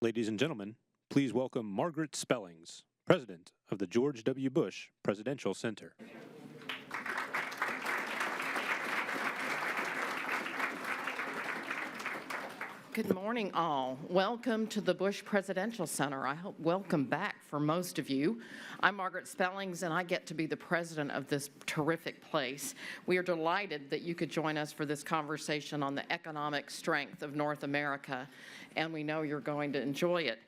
Ladies and gentlemen, please welcome Margaret Spellings, President of the George W. Bush Presidential Center. Good morning, all. Welcome to the Bush Presidential Center. I hope welcome back for most of you. I'm Margaret Spellings, and I get to be the president of this terrific place. We are delighted that you could join us for this conversation on the economic strength of North America, and we know you're going to enjoy it.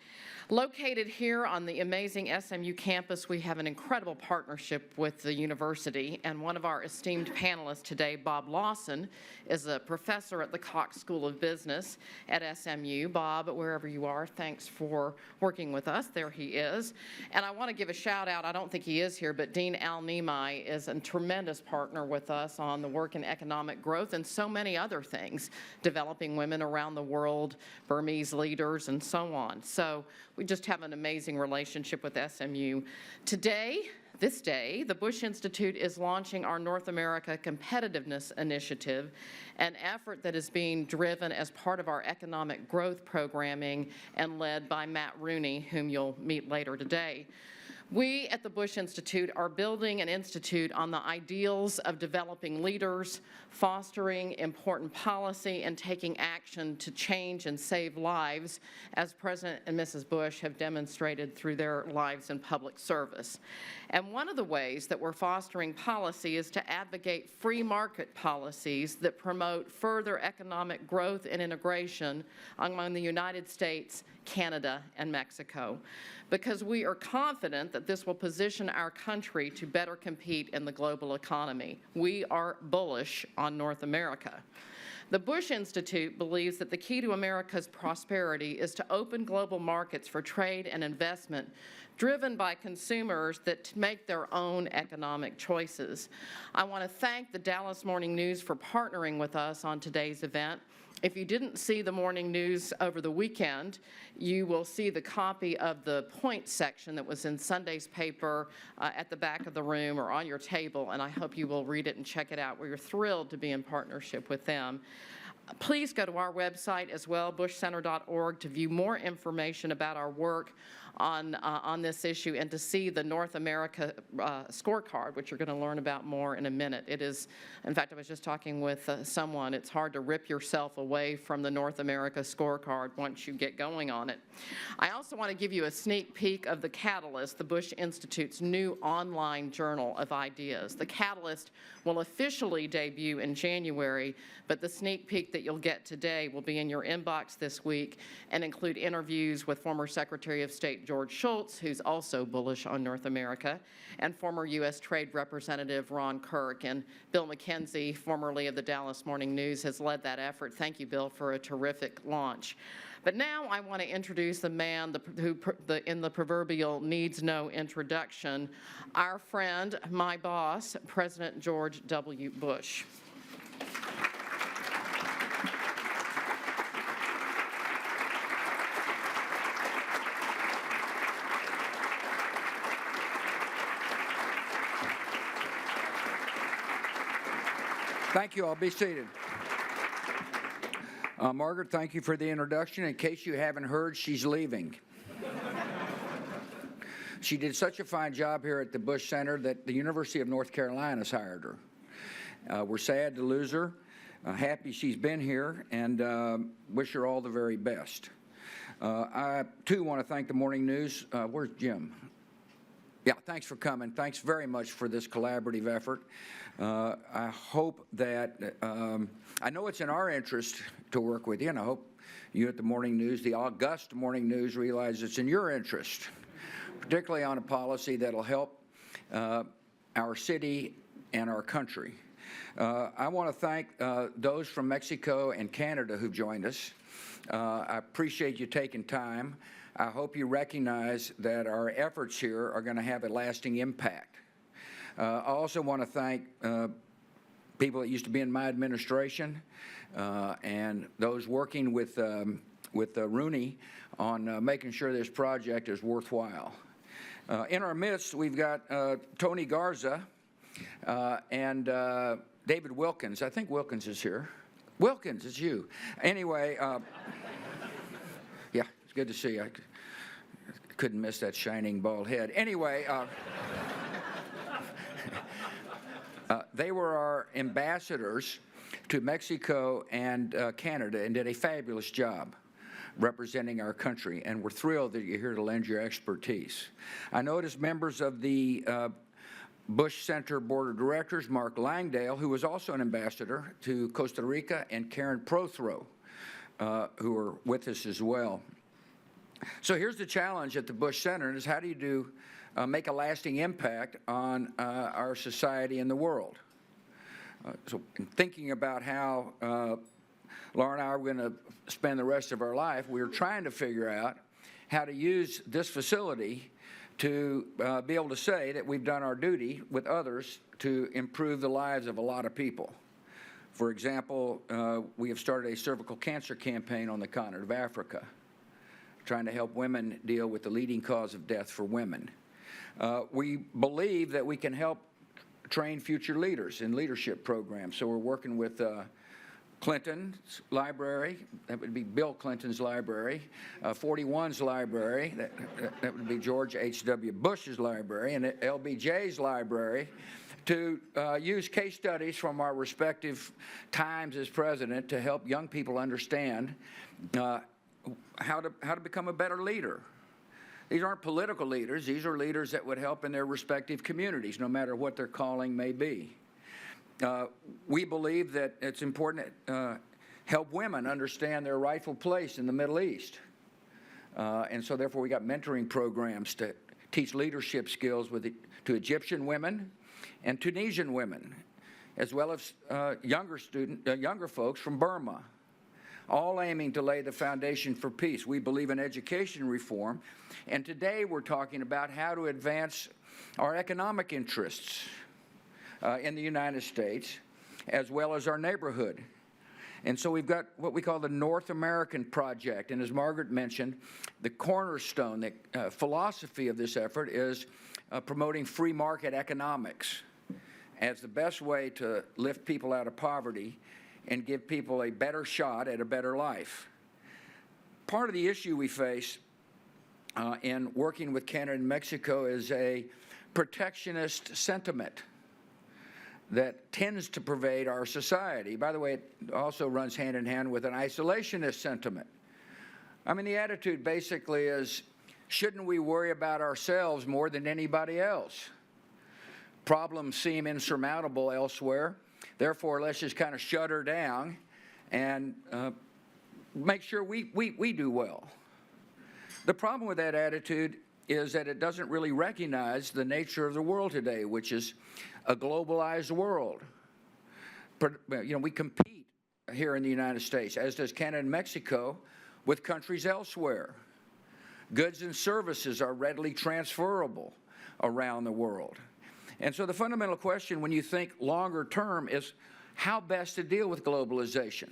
Located here on the amazing SMU campus, we have an incredible partnership with the university, and one of our esteemed panelists today, Bob Lawson, is a professor at the Cox School of Business at SMU. Bob, wherever you are, thanks for working with us. There he is. And I want to give a shout out, I don't think he is here, but Dean Al Nimai is a tremendous partner with us on the work in economic growth and so many other things, developing women around the world, Burmese leaders, and so on. So we just have an amazing relationship with SMU. This day, the Bush Institute is launching our North America Competitiveness Initiative, an effort that is being driven as part of our economic growth programming and led by Matt Rooney, whom you'll meet later today. We at the Bush Institute are building an institute on the ideals of developing leaders, fostering important policy, and taking action to change and save lives, as President and Mrs. Bush have demonstrated through their lives in public service. And one of the ways that we're fostering policy is to advocate free market policies that promote further economic growth and integration among the United States, Canada, and Mexico, because we are confident that this will position our country to better compete in the global economy. We are bullish on North America. The Bush Institute believes that the key to America's prosperity is to open global markets for trade and investment driven by consumers that make their own economic choices. I want to thank the Dallas Morning News for partnering with us on today's event. If you didn't see the morning news over the weekend, you will see the copy of the point section that was in Sunday's paper at the back of the room or on your table, and I hope you will read it and check it out. We're thrilled to be in partnership with them. Please go to our website as well, bushcenter.org, to view more information about our work on this issue and to see the North America Scorecard, which you're going to learn about more in a minute. It is, in fact, I was just talking with someone, it's hard to rip yourself away from the North America Scorecard once you get going on it. I also want to give you a sneak peek of the Catalyst, the Bush Institute's new online journal of ideas. The Catalyst will officially debut in January, but the sneak peek that you'll get today will be in your inbox this week and include interviews with former Secretary of State George Shultz, who's also bullish on North America, and former U.S. Trade Representative Ron Kirk. And Bill McKenzie, formerly of the Dallas Morning News, has led that effort. Thank you, Bill, for a terrific launch. But now I want to introduce the man who in the proverbial needs no introduction, our friend, my boss, President George W. Bush. Thank you. I'll be seated. Margaret, thank you for the introduction. In case you haven't heard, she's leaving. She did such a fine job here at the Bush Center that the University of North Carolina has hired her. We're sad to lose her. Happy she's been here, and wish her all the very best. I, too, want to thank the Morning News. Where's Jim? Yeah, thanks for coming. Thanks very much for this collaborative effort. I hope that, I know it's in our interest to work with you, and I hope you at the Morning News, the august Morning News, realize it's in your interest, particularly on a policy that'll help our city and our country. I want to thank those from Mexico and Canada who've joined us. I appreciate you taking time. I hope you recognize that our efforts here are going to have a lasting impact. I also want to thank people that used to be in my administration and those working with Rooney on making sure this project is worthwhile. In our midst, we've got Tony Garza and David Wilkins. I think Wilkins is here. Wilkins, it's you. Anyway, yeah, good to see you. I couldn't miss that shining bald head. Anyway, they were our ambassadors to Mexico and Canada and did a fabulous job representing our country, and we're thrilled that you're here to lend your expertise. I noticed members of the Bush Center Board of Directors, Mark Langdale, who was also an ambassador to Costa Rica, and Karen Prothro, who are with us as well. So here's the challenge at the Bush Center, is how do you make a lasting impact on our society and the world? So in thinking about how Laura and I are going to spend the rest of our life, we were trying to figure out how to use this facility to be able to say that we've done our duty with others to improve the lives of a lot of people. For example, we have started a cervical cancer campaign on the continent of Africa, trying to help women deal with the leading cause of death for women. We believe that we can help train future leaders in leadership programs, so we're working with Clinton's library, that would be Bill Clinton's library, 41's library, that would be George H.W. Bush's library, and LBJ's library, to use case studies from our respective times as president to help young people understand how to become a better leader. These aren't political leaders. These are leaders that would help in their respective communities, no matter what their calling may be. We believe that it's important to help women understand their rightful place in the Middle East. And so therefore we got mentoring programs to teach leadership skills to Egyptian women and Tunisian women, as well as younger folks from Burma, all aiming to lay the foundation for peace. We believe in education reform, and today we're talking about how to advance our economic interests in the United States, as well as our neighborhood. And so we've got what we call the North American Project, and as Margaret mentioned, the cornerstone, the philosophy of this effort is promoting free market economics as the best way to lift people out of poverty and give people a better shot at a better life. Part of the issue we face in working with Canada and Mexico is a protectionist sentiment that tends to pervade our society. By the way, it also runs hand in hand with an isolationist sentiment. I mean, the attitude basically is, shouldn't we worry about ourselves more than anybody else? Problems seem insurmountable elsewhere. Therefore, let's just kind of shut her down and make sure we do well. The problem with that attitude is that it doesn't really recognize the nature of the world today, which is a globalized world. You know, we compete here in the United States, as does Canada and Mexico, with countries elsewhere. Goods and services are readily transferable around the world. And so the fundamental question when you think longer term is how best to deal with globalization.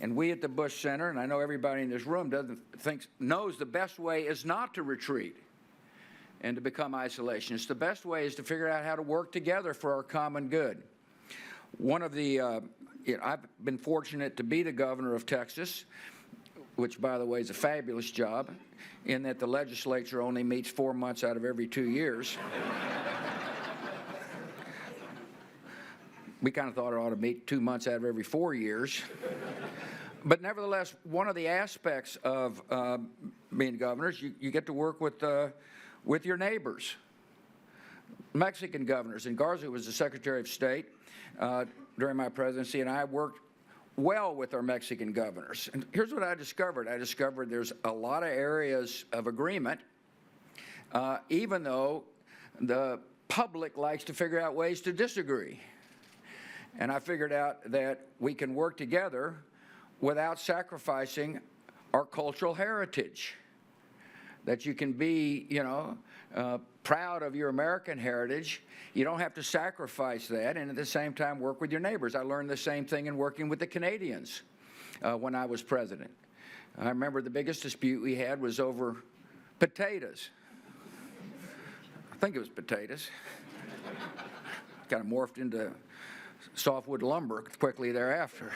And we at the Bush Center, and I know everybody in this room knows the best way is not to retreat and to become isolationist. The best way is to figure out how to work together for our common good. One of the, I've been fortunate to be the governor of Texas, which, by the way, is a fabulous job, in that the legislature only meets 4 months out of every 2 years. We kind of thought it ought to meet 2 months out of every 4 years. But nevertheless, one of the aspects of being governors, you get to work with your neighbors. Mexican governors, and Garza was the Secretary of State during my presidency, and I worked well with our Mexican governors. And here's what I discovered. I discovered there's a lot of areas of agreement, even though the public likes to figure out ways to disagree. And I figured out that we can work together without sacrificing our cultural heritage. That you can be, proud of your American heritage. You don't have to sacrifice that, and at the same time work with your neighbors. I learned the same thing in working with the Canadians when I was president. I remember the biggest dispute we had was over potatoes. I think it was potatoes. Kind of morphed into softwood lumber quickly thereafter.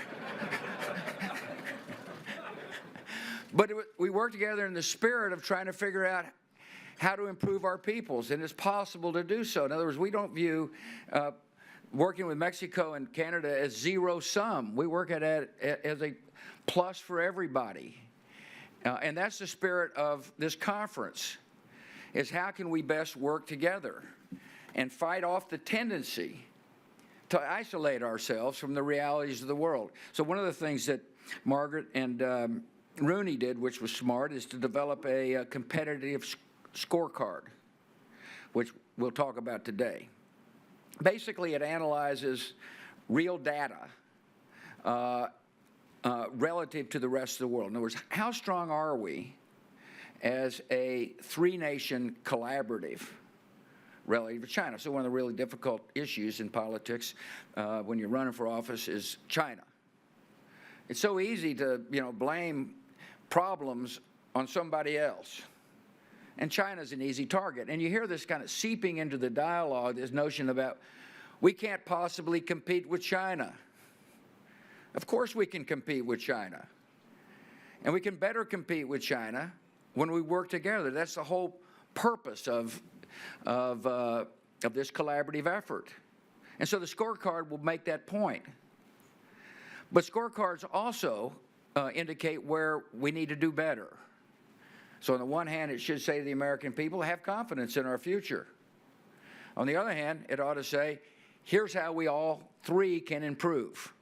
But we work together in the spirit of trying to figure out how to improve our peoples, and it's possible to do so. In other words, we don't view working with Mexico and Canada as zero sum. We work at it as a plus for everybody. And that's the spirit of this conference, is how can we best work together and fight off the tendency to isolate ourselves from the realities of the world. So one of the things that Margaret and Rooney did, which was smart, is to develop a competitive scorecard, which we'll talk about today. Basically, it analyzes real data relative to the rest of the world. In other words, how strong are we as a three-nation collaborative relative to China? So one of the really difficult issues in politics when you're running for office is China. It's so easy to, blame problems on somebody else. And China's an easy target. And you hear this kind of seeping into the dialogue, this notion about we can't possibly compete with China. Of course we can compete with China. And we can better compete with China when we work together. That's the whole purpose of this collaborative effort. And so the scorecard will make that point. But scorecards also indicate where we need to do better. So on the one hand, it should say to the American people, have confidence in our future. On the other hand, it ought to say, here's how we all three can improve.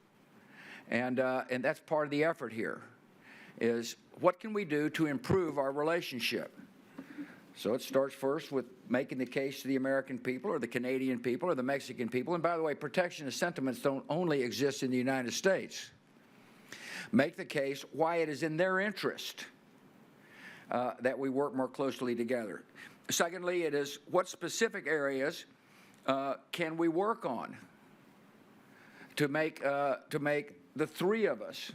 And that's part of the effort here, is what can we do to improve our relationship? So it starts first with making the case to the American people or the Canadian people or the Mexican people. And by the way, protectionist sentiments don't only exist in the United States. Make the case why it is in their interest that we work more closely together. Secondly, it is what specific areas can we work on to make the three of us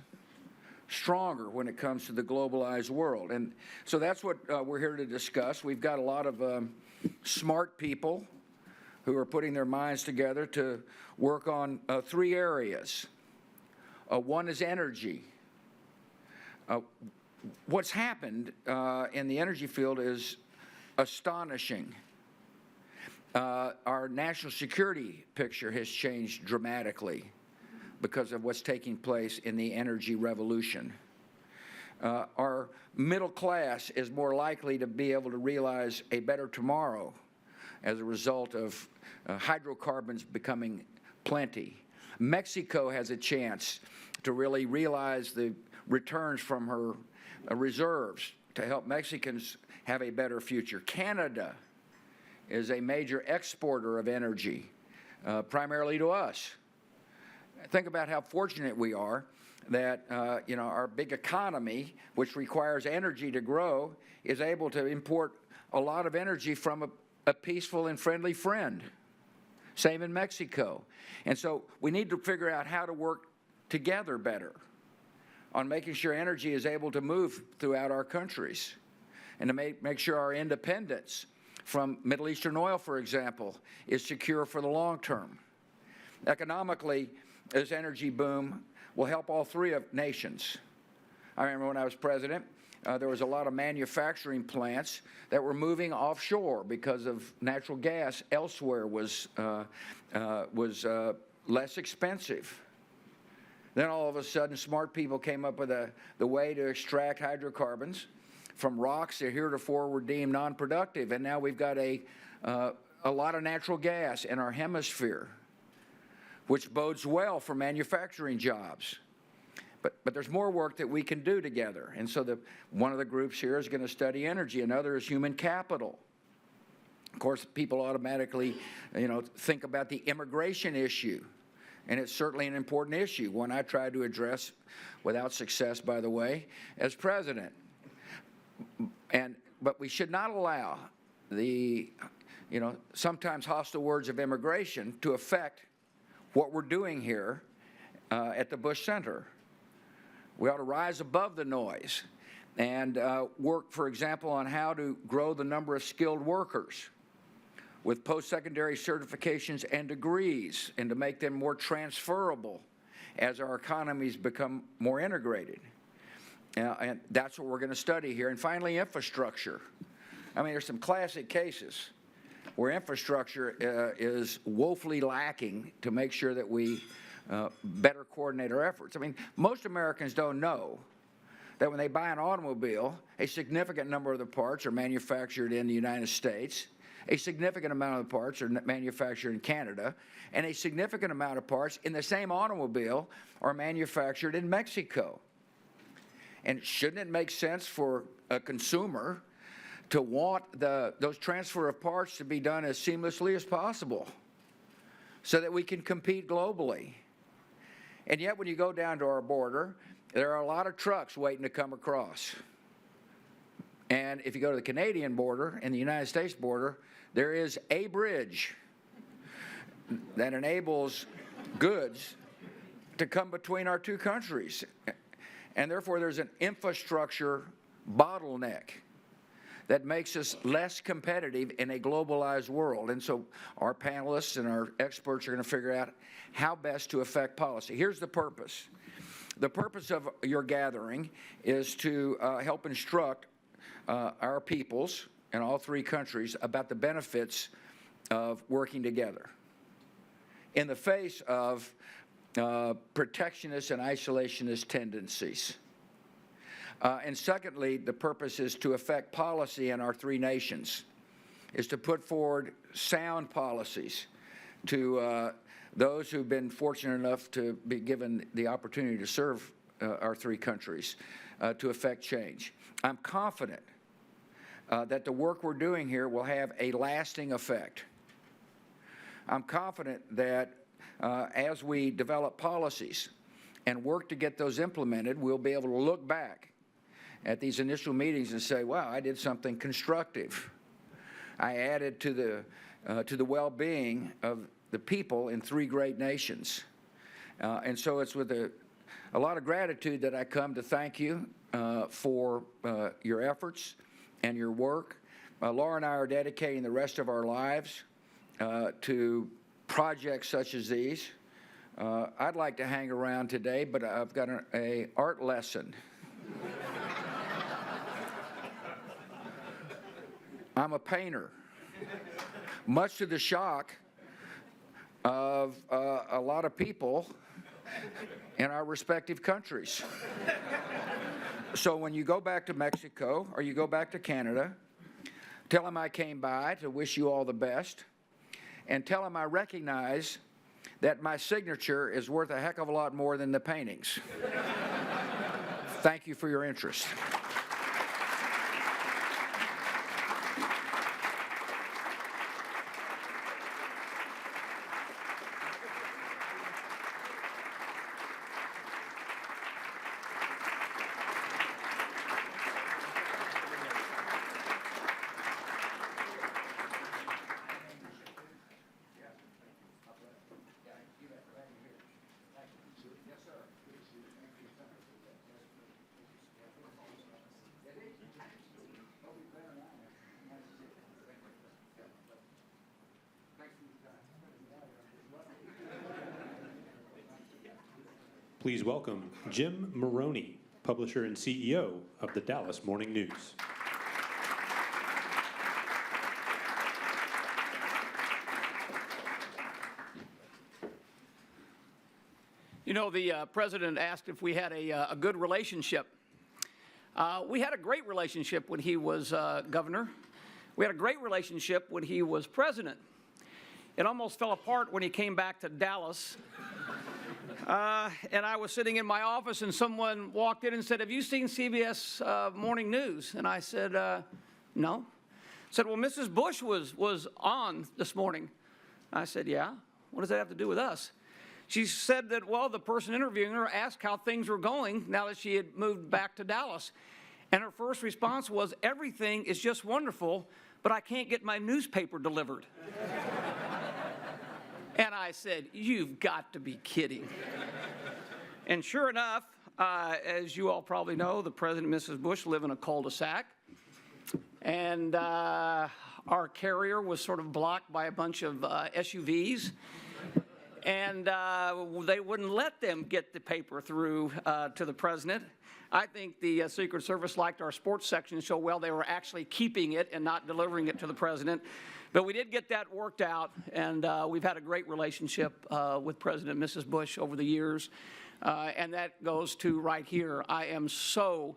stronger when it comes to the globalized world. And so that's what we're here to discuss. We've got a lot of smart people who are putting their minds together to work on three areas. One is energy. What's happened in the energy field is astonishing. Our national security picture has changed dramatically because of what's taking place in the energy revolution. Our middle class is more likely to be able to realize a better tomorrow as a result of hydrocarbons becoming plenty. Mexico has a chance to really realize the returns from her reserves to help Mexicans have a better future. Canada is a major exporter of energy, primarily to us. Think about how fortunate we are that our big economy, which requires energy to grow, is able to import a lot of energy from a peaceful and friendly friend. Same in Mexico. And so we need to figure out how to work together better on making sure energy is able to move throughout our countries and to make sure our independence from Middle Eastern oil, for example, is secure for the long term. Economically, this energy boom will help all three nations. I remember when I was president, there was a lot of manufacturing plants that were moving offshore because of natural gas elsewhere was less expensive. Then all of a sudden, smart people came up with the way to extract hydrocarbons from rocks that heretofore were deemed non-productive, and now we've got a lot of natural gas in our hemisphere, which bodes well for manufacturing jobs. But there's more work that we can do together, and so one of the groups here is going to study energy, another is human capital. Of course, people automatically, think about the immigration issue. And it's certainly an important issue, one I tried to address without success, by the way, as president. But we should not allow the, sometimes hostile words of immigration to affect what we're doing here at the Bush Center. We ought to rise above the noise and work, for example, on how to grow the number of skilled workers with post-secondary certifications and degrees, and to make them more transferable as our economies become more integrated. And that's what we're going to study here. And finally, infrastructure. I mean, there's some classic cases where infrastructure is woefully lacking to make sure that we better coordinate our efforts. I mean, most Americans don't know that when they buy an automobile, a significant number of the parts are manufactured in the United States, a significant amount of the parts are manufactured in Canada, and a significant amount of parts in the same automobile are manufactured in Mexico. And shouldn't it make sense for a consumer to want those transfer of parts to be done as seamlessly as possible so that we can compete globally? And yet when you go down to our border, there are a lot of trucks waiting to come across. And if you go to the Canadian border and the United States border, there is a bridge that enables goods to come between our two countries. And therefore, there's an infrastructure bottleneck that makes us less competitive in a globalized world. And so our panelists and our experts are going to figure out how best to affect policy. Here's the purpose. The purpose of your gathering is to help instruct our peoples in all three countries about the benefits of working together in the face of protectionist and isolationist tendencies. And secondly, the purpose is to affect policy in our three nations, is to put forward sound policies to those who've been fortunate enough to be given the opportunity to serve our three countries to affect change. I'm confident that the work we're doing here will have a lasting effect. I'm confident that as we develop policies and work to get those implemented, we'll be able to look back at these initial meetings and say, wow, I did something constructive. I added to the well-being of the people in three great nations. And so it's with a lot of gratitude that I come to thank you for your efforts and your work. Laura and I are dedicating the rest of our lives to projects such as these. I'd like to hang around today, but I've got an art lesson. I'm a painter, much to the shock of a lot of people in our respective countries. So when you go back to Mexico or you go back to Canada, tell them I came by to wish you all the best, and tell them I recognize that my signature is worth a heck of a lot more than the paintings. Thank you for your interest. Please welcome Jim Maroney, publisher and CEO of the Dallas Morning News. You know, the president asked if we had a good relationship. We had a great relationship when he was governor. We had a great relationship when he was president. It almost fell apart when he came back to Dallas. And I was sitting in my office and someone walked in and said, have you seen CBS Morning News? And I said, no. Said, well, Mrs. Bush was on this morning. I said, yeah. What does that have to do with us? She said that, well, the person interviewing her asked how things were going now that she had moved back to Dallas. And her first response was, everything is just wonderful, but I can't get my newspaper delivered. And I said, you've got to be kidding. And sure enough, as you all probably know, the President and Mrs. Bush live in a cul-de-sac. And our carrier was sort of blocked by a bunch of SUVs. and they wouldn't let them get the paper through to the president. I think the Secret Service liked our sports section so well they were actually keeping it and not delivering it to the president. But we did get that worked out, and we've had a great relationship with President and Mrs. Bush over the years. And that goes to right here. I am so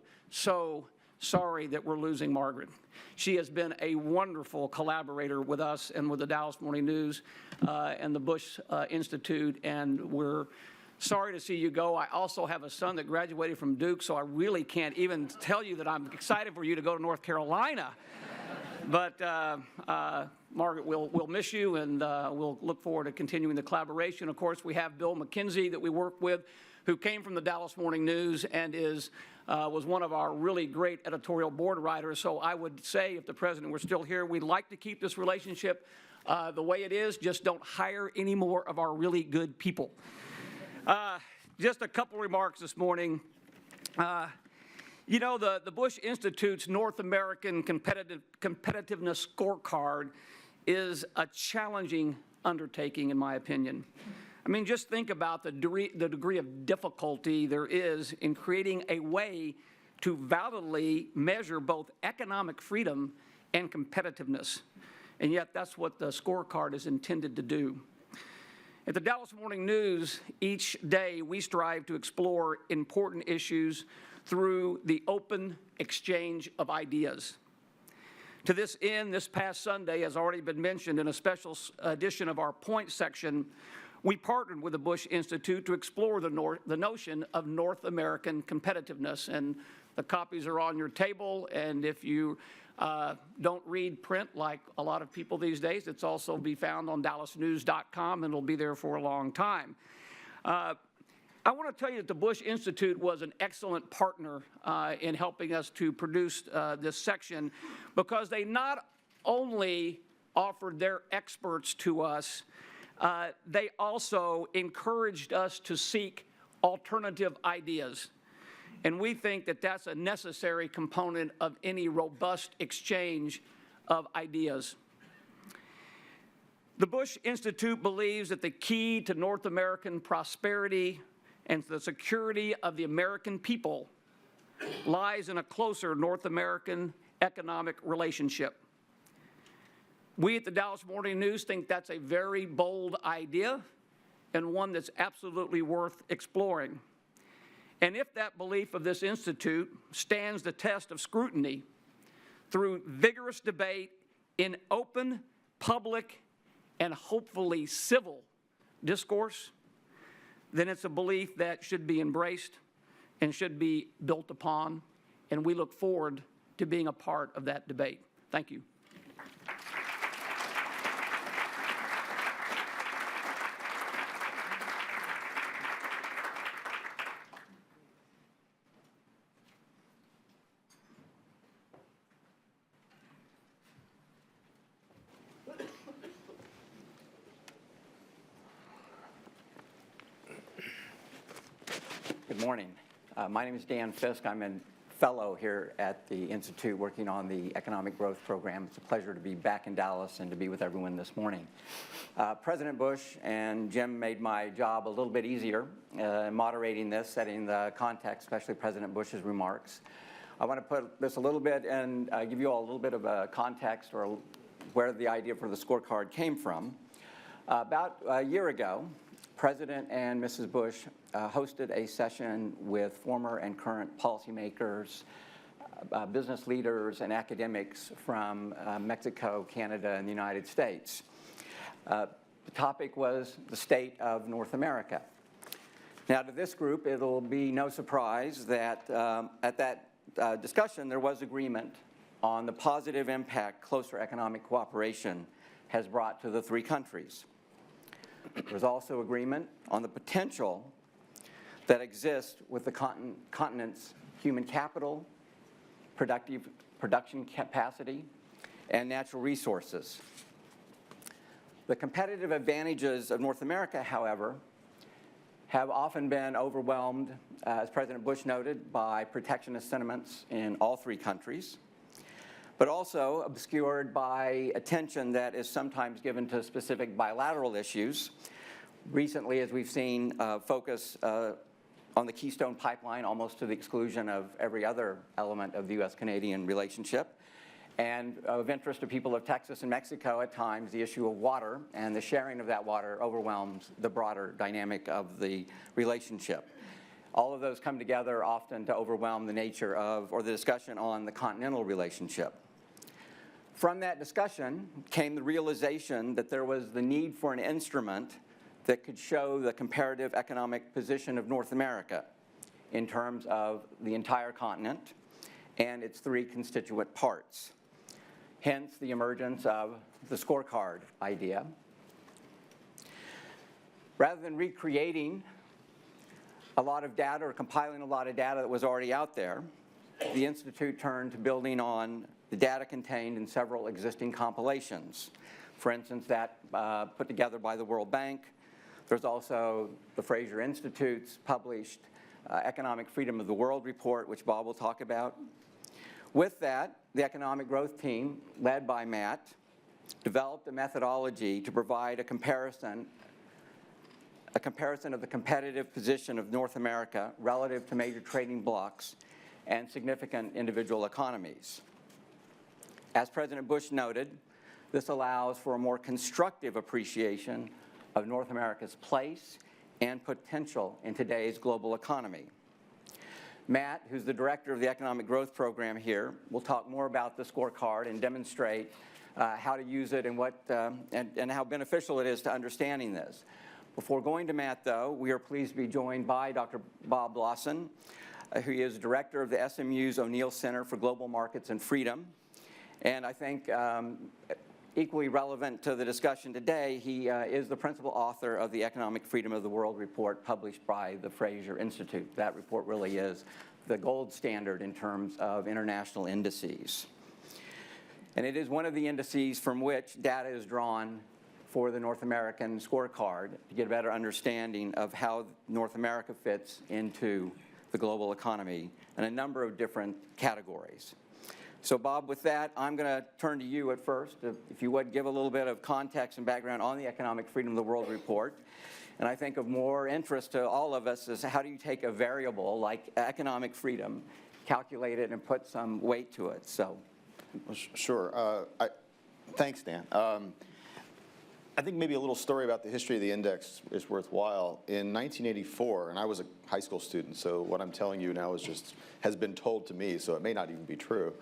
sorry that we're losing Margaret. She has been a wonderful collaborator with us and with the Dallas Morning News and the Bush Institute, and we're sorry to see you go. I also have a son that graduated from Duke, so I really can't even tell you that I'm excited for you to go to North Carolina. But Margaret, we'll miss you, and we'll look forward to continuing the collaboration. Of course, we have Bill McKenzie that we work with, who came from the Dallas Morning News and was one of our really great editorial board writers. So I would say, if the president were still here, we'd like to keep this relationship the way it is. Just don't hire any more of our really good people. Just a couple remarks this morning. You know, the Bush Institute's North American Competitiveness Scorecard is a challenging undertaking, in my opinion. I mean, just think about the degree of difficulty there is in creating a way to validly measure both economic freedom and competitiveness. And yet, that's what the scorecard is intended to do. At the Dallas Morning News, each day we strive to explore important issues through the open exchange of ideas. To this end, this past Sunday, as already been mentioned, in a special edition of our Point section, we partnered with the Bush Institute to explore the notion of North American competitiveness. And the copies are on your table, and if you don't read print like a lot of people these days, it's also be found on dallasnews.com, and it'll be there for a long time. I want to tell you that the Bush Institute was an excellent partner in helping us to produce this section, because they not only offered their experts to us, they also encouraged us to seek alternative ideas. And we think that that's a necessary component of any robust exchange of ideas. The Bush Institute believes that the key to North American prosperity and the security of the American people lies in a closer North American economic relationship. We at the Dallas Morning News think that's a very bold idea and one that's absolutely worth exploring. And if that belief of this institute stands the test of scrutiny through vigorous debate in open, public, and hopefully civil discourse, then it's a belief that should be embraced and should be built upon, and we look forward to being a part of that debate. Thank you. Good morning. My name is Dan Fisk. I'm a fellow here at the Institute working on the Economic Growth Program. It's a pleasure to be back in Dallas and to be with everyone this morning. President Bush and Jim made my job a little bit easier moderating this, setting the context, especially President Bush's remarks. I want to put this a little bit and give you all a little bit of a context or where the idea for the scorecard came from. About a year ago, President and Mrs. Bush hosted a session with former and current policymakers, business leaders, and academics from Mexico, Canada, and the United States. The topic was the state of North America. Now, to this group, it'll be no surprise that at that discussion, there was agreement on the positive impact closer economic cooperation has brought to the three countries. There was also agreement on the potential that exists with the continent's human capital, production capacity, and natural resources. The competitive advantages of North America, however, have often been overwhelmed, as President Bush noted, by protectionist sentiments in all three countries, but also obscured by attention that is sometimes given to specific bilateral issues, recently, as we've seen, focus on the Keystone Pipeline, almost to the exclusion of every other element of the U.S.-Canadian relationship. And of interest to people of Texas and Mexico at times, the issue of water and the sharing of that water overwhelms the broader dynamic of the relationship. All of those come together often to overwhelm the nature of, or the discussion on the continental relationship. From that discussion came the realization that there was the need for an instrument that could show the comparative economic position of North America in terms of the entire continent and its three constituent parts. Hence the emergence of the scorecard idea. Rather than recreating a lot of data or compiling a lot of data that was already out there, the Institute turned to building on the data contained in several existing compilations. For instance, that put together by the World Bank. There's also the Fraser Institute's published Economic Freedom of the World report, which Bob will talk about. With that, the economic growth team, led by Matt, developed a methodology to provide a comparison of the competitive position of North America relative to major trading blocs and significant individual economies. As President Bush noted, this allows for a more constructive appreciation of North America's place and potential in today's global economy. Matt, who's the director of the Economic Growth Program here, will talk more about the scorecard and demonstrate how to use it and, and how beneficial it is to understanding this. Before going to Matt, though, we are pleased to be joined by Dr. Bob Lawson, who is director of the SMU's O'Neill Center for Global Markets and Freedom. And I think equally relevant to the discussion today, he is the principal author of the Economic Freedom of the World report published by the Fraser Institute. That report really is the gold standard in terms of international indices. And it is one of the indices from which data is drawn for the North American scorecard to get a better understanding of how North America fits into the global economy in a number of different categories. So Bob, with that, I'm going to turn to you at first. If you would, give a little bit of context and background on the Economic Freedom of the World report. And I think of more interest to all of us is how do you take a variable like economic freedom, calculate it, and put some weight to it? So, Sure. Thanks, Dan. I think maybe a little story about the history of the index is worthwhile. In 1984, and I was a high school student, so what I'm telling you now has been told to me, so it may not even be true.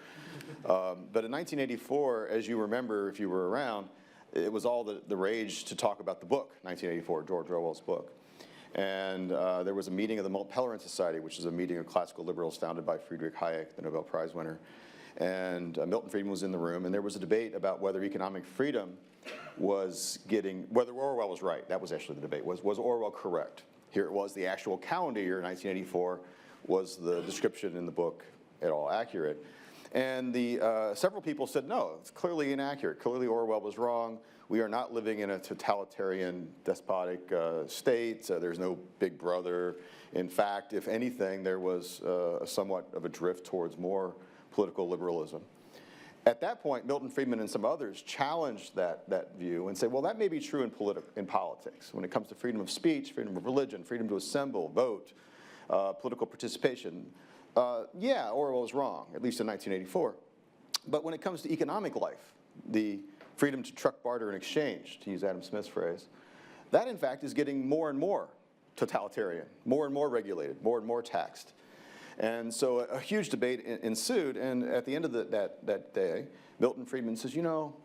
But in 1984, as you remember, if you were around, it was all the rage to talk about the book, 1984, George Orwell's book. And there was a meeting of the Pellerin Society, which is a meeting of classical liberals founded by Friedrich Hayek, the Nobel Prize winner. And Milton Friedman was in the room, and there was a debate about whether economic freedom was whether Orwell was right. That was actually the debate. Was Orwell correct? Here it was, the actual calendar year, 1984, was the description in the book at all accurate? And several people said, no, it's clearly inaccurate. Clearly Orwell was wrong. We are not living in a totalitarian, despotic state. There's no big brother. In fact, if anything, there was somewhat of a drift towards more political liberalism. At that point, Milton Friedman and some others challenged that view and said, well, that may be true in politics. When it comes to freedom of speech, freedom of religion, freedom to assemble, vote, political participation, yeah, Orwell was wrong, at least in 1984. But when it comes to economic life, the freedom to truck, barter, and exchange, to use Adam Smith's phrase, that in fact is getting more and more totalitarian, more and more regulated, more and more taxed. And so a huge debate ensued, and at the end of that day, Milton Friedman says, you know,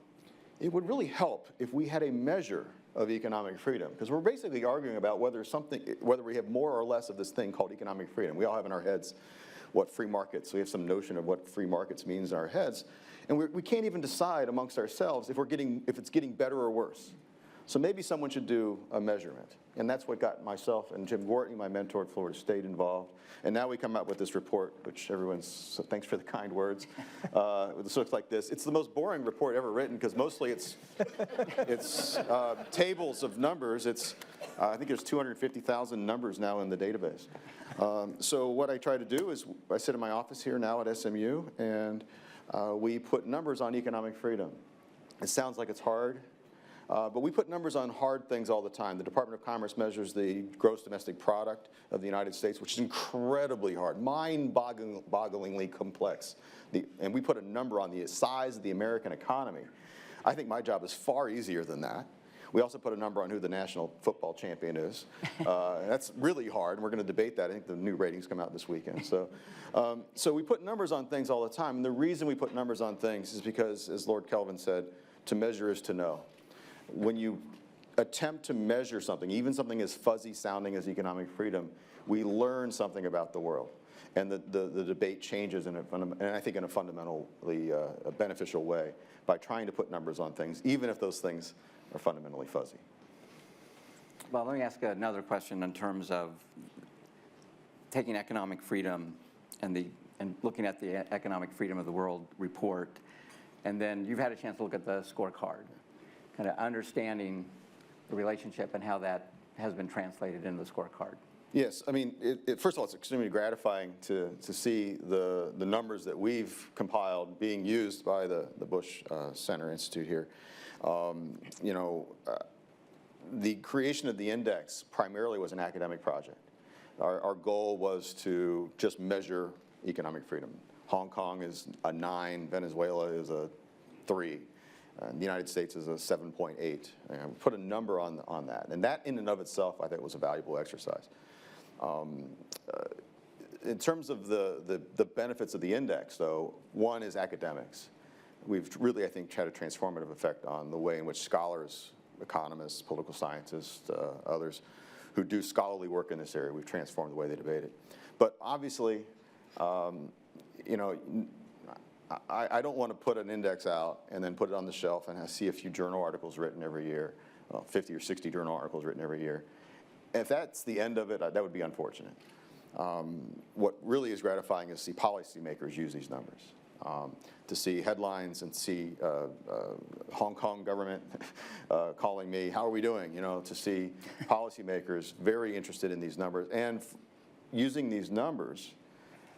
it would really help if we had a measure of economic freedom, because we're basically arguing about whether we have more or less of this thing called economic freedom. We all have in our heads what free markets, so we have some notion of what free markets means in our heads, and we can't even decide amongst ourselves if it's getting better or worse. So maybe someone should do a measurement. And that's what got myself and Jim Gortney, my mentor at Florida State, involved. And now we come out with this report, which so thanks for the kind words. This looks like this. It's the most boring report ever written because mostly it's tables of numbers. I think there's 250,000 numbers now in the database. So what I try to do is I sit in my office here now at SMU, and we put numbers on economic freedom. It sounds like it's hard. But we put numbers on hard things all the time. The Department of Commerce measures the gross domestic product of the United States, which is incredibly hard, mind-bogglingly complex. And we put a number on the size of the American economy. I think my job is far easier than that. We also put a number on who the national football champion is. That's really hard, and we're going to debate that. I think the new ratings come out this weekend. So we put numbers on things all the time, and the reason we put numbers on things is because, as Lord Kelvin said, to measure is to know. When you attempt to measure something, even something as fuzzy sounding as economic freedom, we learn something about the world. And the debate changes, and I think in a fundamentally beneficial way, by trying to put numbers on things, even if those things are fundamentally fuzzy. Well, let me ask another question in terms of taking economic freedom and looking at the Economic Freedom of the World report, and then you've had a chance to look at the scorecard, kind of understanding the relationship and how that has been translated into the scorecard. Yes, I mean, first of all, it's extremely gratifying to see the numbers that we've compiled being used by the Bush Center Institute here. You know, the creation of the index primarily was an academic project. Our goal was to just measure economic freedom. Hong Kong is a 9, Venezuela is a 3. The United States is a 7.8. And we put a number on that. And that in and of itself, I think, was a valuable exercise. In terms of the benefits of the index, though, one is academics. We've really, I think, had a transformative effect on the way in which scholars, economists, political scientists, others who do scholarly work in this area, we've transformed the way they debate it. But obviously, you know, I don't want to put an index out and then put it on the shelf and see a few journal articles written every year, 50 or 60 journal articles written every year. If that's the end of it, that would be unfortunate. What really is gratifying is to see policymakers use these numbers, to see headlines and see Hong Kong government calling me, how are we doing? You know, to see policymakers very interested in these numbers and using these numbers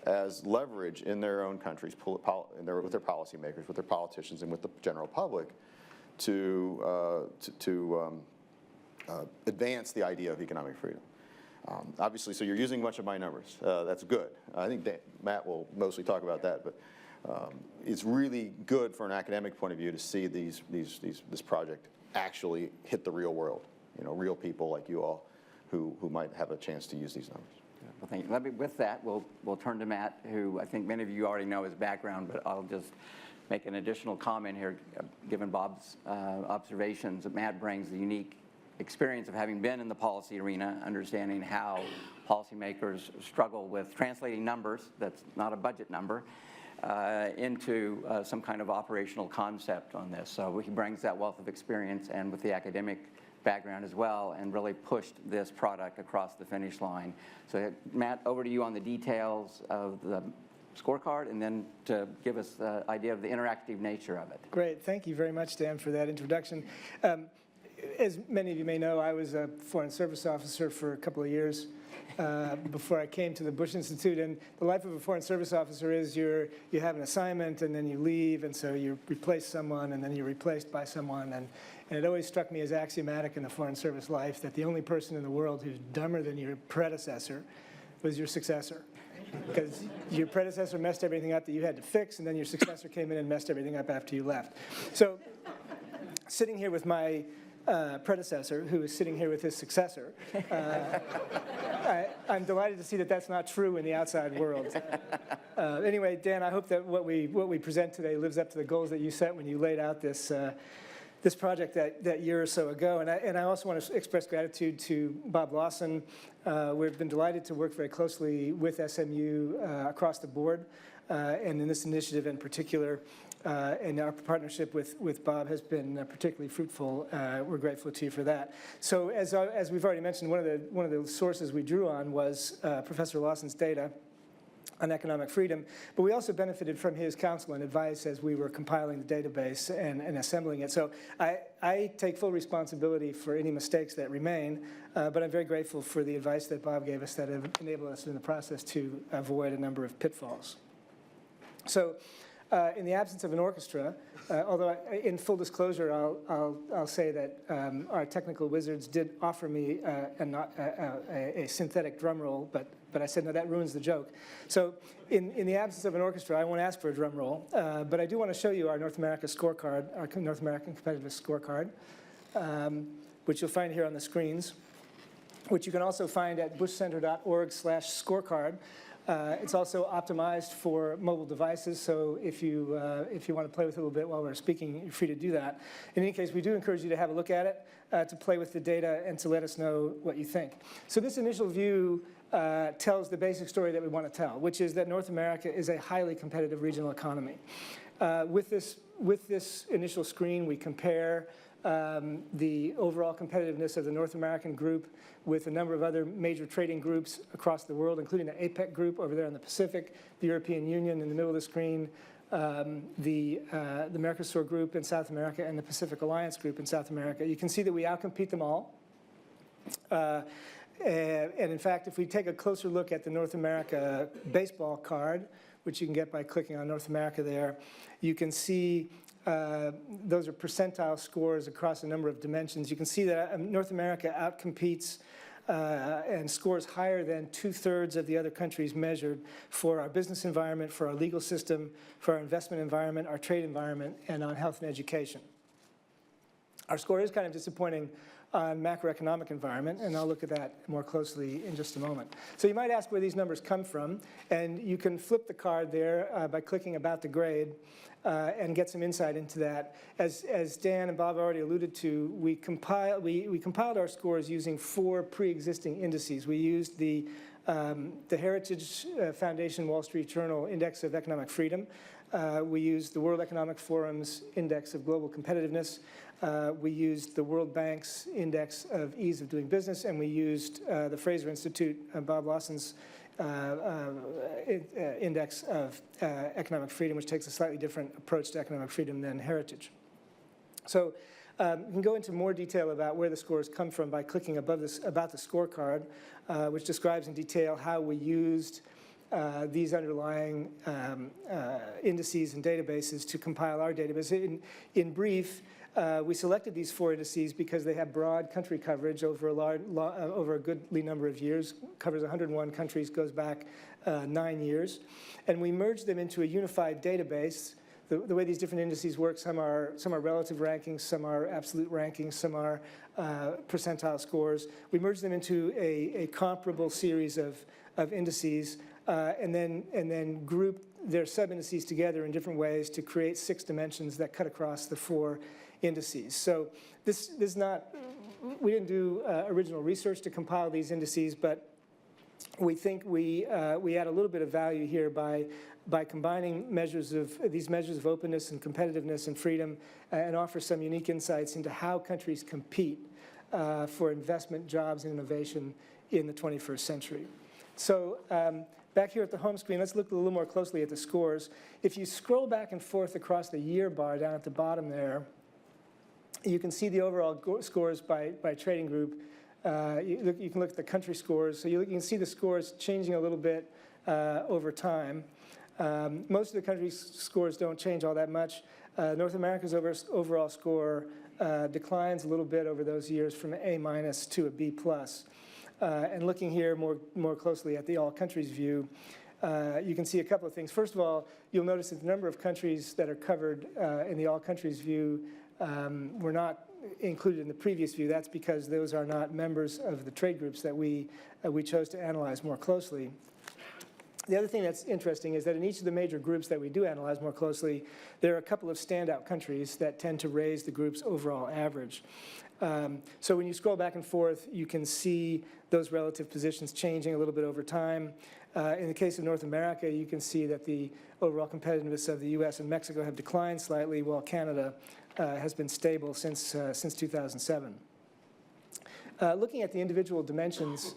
as leverage in their own countries, with their policymakers, with their politicians, and with the general public to advance the idea of economic freedom. Obviously, so you're using much of my numbers. That's good. I think Matt will mostly talk about that, but it's really good for an academic point of view to see this project actually hit the real world. You know, real people like you all who might have a chance to use these numbers. Well, thank you. With that, we'll turn to Matt, who I think many of you already know his background, but I'll just make an additional comment here, given Bob's observations. That Matt brings the unique experience of having been in the policy arena, understanding how policymakers struggle with translating numbers, that's not a budget number, into some kind of operational concept on this. So he brings that wealth of experience and with the academic background as well, and really pushed this product across the finish line. So Matt, over to you on the details of the scorecard, and then to give us the idea of the interactive nature of it. Great, thank you very much, Dan, for that introduction. As many of you may know, I was a Foreign Service officer for a couple of years before I came to the Bush Institute. And the life of a Foreign Service officer is you have an assignment and then you leave, and so you replace someone and then you're replaced by someone. And it always struck me as axiomatic in the Foreign Service life that the only person in the world who's dumber than your predecessor was your successor. Because your predecessor messed everything up that you had to fix, and then your successor came in and messed everything up after you left. So sitting here with my predecessor, who is sitting here with his successor, I'm delighted to see that that's not true in the outside world. Anyway, Dan, I hope that what we present today lives up to the goals that you set when you laid out this project that year or so ago. And I also want to express gratitude to Bob Lawson. We've been delighted to work very closely with SMU across the board, and in this initiative in particular. And our partnership with Bob has been particularly fruitful. We're grateful to you for that. So as we've already mentioned, one of the sources we drew on was Professor Lawson's data on economic freedom, but we also benefited from his counsel and advice as we were compiling the database and assembling it. So I take full responsibility for any mistakes that remain, but I'm very grateful for the advice that Bob gave us that have enabled us in the process to avoid a number of pitfalls. So in the absence of an orchestra, although in full disclosure, I'll say that our technical wizards did offer me a synthetic drum roll, but I said, no, that ruins the joke. So in the absence of an orchestra, I won't ask for a drum roll, but I do want to show you our North America Scorecard, our North American Competitiveness Scorecard, which you'll find here on the screens, which you can also find at bushcenter.org/scorecard. It's also optimized for mobile devices, so if you want to play with it a little bit while we're speaking, you're free to do that. In any case, we do encourage you to have a look at it, to play with the data, and to let us know what you think. So this initial view tells the basic story that we want to tell, which is that North America is a highly competitive regional economy. With this initial screen, we compare the overall competitiveness of the North American group with a number of other major trading groups across the world, including the APEC group over there in the Pacific, the European Union in the middle of the screen, the Mercosur group in South America, and the Pacific Alliance group in South America. You can see that we outcompete them all. And in fact, if we take a closer look at the North America baseball card, which you can get by clicking on North America there, you can see those are percentile scores across a number of dimensions. You can see that North America outcompetes and scores higher than 2/3 of the other countries measured for our business environment, for our legal system, for our investment environment, our trade environment, and on health and education. Our score is kind of disappointing on macroeconomic environment, and I'll look at that more closely in just a moment. So you might ask where these numbers come from, and you can flip the card there by clicking About the Grade and get some insight into that. As Dan and Bob already alluded to, we compiled our scores using 4 pre-existing indices. We used the Heritage Foundation Wall Street Journal Index of Economic Freedom. We used the World Economic Forum's Index of Global Competitiveness. We used the World Bank's Index of Ease of Doing Business, and we used the Fraser Institute, Bob Lawson's Index of Economic Freedom, which takes a slightly different approach to economic freedom than Heritage. So you can go into more detail about where the scores come from by clicking above this About the Scorecard, which describes in detail how we used these underlying indices and databases to compile our database. In brief, we selected these 4 indices because they have broad country coverage over a goodly number of years, covers 101 countries, goes back 9 years. And we merged them into a unified database. The way these different indices work, some are relative rankings, some are absolute rankings, some are percentile scores. We merged them into a comparable series of indices and then grouped their sub-indices together in different ways to create 6 dimensions that cut across the 4 indices. So this is not, we didn't do original research to compile these indices, but we think we add a little bit of value here by combining these measures of openness and competitiveness and freedom and offer some unique insights into how countries compete for investment, jobs, and innovation in the 21st century. So back here at the home screen, let's look a little more closely at the scores. If you scroll back and forth across the year bar down at the bottom there, you can see the overall scores by trading group. You can look at the country scores. So you can see the scores changing a little bit over time. Most of the country's scores don't change all that much. North America's overall score declines a little bit over those years from an A- to a B+. And looking here more closely at the all countries view, you can see a couple of things. First of all, you'll notice that the number of countries that are covered in the all countries view were not included in the previous view. That's because those are not members of the trade groups that we chose to analyze more closely. The other thing that's interesting is that in each of the major groups that we do analyze more closely, there are a couple of standout countries that tend to raise the group's overall average. So when you scroll back and forth, you can see those relative positions changing a little bit over time. In the case of North America, you can see that the overall competitiveness of the US and Mexico have declined slightly, while Canada has been stable since 2007. Looking at the individual dimensions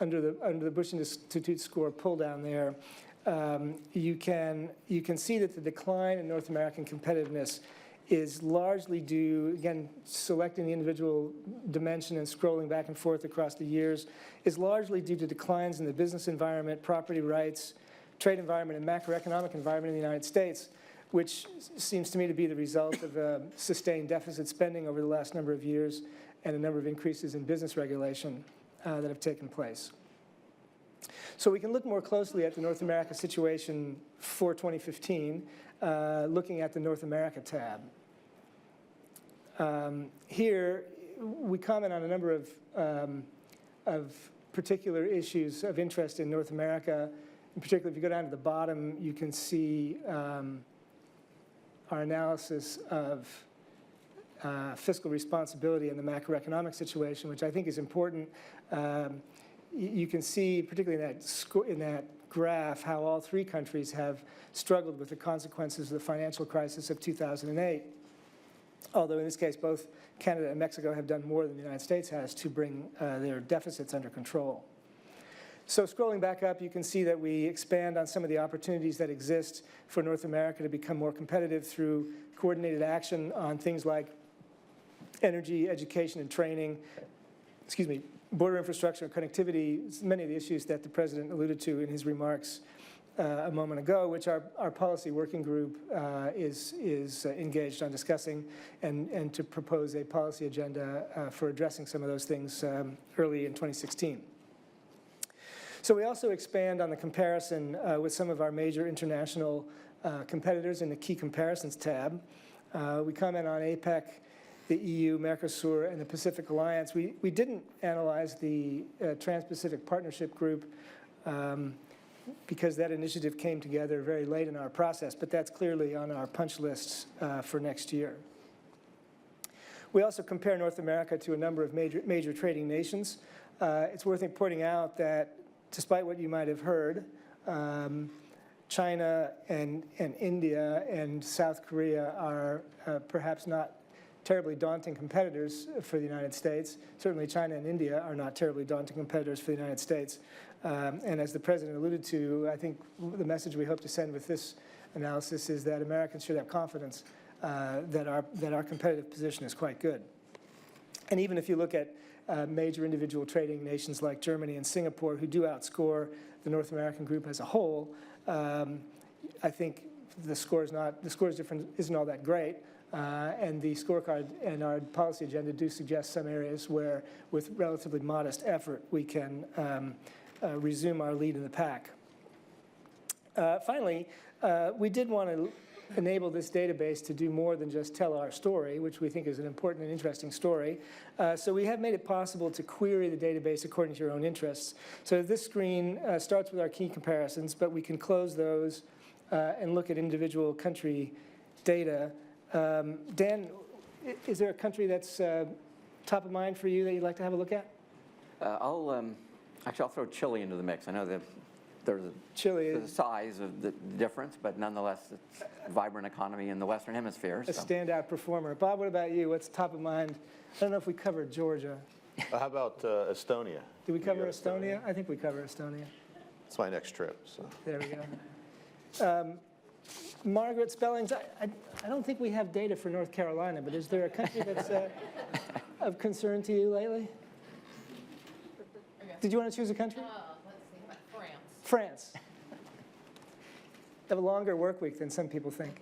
under the Bush Institute score pull down there, you can see that the decline in North American competitiveness is largely due, again, selecting the individual dimension and scrolling back and forth across the years, is largely due to declines in the business environment, property rights, trade environment and macroeconomic environment in the United States, which seems to me to be the result of sustained deficit spending over the last number of years and a number of increases in business regulation that have taken place. So we can look more closely at the North America situation for 2015, looking at the North America tab. Here, we comment on a number of particular issues of interest in North America. In particular, if you go down to the bottom, you can see our analysis of fiscal responsibility and the macroeconomic situation, which I think is important. You can see, particularly in that graph, how all three countries have struggled with the consequences of the financial crisis of 2008. Although in this case, both Canada and Mexico have done more than the United States has to bring their deficits under control. So scrolling back up, you can see that we expand on some of the opportunities that exist for North America to become more competitive through coordinated action on things like energy, education, and training, border infrastructure and connectivity, many of the issues that the President alluded to in his remarks a moment ago, which our policy working group is engaged on discussing and to propose a policy agenda for addressing some of those things early in 2016. So we also expand on the comparison with some of our major international competitors in the key comparisons tab. We comment on APEC, the EU, Mercosur, and the Pacific Alliance. We didn't analyze the Trans-Pacific Partnership Group because that initiative came together very late in our process, but that's clearly on our punch lists for next year. We also compare North America to a number of major trading nations. It's worth pointing out that despite what you might have heard, China and India and South Korea are perhaps not terribly daunting competitors for the United States. Certainly China and India are not terribly daunting competitors for the United States. And as the President alluded to, I think the message we hope to send with this analysis is that Americans should have confidence that our competitive position is quite good. And even if you look at major individual trading nations like Germany and Singapore, who do outscore the North American group as a whole, I think the score difference isn't all that great. And the scorecard and our policy agenda do suggest some areas where, with relatively modest effort, we can resume our lead in the pack. Finally, we did want to enable this database to do more than just tell our story, which we think is an important and interesting story. So we have made it possible to query the database according to your own interests. So this screen starts with our key comparisons, but we can close those and look at individual country data. Dan, is there a country that's top of mind for you that you'd like to have a look at? I'll throw Chile into the mix. I know that there's the size of the difference, but nonetheless, it's a vibrant economy in the Western Hemisphere. A standout performer. Bob, what about you? What's top of mind? I don't know if we covered Georgia. How about Estonia? Did we cover Estonia? I think we covered Estonia. It's my next trip. So. There we go. Margaret Spellings, I don't think we have data for North Carolina, but is there a country that's of concern to you lately? Did you want to choose a country? Let's see, France. France. They have a longer work week than some people think.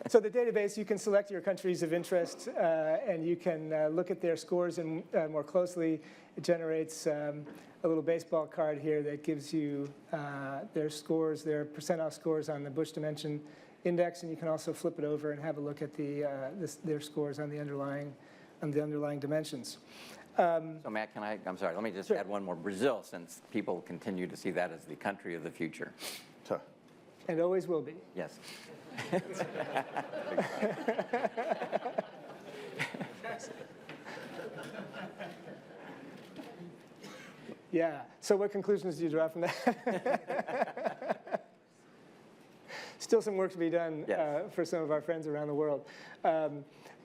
So the database, you can select your countries of interest, and you can look at their scores and more closely. It generates a little baseball card here that gives you their scores, their percentile scores on the Bush Dimension Index, and you can also flip it over and have a look at their scores on the underlying dimensions. So Matt, I'm sorry, let me just Sure. add one more. Brazil, since people continue to see that as the country of the future. And always will be. Yes. Yeah. So what conclusions do you draw from that? Still some work to be done for some of our friends around the world.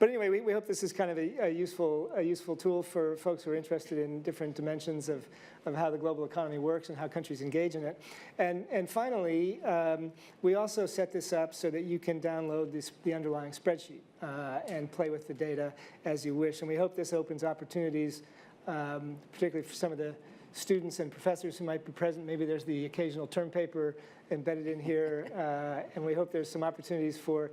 But anyway, we hope this is kind of a useful tool for folks who are interested in different dimensions of how the global economy works and how countries engage in it. And finally, we also set this up so that you can download the underlying spreadsheet and play with the data as you wish. And we hope this opens opportunities, particularly for some of the students and professors who might be present. Maybe there's the occasional term paper embedded in here, and we hope there's some opportunities for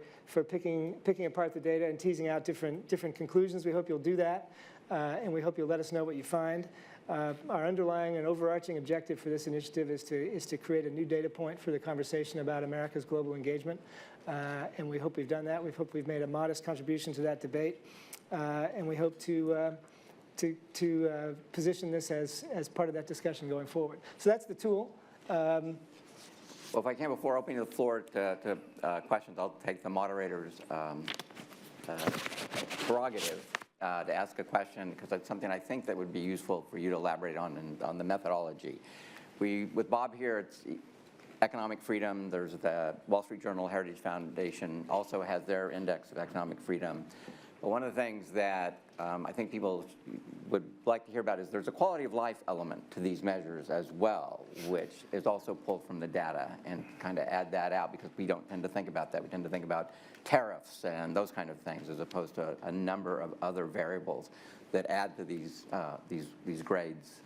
picking apart the data and teasing out different conclusions. We hope you'll do that, and we hope you'll let us know what you find. Our underlying and overarching objective for this initiative is to create a new data point for the conversation about America's global engagement, and we hope we've done that. We hope we've made a modest contribution to that debate, and we hope to position this as part of that discussion going forward. So that's the tool. Well, if I can, before opening the floor to questions, I'll take the moderator's prerogative to ask a question, because that's something I think that would be useful for you to elaborate on the methodology. With Bob here, it's economic freedom. There's the Wall Street Journal Heritage Foundation also has their index of economic freedom. But one of the things that I think people would like to hear about is there's a quality of life element to these measures as well, which is also pulled from the data, and kind of add that out, because we don't tend to think about that. We tend to think about tariffs and those kind of things, as opposed to a number of other variables that add to these grades.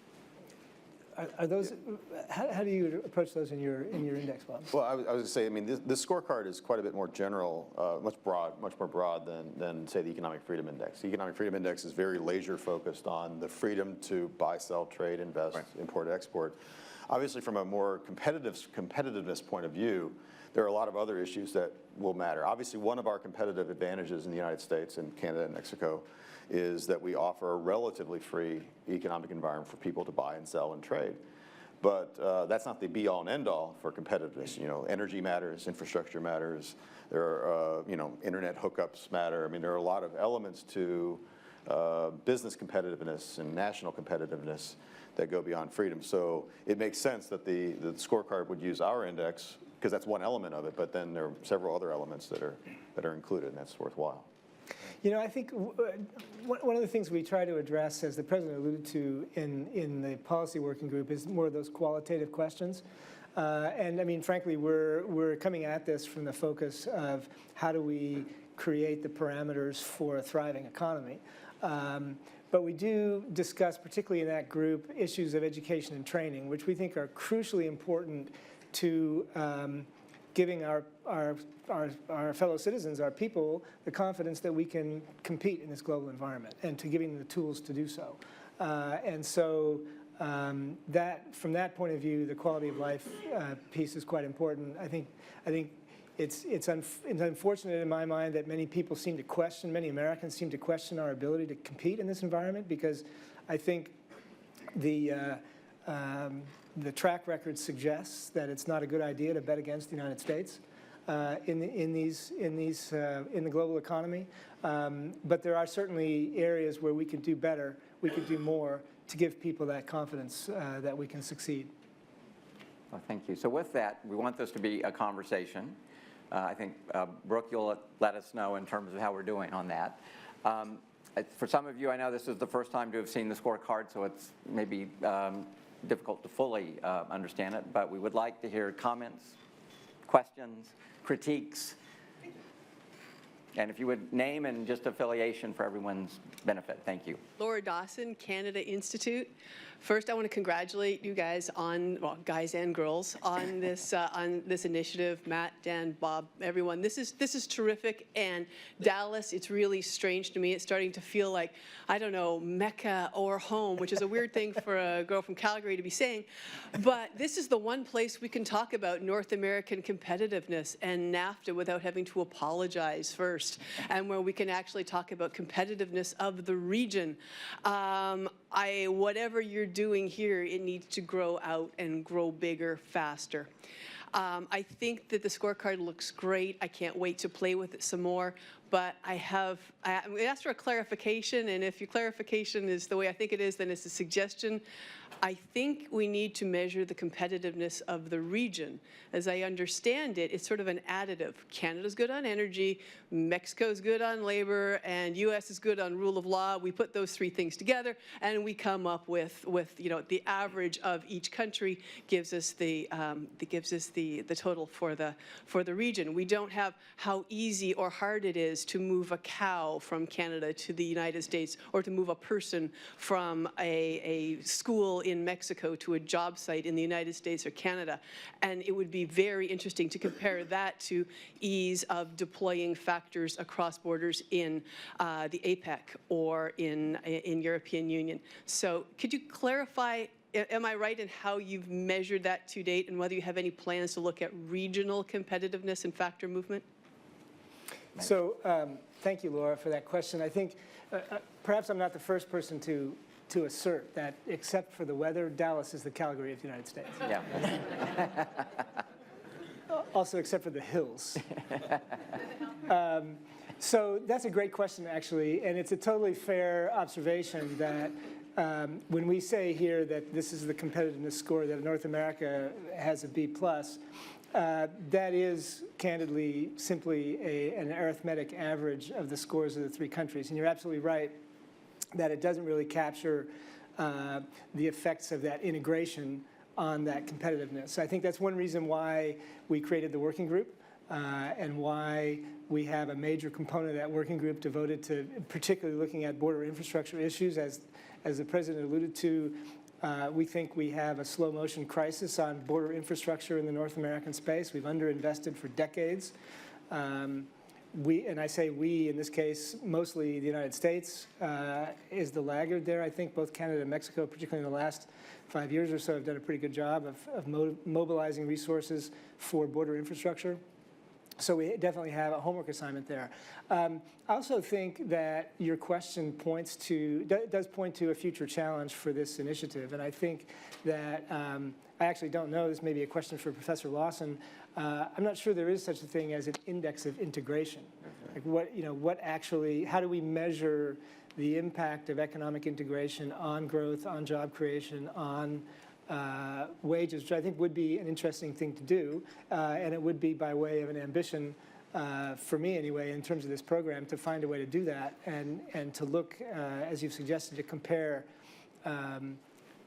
Are those? How do you approach those in your index, Bob? Well, I was going to say, I mean, this scorecard is quite a bit more general, much more broad than say the Economic Freedom Index. The Economic Freedom Index is very laser focused on the freedom to buy, sell, trade, invest, right, import, export. Obviously, from a more competitiveness point of view, there are a lot of other issues that will matter. Obviously, one of our competitive advantages in the United States and Canada and Mexico is that we offer a relatively free economic environment for people to buy and sell and trade. But that's not the be-all and end-all for competitiveness. You know, energy matters, infrastructure matters, there are, you know, internet hookups matter. I mean, there are a lot of elements to business competitiveness and national competitiveness that go beyond freedom. So it makes sense that the scorecard would use our index, because that's one element of it, but then there are several other elements that are included, and that's worthwhile. You know, I think one of the things we try to address, as the President alluded to in the policy working group, is more of those qualitative questions. And I mean, frankly, we're coming at this from the focus of how do we create the parameters for a thriving economy. But we do discuss, particularly in that group, issues of education and training, which we think are crucially important to giving our fellow citizens, our people, the confidence that we can compete in this global environment, and to giving them the tools to do so. And so that, from that point of view, the quality of life piece is quite important. I think it's unfortunate in my mind that many people seem to question, many Americans seem to question our ability to compete in this environment, because I think the track record suggests that it's not a good idea to bet against the United States in the global economy. But there are certainly areas where we could do better, we could do more to give people that confidence that we can succeed. Well, thank you. So with that, we want this to be a conversation. I think, Brooke, you'll let us know in terms of how we're doing on that. For some of you, I know this is the first time to have seen the scorecard, so it's maybe difficult to fully understand it, but we would like to hear comments, questions, critiques, and if you would name and just affiliation for everyone's benefit. Thank you. Laura Dawson, Canada Institute. First, I want to congratulate you guys on, well, guys and girls, on this initiative. Matt, Dan, Bob, everyone. This is terrific. And Dallas, it's really strange to me. It's starting to feel like, I don't know, Mecca or home, which is a weird thing for a girl from Calgary to be saying. But this is the one place we can talk about North American competitiveness and NAFTA without having to apologize first, and where we can actually talk about competitiveness of the region. Whatever you're doing here, it needs to grow out and grow bigger, faster. I think that the scorecard looks great. I can't wait to play with it some more. But I asked for a clarification, and if your clarification is the way I think it is, then it's a suggestion. I think we need to measure the competitiveness of the region. As I understand it, it's sort of an additive. Canada's good on energy, Mexico's good on labor, and U.S. is good on rule of law. We put those three things together, and we come up with you know, the average of each country gives us the total for the region. We don't have how easy or hard it is is to move a cow from Canada to the United States, or to move a person from a school in Mexico to a job site in the United States or Canada. And it would be very interesting to compare that to ease of deploying factors across borders in the APEC or in European Union. So could you clarify, am I right in how you've measured that to date, and whether you have any plans to look at regional competitiveness and factor movement? So thank you, Laura, for that question. I think perhaps I'm not the first person to assert that, except for the weather, Dallas is the Calgary of the United States. Yeah. Also, except for the hills. So that's a great question, actually, and it's a totally fair observation that when we say here that this is the competitiveness score, that North America has a B+, that is candidly simply an arithmetic average of the scores of the three countries. And you're absolutely right that it doesn't really capture the effects of that integration on that competitiveness. So I think that's one reason why we created the working group and why we have a major component of that working group devoted to particularly looking at border infrastructure issues. As the President alluded to, we think we have a slow motion crisis on border infrastructure in the North American space. We've underinvested for decades. And I say we, in this case, mostly the United States is the laggard there. I think both Canada and Mexico, particularly in the last 5 years or so, have done a pretty good job of mobilizing resources for border infrastructure. So we definitely have a homework assignment there. I also think that your question does point to a future challenge for this initiative. And I think that, I actually don't know, this may be a question for Professor Lawson. I'm not sure there is such a thing as an index of integration. Like how do we measure the impact of economic integration on growth, on job creation, on wages, which I think would be an interesting thing to do, and it would be by way of an ambition, for me anyway, in terms of this program, to find a way to do that and to look, as you've suggested, to compare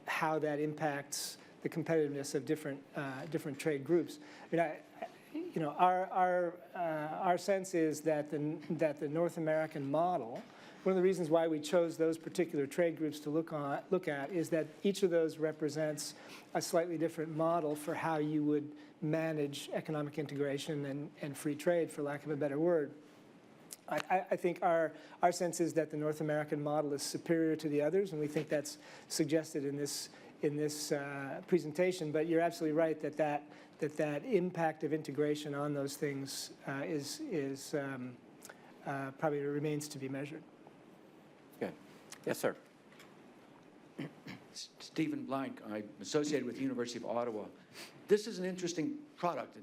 how that impacts the competitiveness of different trade groups. I mean, our sense is that the North American model, one of the reasons why we chose those particular trade groups to look at is that each of those represents a slightly different model for how you would manage economic integration and free trade, for lack of a better word. I think our sense is that the North American model is superior to the others, and we think that's suggested in this presentation. But you're absolutely right that impact of integration on those things is probably remains to be measured. Good. Yes, sir. Stephen Blank. I'm associated with the University of Ottawa. This is an interesting product,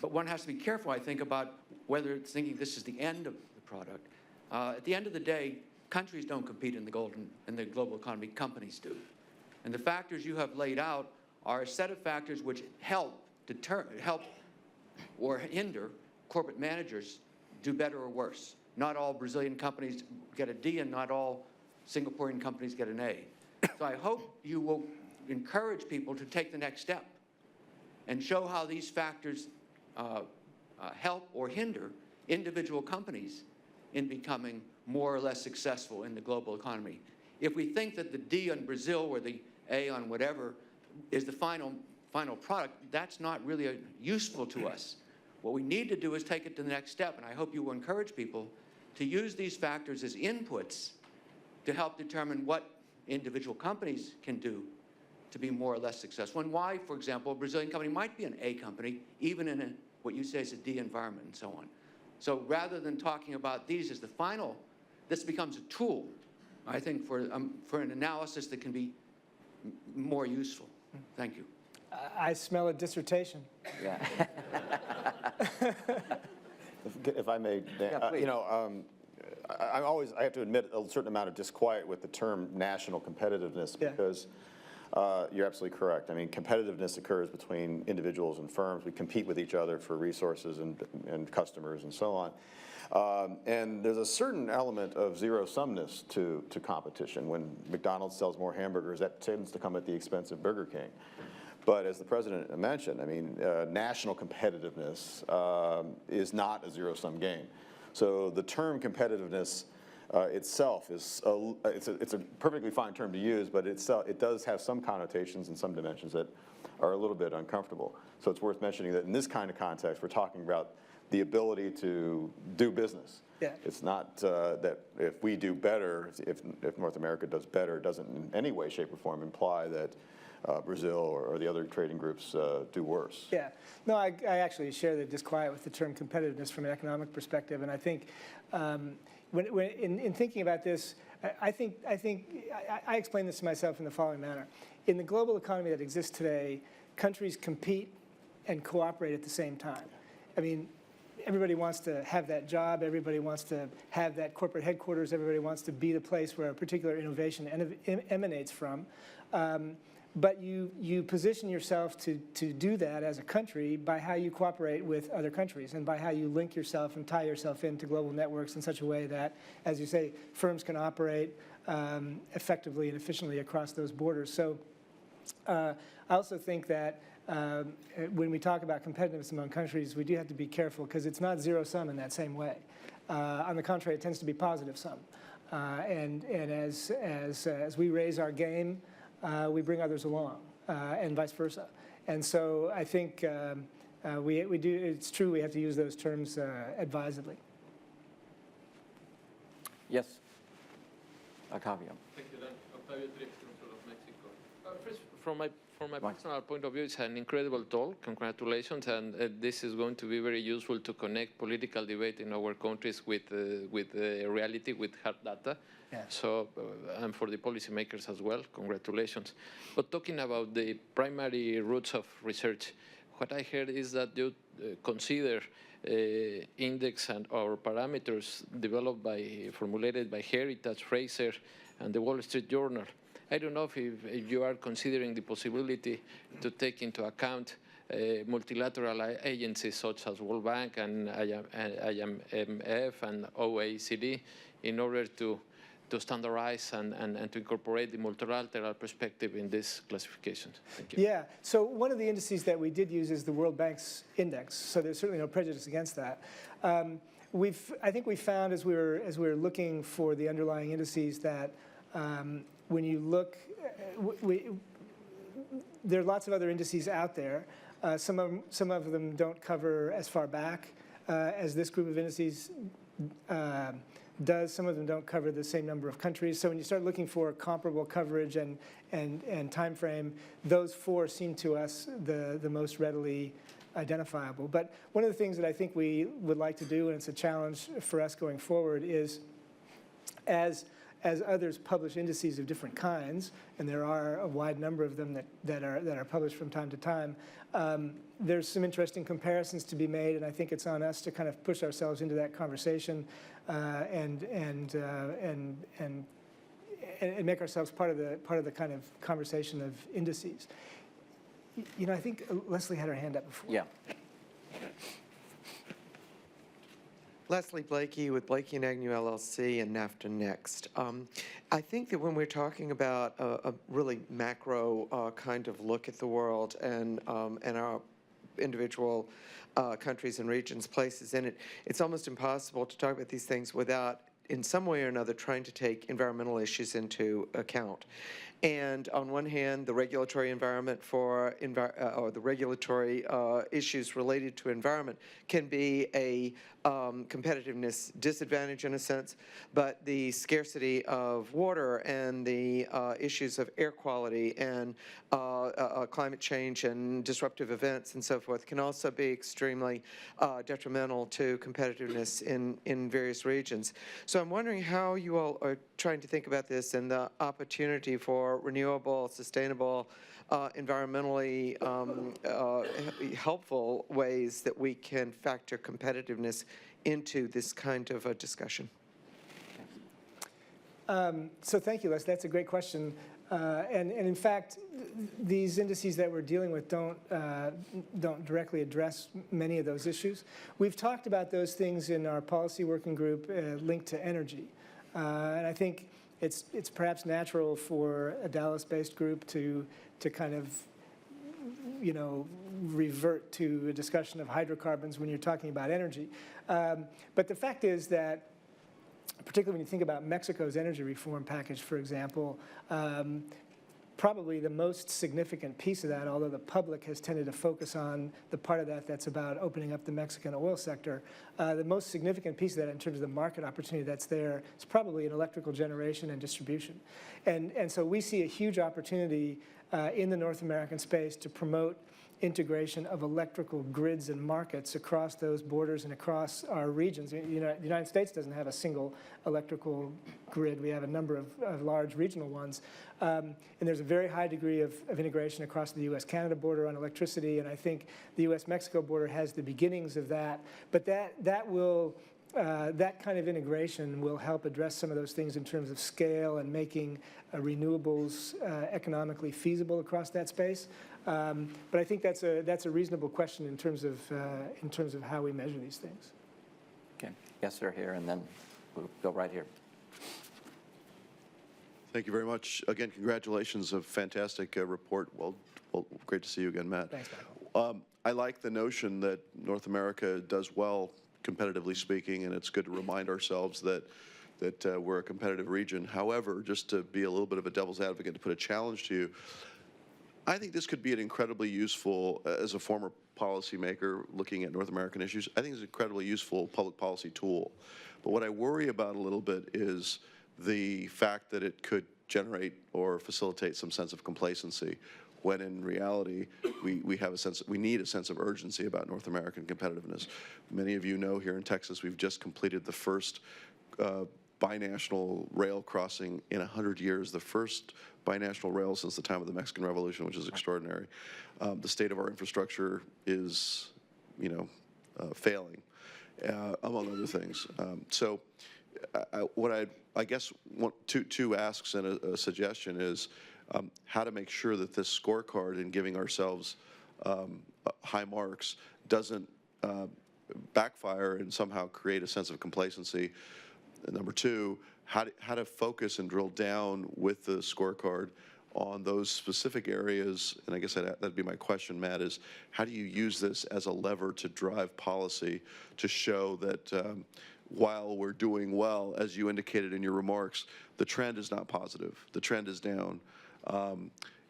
but one has to be careful, I think, about whether it's thinking this is the end of the product. At the end of the day, countries don't compete in the global economy, companies do. And the factors you have laid out are a set of factors which help or hinder corporate managers do better or worse. Not all Brazilian companies get a D, and not all Singaporean companies get an A. So I hope you will encourage people to take the next step and show how these factors help or hinder individual companies in becoming more or less successful in the global economy. If we think that the D on Brazil or the A on whatever is the final product, that's not really useful to us. What we need to do is take it to the next step, and I hope you will encourage people to use these factors as inputs to help determine what individual companies can do to be more or less successful, and why, for example, a Brazilian company might be an A company, even in what you say is a D environment and so on. So rather than talking about these as the final, this becomes a tool, I think, for an analysis that can be more useful. Thank you. I smell a dissertation. Yeah. If I may, Dan, Yeah, please. I have to admit a certain amount of disquiet with the term national competitiveness, Yeah. because you're absolutely correct. I mean, competitiveness occurs between individuals and firms. We compete with each other for resources and customers and so on. And there's a certain element of zero-sumness to competition. When McDonald's sells more hamburgers, that tends to come at the expense of Burger King. But as the President mentioned, I mean, national competitiveness is not a zero-sum game. So the term competitiveness itself is it's a perfectly fine term to use, but it does have some connotations and some dimensions that are a little bit uncomfortable. So it's worth mentioning that in this kind of context, we're talking about the ability to do business. Yeah. It's not that if we do better, if North America does better, it doesn't in any way, shape, or form imply that Brazil or the other trading groups do worse. Yeah, no, I actually share the disquiet with the term competitiveness from an economic perspective, and I think in thinking about this, I explain this to myself in the following manner. In the global economy that exists today, countries compete and cooperate at the same time. I mean, everybody wants to have that job, everybody wants to have that corporate headquarters, everybody wants to be the place where a particular innovation emanates from. But you position yourself to do that as a country by how you cooperate with other countries and by how you link yourself and tie yourself into global networks in such a way that, as you say, firms can operate effectively and efficiently across those borders. So I also think that when we talk about competitiveness among countries, we do have to be careful because it's not zero-sum in that same way. On the contrary, it tends to be positive-sum. And as we raise our game, we bring others along, and vice versa. And so I think we do. It's true we have to use those terms advisedly. Yes, Octavio. Thank you, Dan. Octavio Trip from Mexico. First, from my personal point of view, it's an incredible talk. Congratulations, and this is going to be very useful to connect political debate in our countries with reality, with hard data. Yeah. So, and for the policymakers as well, congratulations. But talking about the primary roots of research, what I heard is that you consider index or parameters formulated by Heritage, Fraser, and the Wall Street Journal. I don't know if you are considering the possibility to take into account multilateral agencies such as World Bank and IMF and OECD in order to standardize and to incorporate the multilateral perspective in this classification. Thank you. Yeah, so one of the indices that we did use is the World Bank's index, so there's certainly no prejudice against that. I think we found as we were looking for the underlying indices that when you look, there are lots of other indices out there. Some of them don't cover as far back as this group of indices does. Some of them don't cover the same number of countries. So when you start looking for comparable coverage and time frame, those four seem to us the most readily identifiable. But one of the things that I think we would like to do, and it's a challenge for us going forward, is as others publish indices of different kinds, and there are a wide number of them that are published from time to time, there's some interesting comparisons to be made, and I think it's on us to kind of push ourselves into that conversation and make ourselves part of the kind of conversation of indices. You know, I think Leslie had her hand up before. Yeah. Leslie Blakey with Blakey & Agnew LLC and NAFTA Next. I think that when we're talking about a really macro kind of look at the world and our individual countries and regions, places in it, it's almost impossible to talk about these things without, in some way or another, trying to take environmental issues into account. And on one hand, the regulatory environment or the regulatory issues related to environment can be a competitiveness disadvantage in a sense, but the scarcity of water and the issues of air quality and climate change and disruptive events and so forth can also be extremely detrimental to competitiveness in various regions. So I'm wondering how you all are trying to think about this and the opportunity for renewable, sustainable, environmentally helpful ways that we can factor competitiveness into this kind of a discussion. So thank you, Les. That's a great question. And in fact, these indices that we're dealing with don't directly address many of those issues. We've talked about those things in our policy working group linked to energy. And I think it's perhaps natural for a Dallas-based group to kind of revert to a discussion of hydrocarbons when you're talking about energy. But the fact is that, particularly when you think about Mexico's energy reform package, for example, probably the most significant piece of that, although the public has tended to focus on the part of that that's about opening up the Mexican oil sector, the most significant piece of that in terms of the market opportunity that's there is probably in electrical generation and distribution. And so we see a huge opportunity in the North American space to promote integration of electrical grids and markets across those borders and across our regions. The United States doesn't have a single electrical grid. We have a number of large regional ones. And there's a very high degree of integration across the U.S.-Canada border on electricity, and I think the U.S.-Mexico border has the beginnings of that. But that kind of integration will help address some of those things in terms of scale and making renewables economically feasible across that space. But I think that's a reasonable question in terms of how we measure these things. Okay. Yes, sir, here, and then we'll go right here. Thank you very much. Again, congratulations, a fantastic report. Well, great to see you again, Matt. Thanks, Michael. I like the notion that North America does well, competitively speaking, and it's good to remind ourselves that we're a competitive region. However, just to be a little bit of a devil's advocate, to put a challenge to you, I think this could be an incredibly useful, as a former policymaker looking at North American issues, I think it's an incredibly useful public policy tool. But what I worry about a little bit is the fact that it could generate or facilitate some sense of complacency, when in reality we need a sense of urgency about North American competitiveness. Many of you know here in Texas we've just completed the first binational rail crossing in 100 years, the first binational rail since the time of the Mexican Revolution, which is extraordinary. The state of our infrastructure is, failing, among other things. So I guess two asks and a suggestion is how to make sure that this scorecard in giving ourselves high marks doesn't backfire and somehow create a sense of complacency. And number two, how to focus and drill down with the scorecard on those specific areas. And I guess that'd be my question, Matt, is how do you use this as a lever to drive policy to show that while we're doing well, as you indicated in your remarks, the trend is not positive, the trend is down.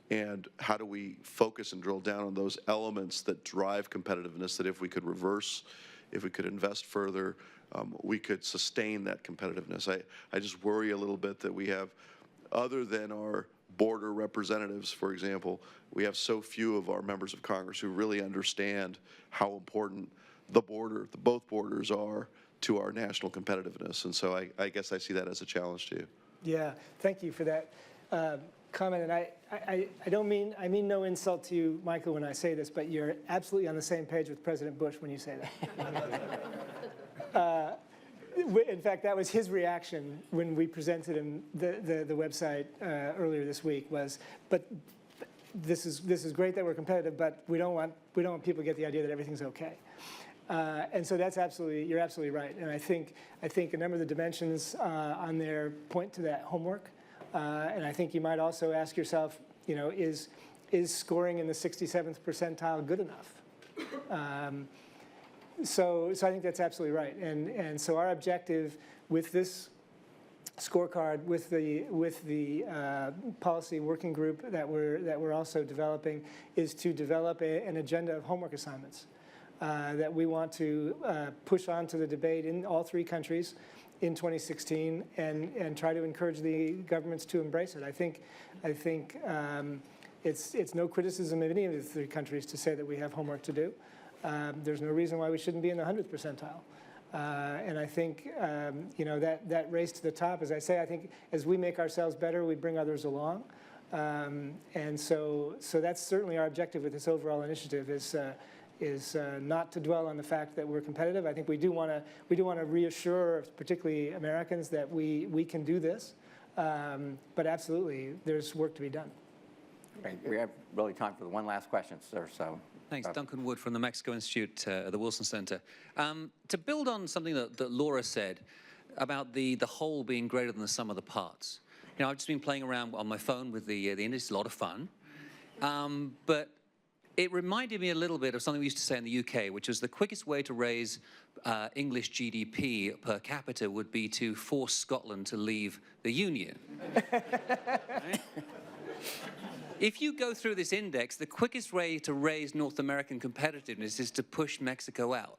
And how do we focus and drill down on those elements that drive competitiveness, that if we could reverse, if we could invest further, we could sustain that competitiveness. I just worry a little bit that we have, other than our border representatives, for example, we have so few of our members of Congress who really understand how important both borders are to our national competitiveness. And so I guess I see that as a challenge to you. Yeah, thank you for that comment. And I mean no insult to you, Michael, when I say this, but you're absolutely on the same page with President Bush when you say that. In fact, that was his reaction when we presented him the website earlier this week. But this is great that we're competitive, but we don't want people to get the idea that everything's okay. And so you're absolutely right. And I think a number of the dimensions on there point to that homework. And I think you might also ask yourself, is scoring in the 67th percentile good enough? So I think that's absolutely right. And so our objective with this scorecard, with the policy working group that we're also developing, is to develop an agenda of homework assignments that we want to push on to the debate in all three countries in 2016 and try to encourage the governments to embrace it. I think it's no criticism of any of the three countries to say that we have homework to do. There's no reason why we shouldn't be in the 100th percentile. And I think, that race to the top, as I say, I think as we make ourselves better, we bring others along. And so that's certainly our objective with this overall initiative is not to dwell on the fact that we're competitive. I think we do want to reassure, particularly Americans, that we can do this. But absolutely, there's work to be done. Great. We have really time for one last question, sir. So. Thanks. Duncan Wood from the Mexico Institute at the Wilson Center. To build on something that Laura said about the whole being greater than the sum of the parts. I've just been playing around on my phone with the index. It's a lot of fun. But it reminded me a little bit of something we used to say in the UK, which was the quickest way to raise English GDP per capita would be to force Scotland to leave the Union. Right? If you go through this index, the quickest way to raise North American competitiveness is to push Mexico out.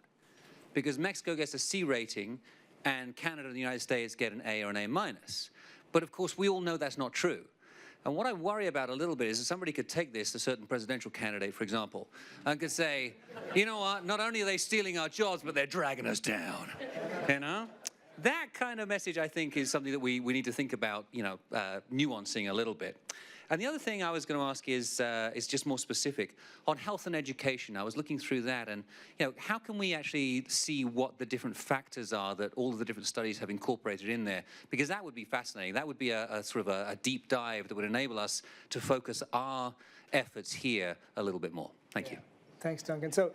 Because Mexico gets a C rating, and Canada and the United States get an A or an A minus. But of course, we all know that's not true. And what I worry about a little bit is that somebody could take this, a certain presidential candidate, for example, and could say, you know what, not only are they stealing our jobs, but they're dragging us down, you know? That kind of message, I think, is something that we need to think about, you know, nuancing a little bit. And the other thing I was going to ask is just more specific. On health and education, I was looking through that, and you know, how can we actually see what the different factors are that all of the different studies have incorporated in there? Because that would be fascinating. That would be a sort of a deep dive that would enable us to focus our efforts here a little bit more. Thank you. Thanks, Duncan. So,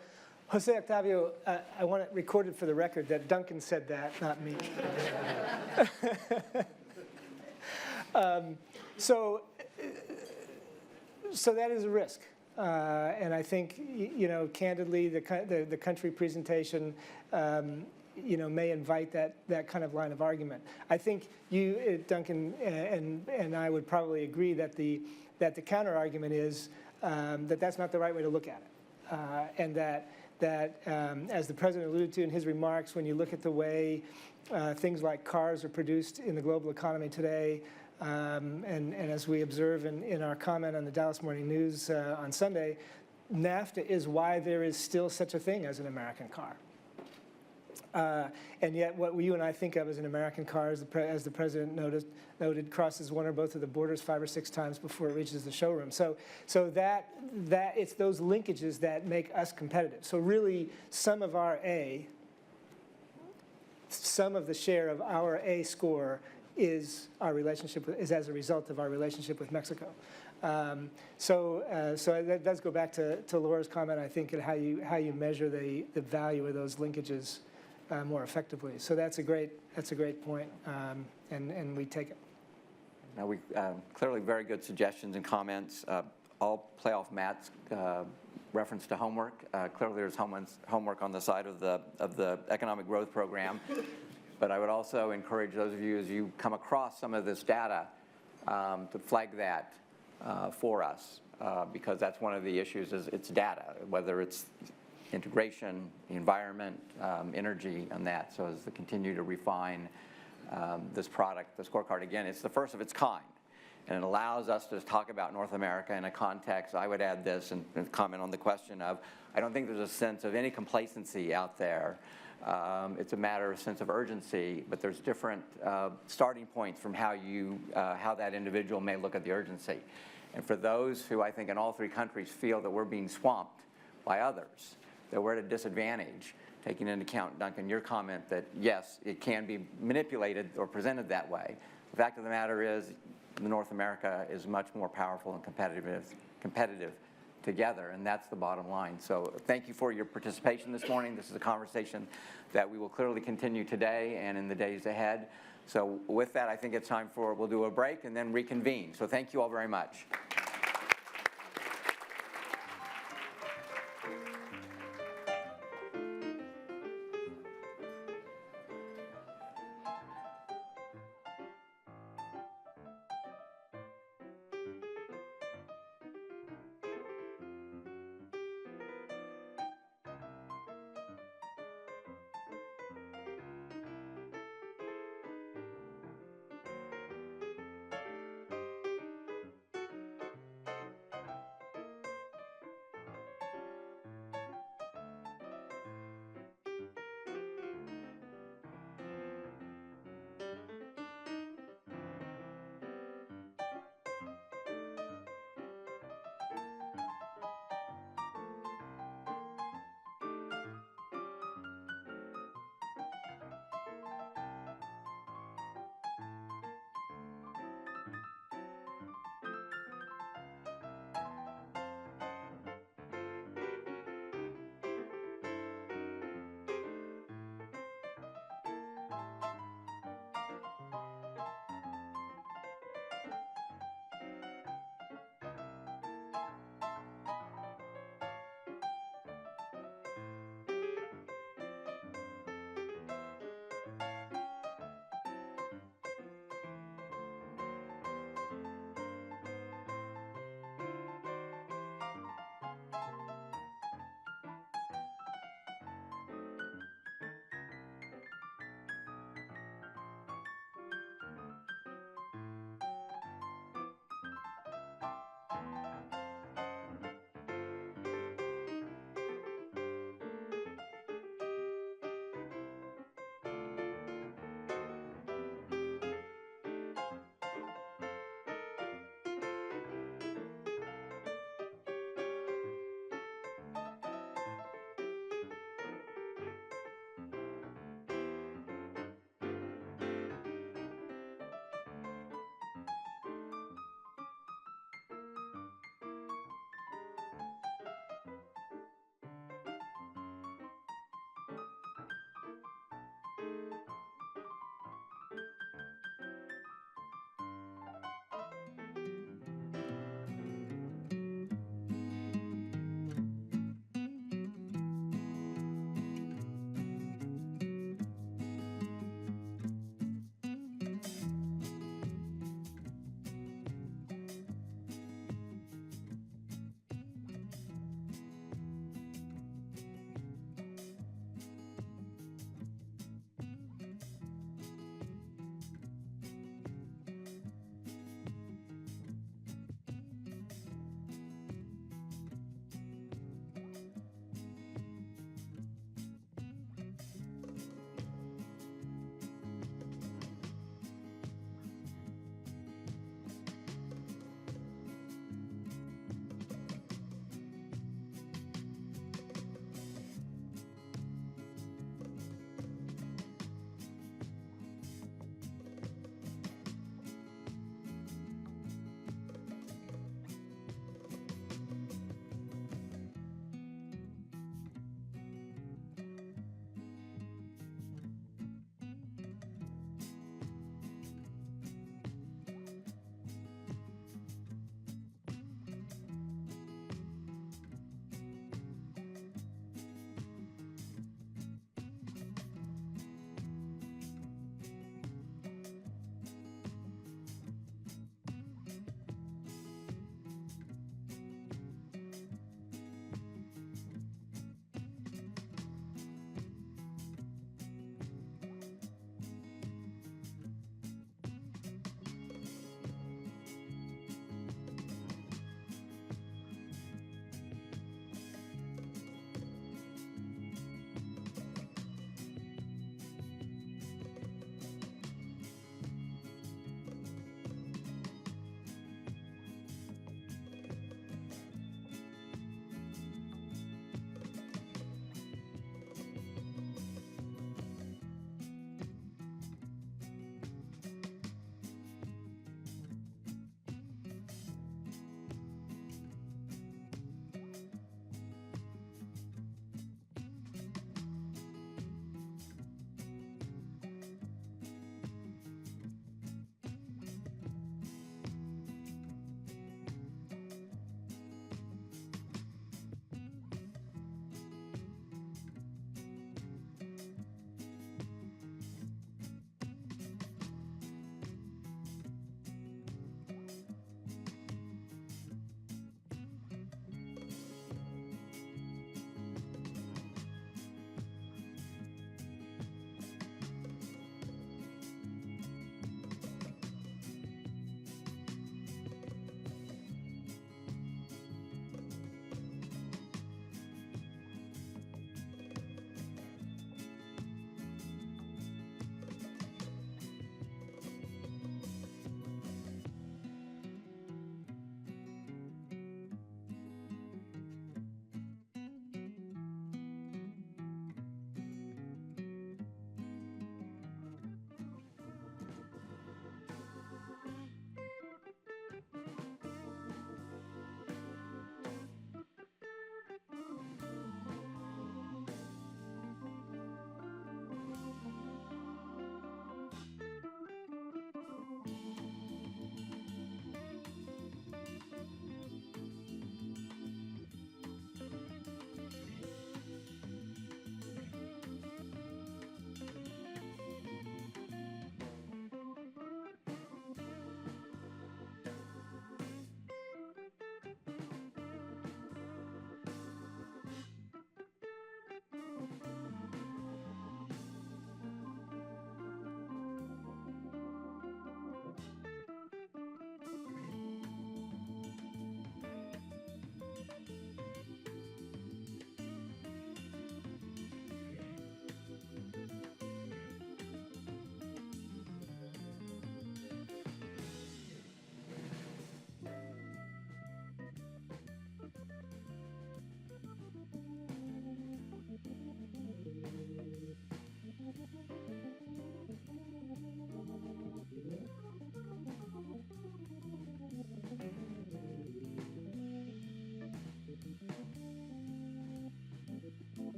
Jose Octavio, I want it recorded for the record that Duncan said that, not me. So that is a risk, and I think, you know, candidly, the country presentation, you know, may invite that kind of line of argument. I think you, Duncan, and I would probably agree that the counter argument is that that's not the right way to look at it, and that as the president alluded to in his remarks, when you look at the way things like cars are produced in the global economy today. And as we observe in our comment on the Dallas Morning News on Sunday, NAFTA is why there is still such a thing as an American car. And yet what you and I think of as an American car, as the president noted, crosses one or both of the borders 5 or 6 times before it reaches the showroom. So that it's those linkages that make us competitive. So really, some of the share of our A score is our relationship is as a result of our relationship with Mexico. So that does go back to Laura's comment, I think, at how you measure the value of those linkages more effectively. So that's a great point, and we take it. Now we clearly very good suggestions and comments. All playoff mats reference to homework. Clearly, there's homework on the side of the economic growth program. But I would also encourage those of you, as you come across some of this data, to flag that for us, because that's one of the issues is it's data, whether it's integration, the environment, energy, and that. So as we continue to refine this product, the scorecard, again, it's the first of its kind. And it allows us to talk about North America in a context. I would add this and comment on the question of, I don't think there's a sense of any complacency out there. It's a matter of sense of urgency, but there's different starting points from how that individual may look at the urgency. And for those who I think in all 3 countries feel that we're being swamped by others, that we're at a disadvantage, taking into account, Duncan, your comment that yes, it can be manipulated or presented that way. The fact of the matter is, North America is much more powerful and competitive together, and that's the bottom line. So thank you for your participation this morning. This is a conversation that we will clearly continue today and in the days ahead. So with that, I think it's time we'll do a break and then reconvene. So thank you all very much.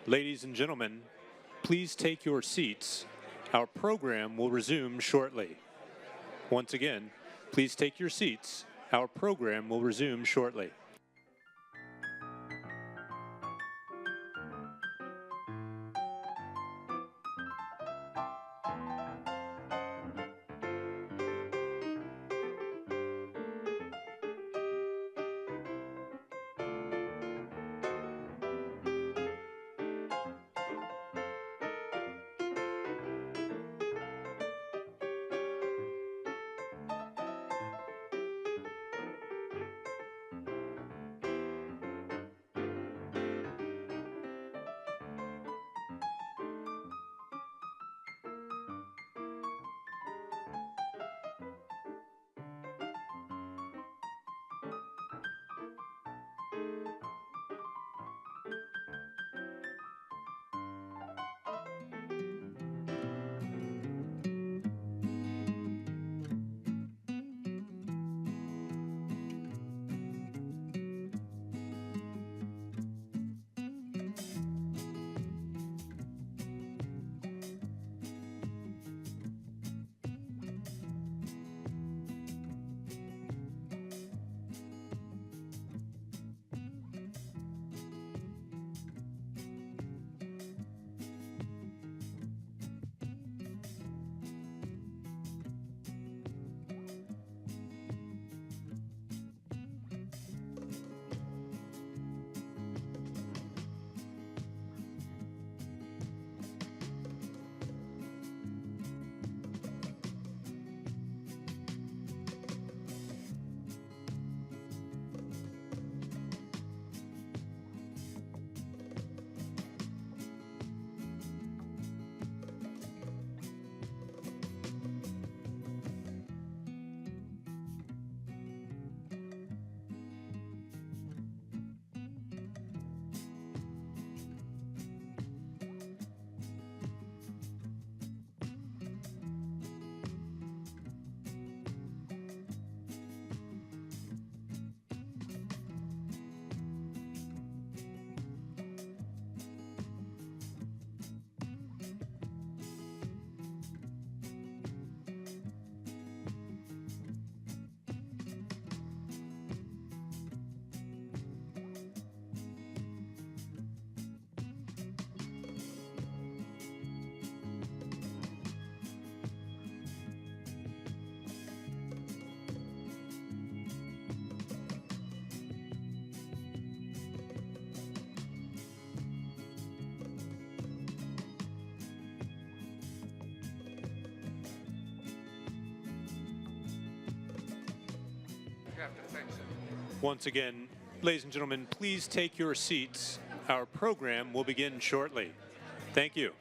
Ladies and gentlemen, please take your seats. Our program will resume shortly. Once again, please take your seats. Our program will resume shortly. Once again, ladies and gentlemen, please take your seats. Our program will begin shortly. Thank you.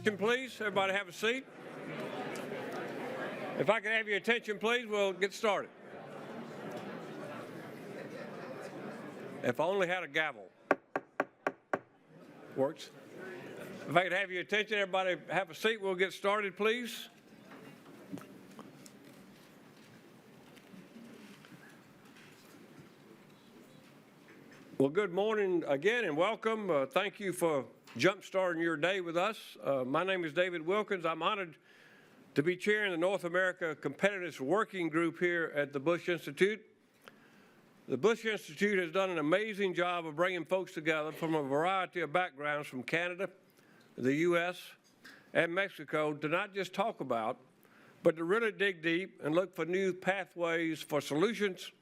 attention, please. Everybody have a seat. If I could have your attention, please, we'll get started. If I only had a gavel. Works. If I could have your attention, everybody have a seat. We'll get started, please. Well, good morning again and welcome. Thank you for jump-starting your day with us. My name is David Wilkins. I'm honored to be chairing the North America Competitiveness Working Group here at the Bush Institute. The Bush Institute has done an amazing job of bringing folks together from a variety of backgrounds from Canada, the U.S., and Mexico to not just talk about, but to really dig deep and look for new pathways for solutions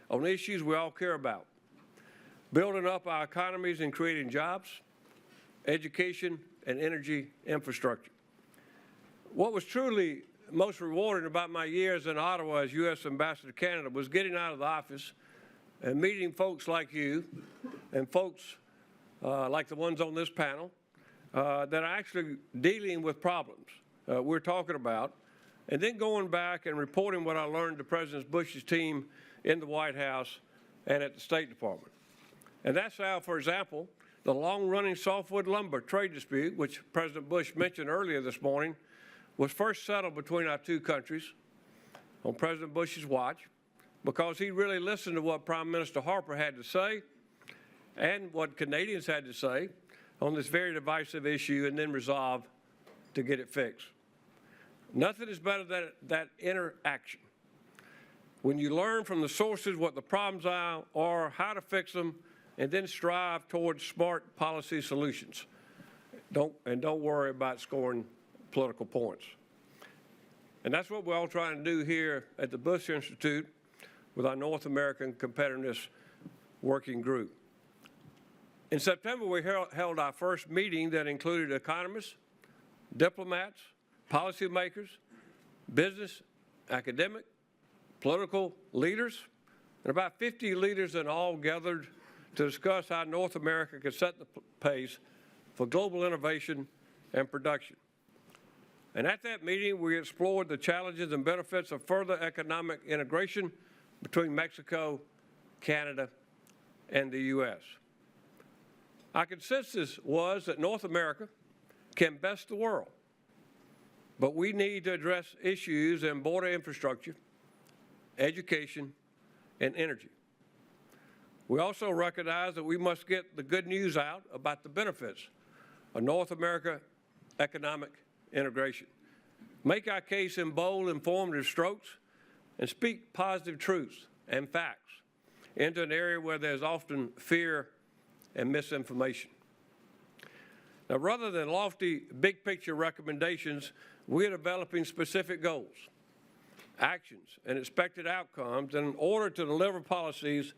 on issues we all care about. Building up our economies and creating jobs, education, and energy infrastructure. What was truly most rewarding about my years in Ottawa as U.S. Ambassador to Canada was getting out of the office and meeting folks like you and folks like the ones on this panel that are actually dealing with problems we're talking about, and then going back and reporting what I learned to President Bush's team in the White House and at the State Department. And that's how, for example, the long-running softwood lumber trade dispute, which President Bush mentioned earlier this morning, was first settled between our two countries on President Bush's watch because he really listened to what Prime Minister Harper had to say and what Canadians had to say on this very divisive issue and then resolved to get it fixed. Nothing is better than that interaction. When you learn from the sources what the problems are or how to fix them, and then strive towards smart policy solutions. Don't worry about scoring political points. And that's what we're all trying to do here at the Bush Institute with our North American Competitiveness Working Group. In September, we held our first meeting that included economists, diplomats, policymakers, business, academic, political leaders, and about 50 leaders in all gathered to discuss how North America can set the pace for global innovation and production. And at that meeting, we explored the challenges and benefits of further economic integration between Mexico, Canada, and the U.S. Our consensus was that North America can best the world, but we need to address issues in border infrastructure, education, and energy. We also recognize that we must get the good news out about the benefits of North America economic integration. Make our case in bold, informative strokes, and speak positive truths and facts into an area where there's often fear and misinformation. Now, rather than lofty, big-picture recommendations, we're developing specific goals, actions, and expected outcomes in order to deliver policies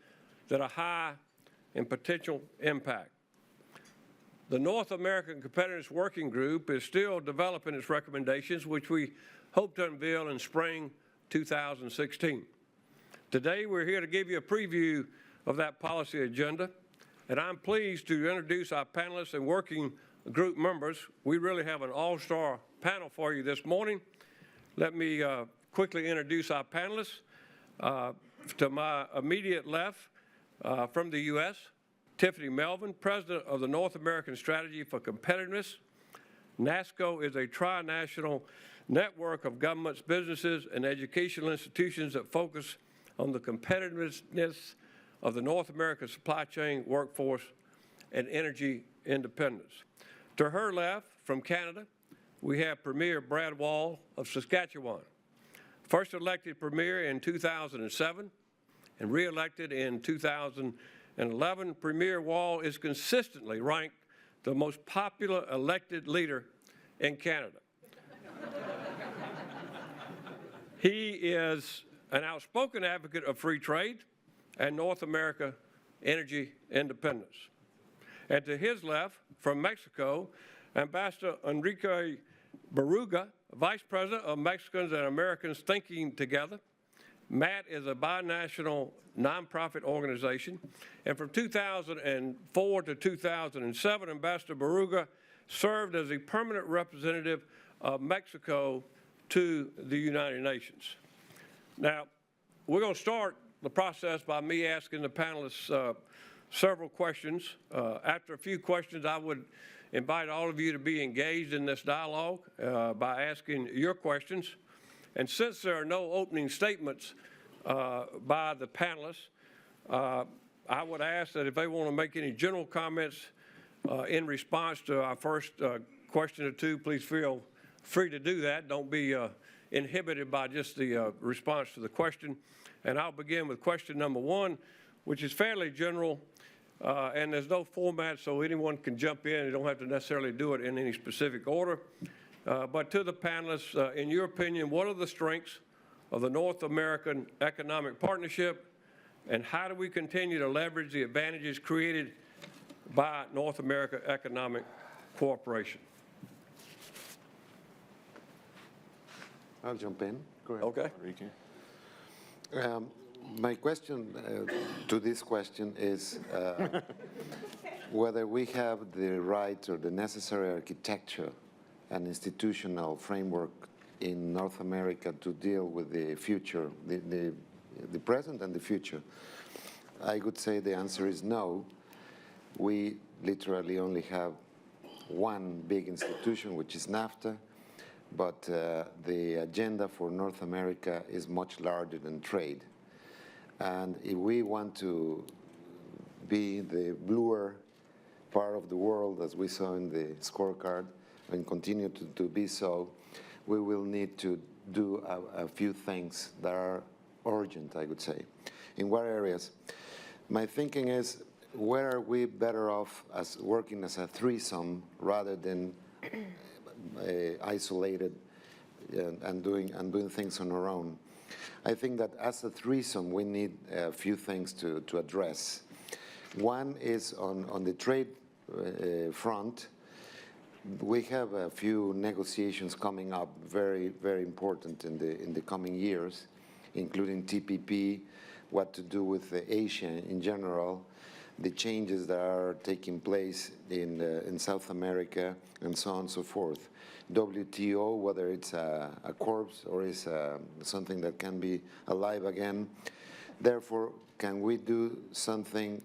that are high in potential impact. The North American Competitiveness Working Group is still developing its recommendations, which we hope to unveil in spring 2016. Today, we're here to give you a preview of that policy agenda, and I'm pleased to introduce our panelists and working group members. We really have an all-star panel for you this morning. Let me quickly introduce our panelists. To my immediate left, from the U.S., Tiffany Melvin, President of the North American Strategy for Competitiveness. NASCO is a tri-national network of governments, businesses, and educational institutions that focus on the competitiveness of the North American supply chain, workforce, and energy independence. To her left, from Canada, we have Premier Brad Wall of Saskatchewan. First elected Premier in 2007 and re-elected in 2011, Premier Wall is consistently ranked the most popular elected leader in Canada. He is an outspoken advocate of free trade and North America energy independence. And to his left, from Mexico, Ambassador Enrique Baruga, Vice President of Mexicans and Americans Thinking Together. MAT is a binational nonprofit organization, and from 2004 to 2007, Ambassador Baruga served as a permanent representative of Mexico to the United Nations. Now, we're going to start the process by me asking the panelists several questions. After a few questions, I would invite all of you to be engaged in this dialogue by asking your questions. And since there are no opening statements by the panelists, I would ask that if they want to make any general comments in response to our first question or two, please feel free to do that. Don't be inhibited by just the response to the question. And I'll begin with question number one, which is fairly general, and there's no format, so anyone can jump in. You don't have to necessarily do it in any specific order. But to the panelists, in your opinion, what are the strengths of the North American Economic Partnership, and how do we continue to leverage the advantages created by North America Economic Cooperation? I'll jump in. Go ahead. Okay. Enrique. My question to this question is whether we have the right or the necessary architecture and institutional framework in North America to deal with the future, the present and the future. I would say the answer is no. We literally only have one big institution, which is NAFTA, but the agenda for North America is much larger than trade. And if we want to be the bluer part of the world, as we saw in the scorecard, and continue to be so, we will need to do a few things that are urgent, I would say. In what areas? My thinking is, where are we better off as working as a threesome rather than isolated and doing things on our own? I think that as a threesome, we need a few things to address. One is on the trade front. We have a few negotiations coming up, very, very important in the coming years, including TPP, what to do with Asia in general, the changes that are taking place in South America, and so on and so forth. WTO, whether it's a corpse or is something that can be alive again. Therefore, can we do something,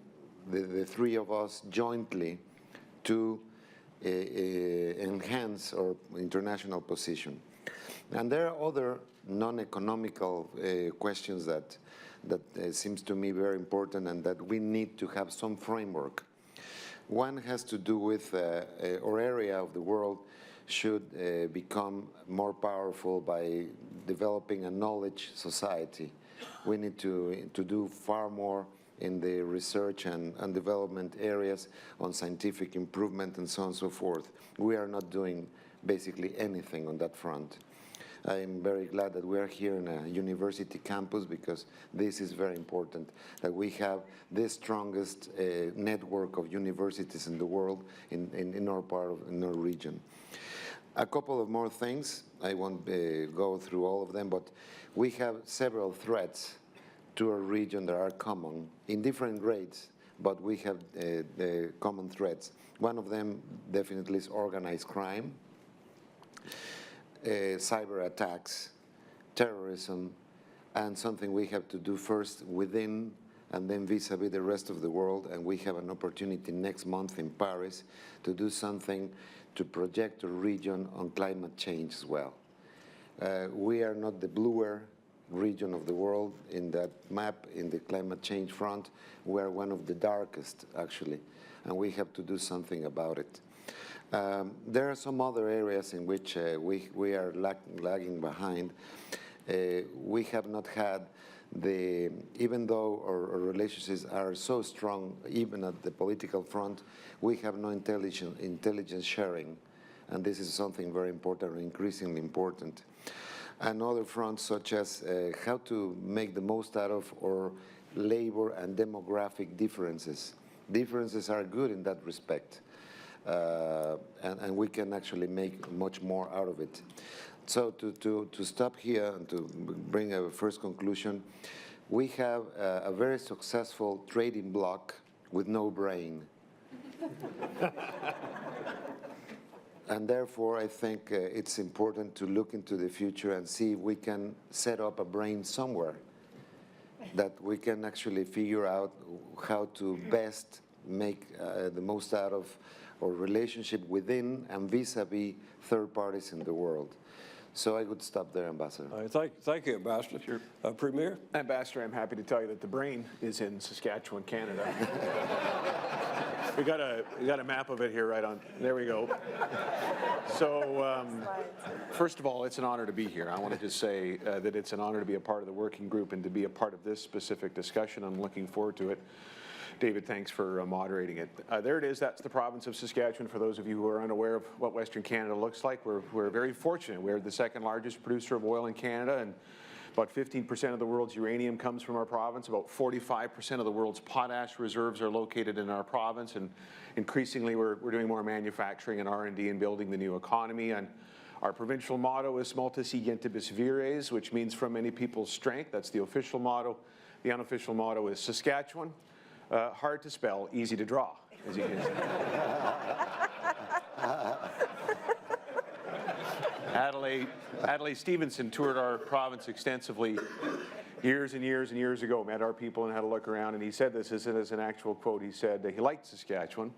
the three of us jointly, to enhance our international position? And there are other non-economical questions that seems to me very important and that we need to have some framework. One has to do with our area of the world should become more powerful by developing a knowledge society. We need to do far more in the research and development areas on scientific improvement and so on and so forth. We are not doing basically anything on that front. I'm very glad that we are here in a university campus because this is very important, that we have the strongest network of universities in the world in our in our region. A couple of more things. I won't go through all of them, but we have several threats to our region that are common in different grades, but we have the common threats. One of them definitely is organized crime, cyber attacks, terrorism, and something we have to do first within and then vis-a-vis the rest of the world. And we have an opportunity next month in Paris to do something to project a region on climate change as well. We are not the bluer region of the world in that map in the climate change front. We are one of the darkest, actually, and we have to do something about it. There are some other areas in which we are lagging behind. We have not had even though our relationships are so strong, even at the political front, we have no intelligence sharing, and this is something very important, or increasingly important. And other fronts, such as how to make the most out of our labor and demographic differences. Differences are good in that respect, and we can actually make much more out of it. So to stop here and to bring a first conclusion, we have a very successful trading bloc with no brain. And therefore, I think it's important to look into the future and see if we can set up a brain somewhere that we can actually figure out how to best make the most out of our relationship within and vis-a-vis third parties in the world. So I would stop there, Ambassador. Thank you, Ambassador. Sure. Premier? Ambassador, I'm happy to tell you that the brain is in Saskatchewan, Canada. we got a map of it here right on. There we go. So first of all, it's an honor to be here. I want to just say that it's an honor to be a part of the working group and to be a part of this specific discussion. I'm looking forward to it. David, thanks for moderating it. There it is. That's the province of Saskatchewan. For those of you who are unaware of what Western Canada looks like, we're very fortunate. We're the second largest producer of oil in Canada, and about 15% of the world's uranium comes from our province. About 45% of the world's potash reserves are located in our province, and increasingly we're doing more manufacturing and R&D and building the new economy. And our provincial motto is Multis Gentibus Vires, which means from many people's strength. That's the official motto. The unofficial motto is Saskatchewan. Hard to spell, easy to draw, as you can see. Adelaide Stevenson toured our province extensively years and years and years ago, met our people and had a look around, and he said this as an actual quote. He said he liked Saskatchewan.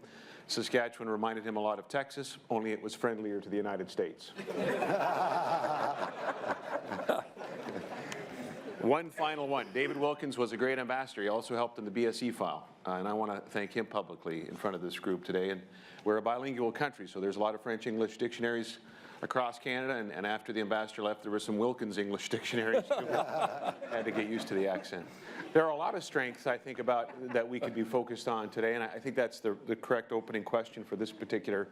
Saskatchewan reminded him a lot of Texas, only it was friendlier to the United States. One final one. David Wilkins was a great ambassador. He also helped in the BSE file, and I want to thank him publicly in front of this group today. And we're a bilingual country, so there's a lot of French-English dictionaries across Canada, and after the ambassador left, there were some Wilkins English dictionaries too. Had to get used to the accent. There are a lot of strengths, I think, about that we could be focused on today, and I think that's the correct opening question for this particular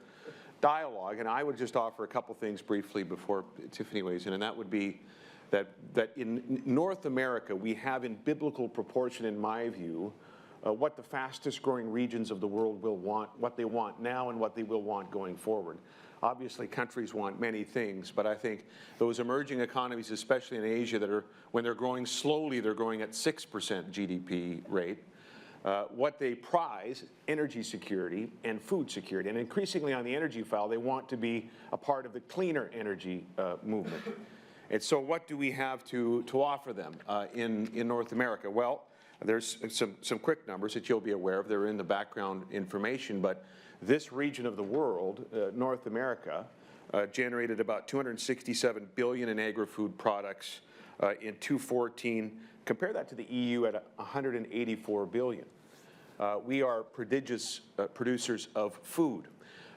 dialogue. And I would just offer a couple things briefly before Tiffany weighs in, and that would be that in North America, we have in biblical proportion, in my view, what the fastest growing regions of the world will want, what they want now and what they will want going forward. Obviously, countries want many things, but I think those emerging economies, especially in Asia, that are, when they're growing slowly, they're growing at 6% GDP rate. What they prize, energy security and food security. And increasingly on the energy file, they want to be a part of the cleaner energy movement. And so what do we have to offer them in North America? Well, there's some quick numbers that you'll be aware of. They're in the background information, but this region of the world, North America, generated about $267 billion in agri-food products in 2014. Compare that to the EU at $184 billion. We are prodigious producers of food.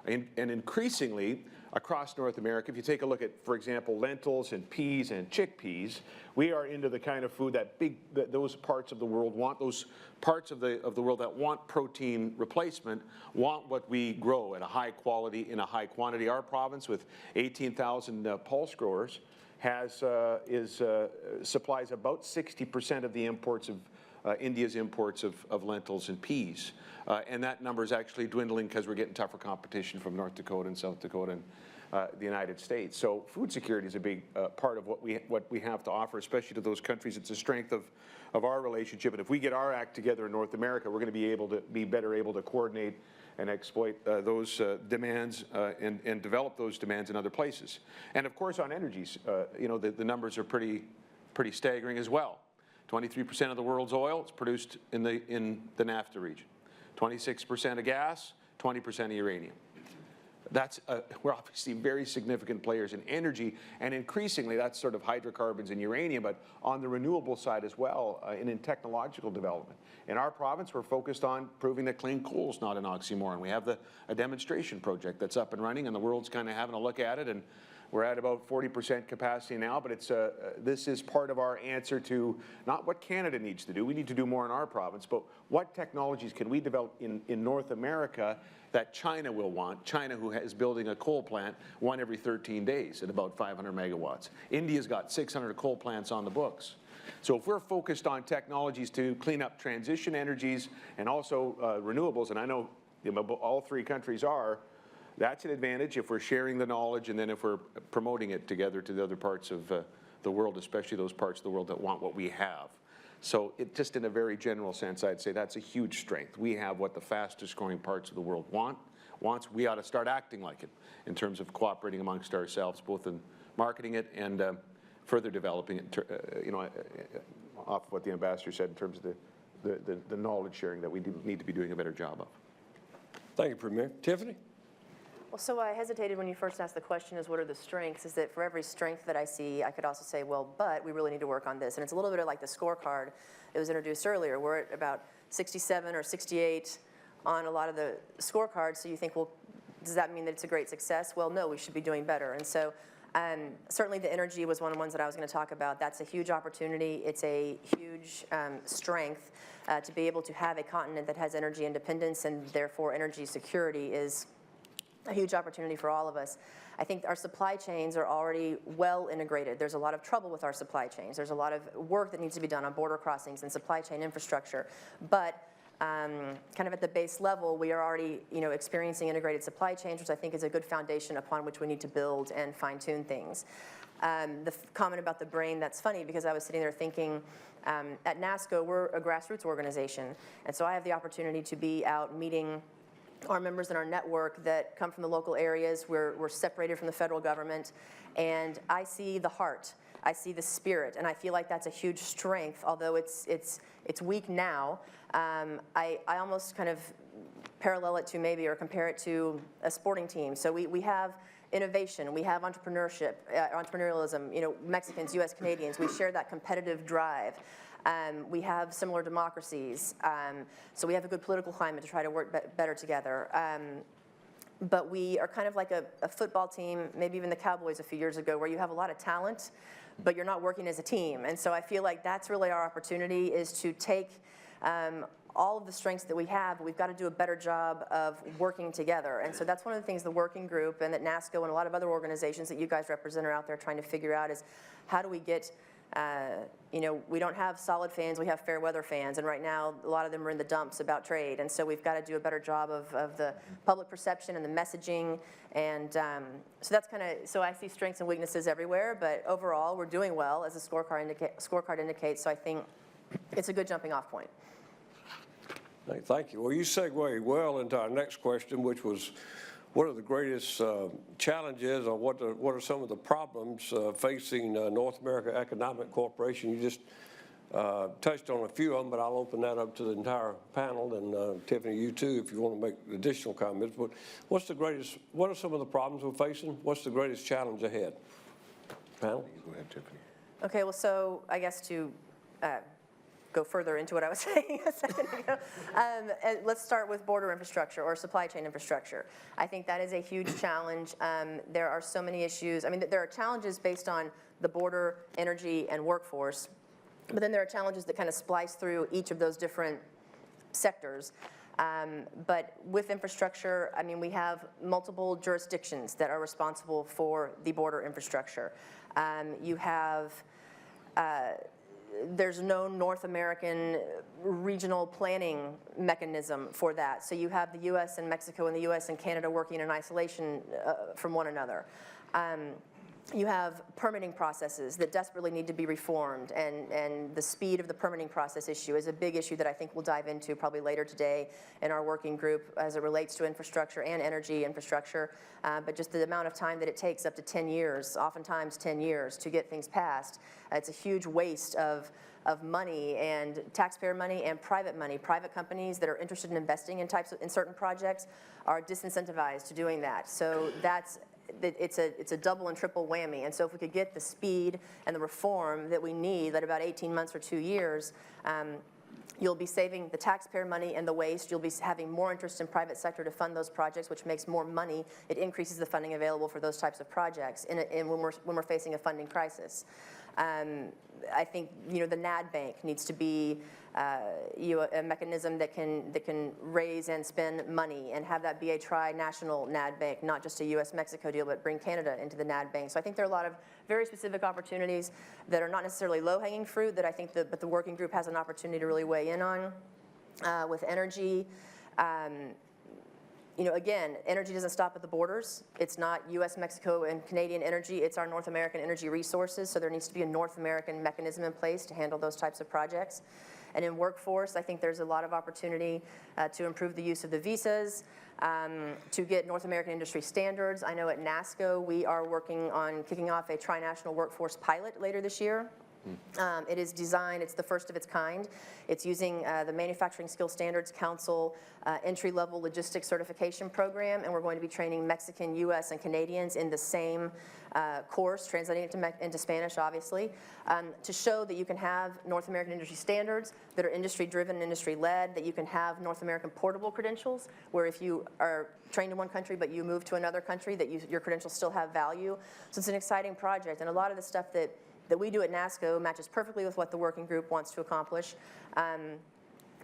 And increasingly, across North America, if you take a look at, for example, lentils and peas and chickpeas, we are into the kind of food that those parts of the world want. Those parts of the world that want protein replacement want what we grow at a high quality in a high quantity. Our province, with 18,000 pulse growers, supplies about 60% of the imports of India's imports of lentils and peas. And that number is actually dwindling because we're getting tougher competition from North Dakota and South Dakota and the United States. So food security is a big part of what we have to offer, especially to those countries. It's a strength of our relationship. And if we get our act together in North America, we're going to be better able to coordinate and exploit those demands and develop those demands in other places. And of course, on energies, the numbers are pretty staggering as well. 23% of the world's oil is produced in the NAFTA region. 26% of gas, 20% of uranium. We're obviously very significant players in energy, and increasingly that's sort of hydrocarbons and uranium, but on the renewable side as well, and in technological development. In our province, we're focused on proving that clean coal is not an oxymoron. We have a demonstration project that's up and running, and the world's kind of having a look at it, and we're at about 40% capacity now, but this is part of our answer to not what Canada needs to do. We need to do more in our province, but what technologies can we develop in North America that China will want? China, who is building a coal plant one every 13 days at about 500 megawatts. India's got 600 coal plants on the books. So if we're focused on technologies to clean up transition energies and also renewables, and I know all three countries are, that's an advantage if we're sharing the knowledge and then if we're promoting it together to the other parts of the world, especially those parts of the world that want what we have. So just in a very general sense, I'd say that's a huge strength. We have what the fastest growing parts of the world want. wants, we ought to start acting like it in terms of cooperating amongst ourselves, both in marketing it and further developing it, off of what the ambassador said in terms of the knowledge sharing that we need to be doing a better job of. Thank you, Premier. Tiffany? Well, so I hesitated when you first asked the question is what are the strengths, is that for every strength that I see, I could also say, well, but we really need to work on this. And it's a little bit like the scorecard that was introduced earlier. We're at about 67 or 68 on a lot of the scorecards. So you think, well, does that mean that it's a great success? Well, no, we should be doing better. And so certainly the energy was one of the ones that I was going to talk about. That's a huge opportunity. It's a huge strength to be able to have a continent that has energy independence and therefore energy security is a huge opportunity for all of us. I think our supply chains are already well integrated. There's a lot of trouble with our supply chains. There's a lot of work that needs to be done on border crossings and supply chain infrastructure. But kind of at the base level, we are already experiencing integrated supply chains, which I think is a good foundation upon which we need to build and fine-tune things. The comment about the brain, that's funny because I was sitting there thinking, at NASCO, we're a grassroots organization. And so I have the opportunity to be out meeting our members in our network that come from the local areas. We're separated from the federal government. And I see the heart. I see the spirit. And I feel like that's a huge strength, although it's weak now. I almost kind of parallel it to maybe or compare it to a sporting team. So we have innovation, we have entrepreneurship, entrepreneurialism, Mexicans, US Canadians, we share that competitive drive. We have similar democracies, so we have a good political climate to try to work better together. But we are kind of like a football team, maybe even the Cowboys a few years ago, where you have a lot of talent, but you're not working as a team. And so I feel like that's really our opportunity, is to take all of the strengths that we have, we've got to do a better job of working together. And so that's one of the things the working group and that NASCO and a lot of other organizations that you guys represent are out there trying to figure out is how do we get, we don't have solid fans, we have fair weather fans. And right now, a lot of them are in the dumps about trade. And so we've got to do a better job of the public perception and the messaging. And so that's kind of, so I see strengths and weaknesses everywhere. But overall, we're doing well, as the scorecard indicates. So I think it's a good jumping off point. Thank you. Well, you segued well into our next question, which was, what are the greatest challenges, or what are some of the problems facing North America Economic Corporation? You just touched on a few of them, but I'll open that up to the entire panel, and Tiffany, you too, if you want to make additional comments. But what are some of the problems we're facing? What's the greatest challenge ahead? Panel? Go ahead, Tiffany. Okay, well, so I guess to go further into what I was saying a second ago. Let's start with border infrastructure or supply chain infrastructure. I think that is a huge challenge. There are so many issues. I mean, there are challenges based on the border, energy, and workforce, but then there are challenges that kind of splice through each of those different sectors. But with infrastructure, I mean, we have multiple jurisdictions that are responsible for the border infrastructure. You have there's no North American regional planning mechanism for that. So you have the US and Mexico and the US and Canada working in isolation from one another. You have permitting processes that desperately need to be reformed, and the speed of the permitting process issue is a big issue that I think we'll dive into probably later today in our working group as it relates to infrastructure and energy infrastructure, but just the amount of time that it takes, up to 10 years, oftentimes 10 years, to get things passed. It's a huge waste of money, and taxpayer money and private money. Private companies that are interested in investing in certain projects are disincentivized to doing that. So it's a double and triple whammy. And so if we could get the speed and the reform that we need, that about 18 months or 2 years, you'll be saving the taxpayer money and the waste. You'll be having more interest in private sector to fund those projects, which makes more money. It increases the funding available for those types of projects when we're facing a funding crisis. I think the NAD bank needs to be a mechanism that can raise and spend money and have that be a tri-national NAD bank, not just a U.S.-Mexico deal, but bring Canada into the NAD bank. So I think there are a lot of very specific opportunities that are not necessarily low-hanging fruit that I think but the working group has an opportunity to really weigh in on. With energy, again, energy doesn't stop at the borders. It's not U.S., Mexico, and Canadian energy. It's our North American energy resources. So there needs to be a North American mechanism in place to handle those types of projects. And in workforce, I think there's a lot of opportunity to improve the use of the visas, to get North American industry standards. I know at NASCO we are working on kicking off a tri-national workforce pilot later this year. It is designed, it's the first of its kind. It's using the Manufacturing Skill Standards Council entry-level logistics certification program, and we're going to be training Mexican, US, and Canadians in the same course, translating it into Spanish, obviously, to show that you can have North American industry standards that are industry-driven and industry-led, that you can have North American portable credentials, where if you are trained in one country but you move to another country, that your credentials still have value. So it's an exciting project, and a lot of the stuff that we do at NASCO matches perfectly with what the working group wants to accomplish.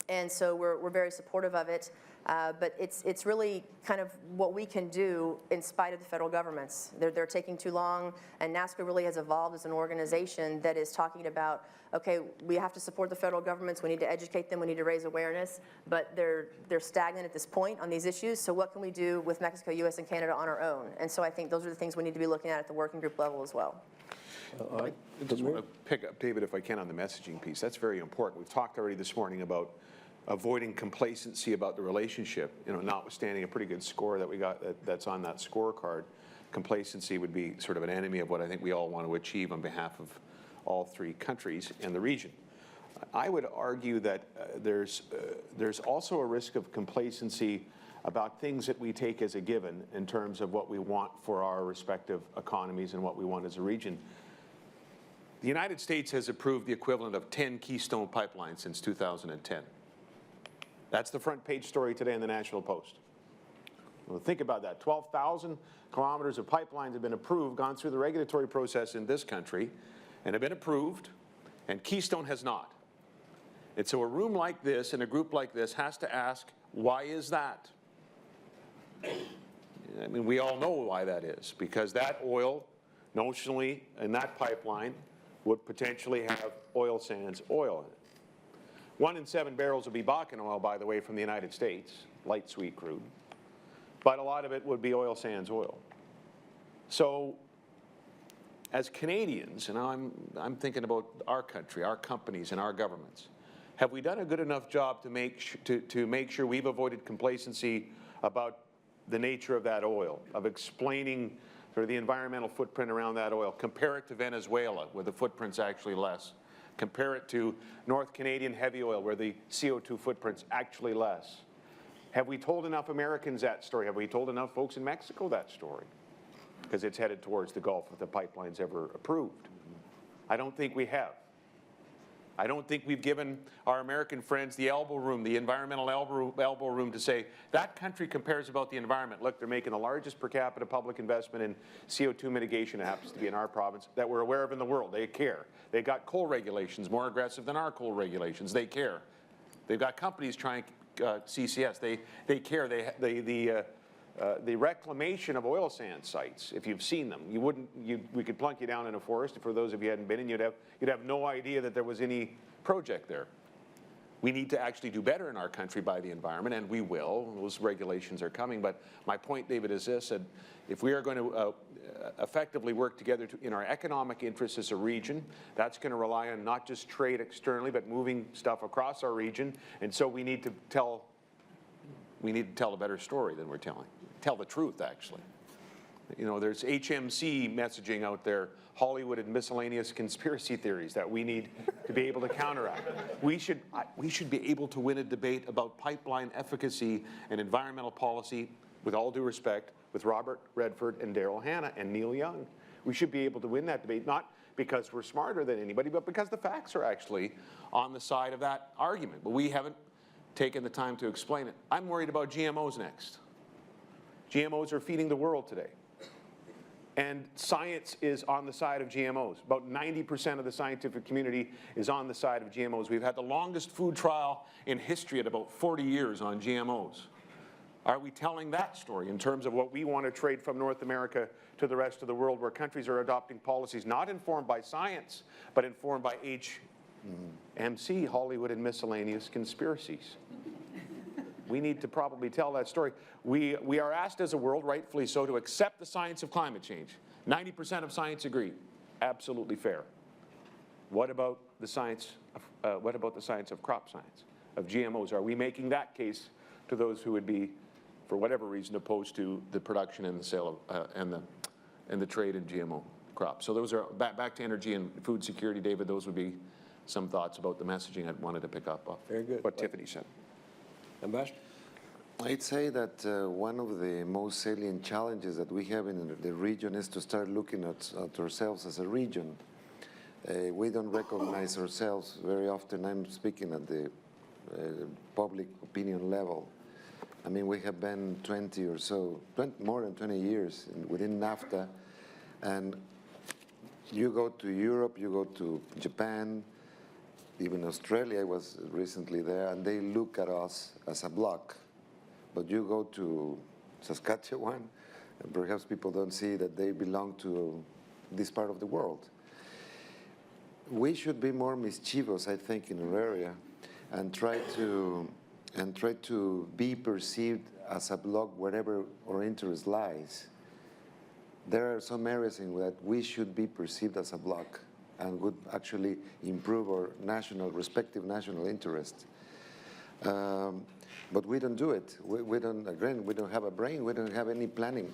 And so we're very supportive of it. But it's really kind of what we can do in spite of the federal governments. They're taking too long, and NASCO really has evolved as an organization that is talking about, okay, we have to support the federal governments, we need to educate them, we need to raise awareness, but they're stagnant at this point on these issues, so what can we do with Mexico, US, and Canada on our own? And so I think those are the things we need to be looking at the working group level as well. I just want to pick up, David, if I can, on the messaging piece. That's very important. We've talked already this morning about avoiding complacency about the relationship, notwithstanding a pretty good score that we got that's on that scorecard. Complacency would be sort of an enemy of what I think we all want to achieve on behalf of all three countries and the region. I would argue that there's also a risk of complacency about things that we take as a given in terms of what we want for our respective economies and what we want as a region. The United States has approved the equivalent of 10 Keystone pipelines since 2010. That's the front page story today in the National Post. Well, think about that. 12,000 kilometers of pipelines have been approved, gone through the regulatory process in this country, and have been approved, and Keystone has not. And so a room like this and a group like this has to ask, why is that? I mean, we all know why that is, because that oil, notionally, in that pipeline, would potentially have oil sands oil in it. 1 in 7 barrels would be Bakken oil, by the way, from the United States, light sweet crude. But a lot of it would be oil sands oil. So as Canadians, and I'm thinking about our country, our companies, and our governments, have we done a good enough job to make sure we've avoided complacency about the nature of that oil, of explaining sort of the environmental footprint around that oil? Compare it to Venezuela, where the footprint's actually less. Compare it to North Canadian heavy oil, where the CO2 footprint's actually less. Have we told enough Americans that story? Have we told enough folks in Mexico that story? Because it's headed towards the Gulf if the pipeline's ever approved. I don't think we have. I don't think we've given our American friends the elbow room, the environmental elbow room to say, that country cares about the environment. Look, they're making the largest per capita public investment in CO2 mitigation, it happens to be in our province, that we're aware of in the world. They care. They've got coal regulations more aggressive than our coal regulations. They care. They've got companies trying CCS. They care. The reclamation of oil sand sites, if you've seen them, we could plunk you down in a forest, for those of you who hadn't been, and you'd have no idea that there was any project there. We need to actually do better in our country by the environment, and we will. Those regulations are coming. But my point, David, is this: that if we are going to effectively work together in our economic interests as a region, that's going to rely on not just trade externally, but moving stuff across our region. And so we need to tell a better story than we're telling. Tell the truth, actually. There's HMC messaging out there, Hollywood and miscellaneous conspiracy theories that we need to be able to counteract. We should be able to win a debate about pipeline efficacy and environmental policy, with all due respect, with Robert Redford and Daryl Hannah and Neil Young. We should be able to win that debate, not because we're smarter than anybody, but because the facts are actually on the side of that argument. But we haven't taken the time to explain it. I'm worried about GMOs next. GMOs are feeding the world today. And science is on the side of GMOs. About 90% of the scientific community is on the side of GMOs. We've had the longest food trial in history at about 40 years on GMOs. Are we telling that story in terms of what we want to trade from North America to the rest of the world, where countries are adopting policies not informed by science, but informed by HMC, Hollywood and miscellaneous conspiracies? We need to probably tell that story. We are asked as a world, rightfully so, to accept the science of climate change. 90% of science agree. Absolutely fair. What about the science of crop science, of GMOs? Are we making that case to those who would be, for whatever reason, opposed to the production and the sale of, and the trade in GMO crops? So those are, back to energy and food security, David, those would be some thoughts about the messaging I wanted to pick up on. Very good. What Tiffany said. Ambassador? I'd say that one of the most salient challenges that we have in the region is to start looking at ourselves as a region. We don't recognize ourselves very often. I'm speaking at the public opinion level. I mean, we have been 20 or so, more than 20 years within NAFTA, and you go to Europe, you go to Japan, even Australia, I was recently there, and they look at us as a bloc. But you go to Saskatchewan, and perhaps people don't see that they belong to this part of the world. We should be more mischievous, I think, in our area, and try to be perceived as a bloc wherever our interest lies. There are some areas in that we should be perceived as a bloc and would actually improve our respective national interests. But we don't do it. We don't have a brain, we don't have any planning.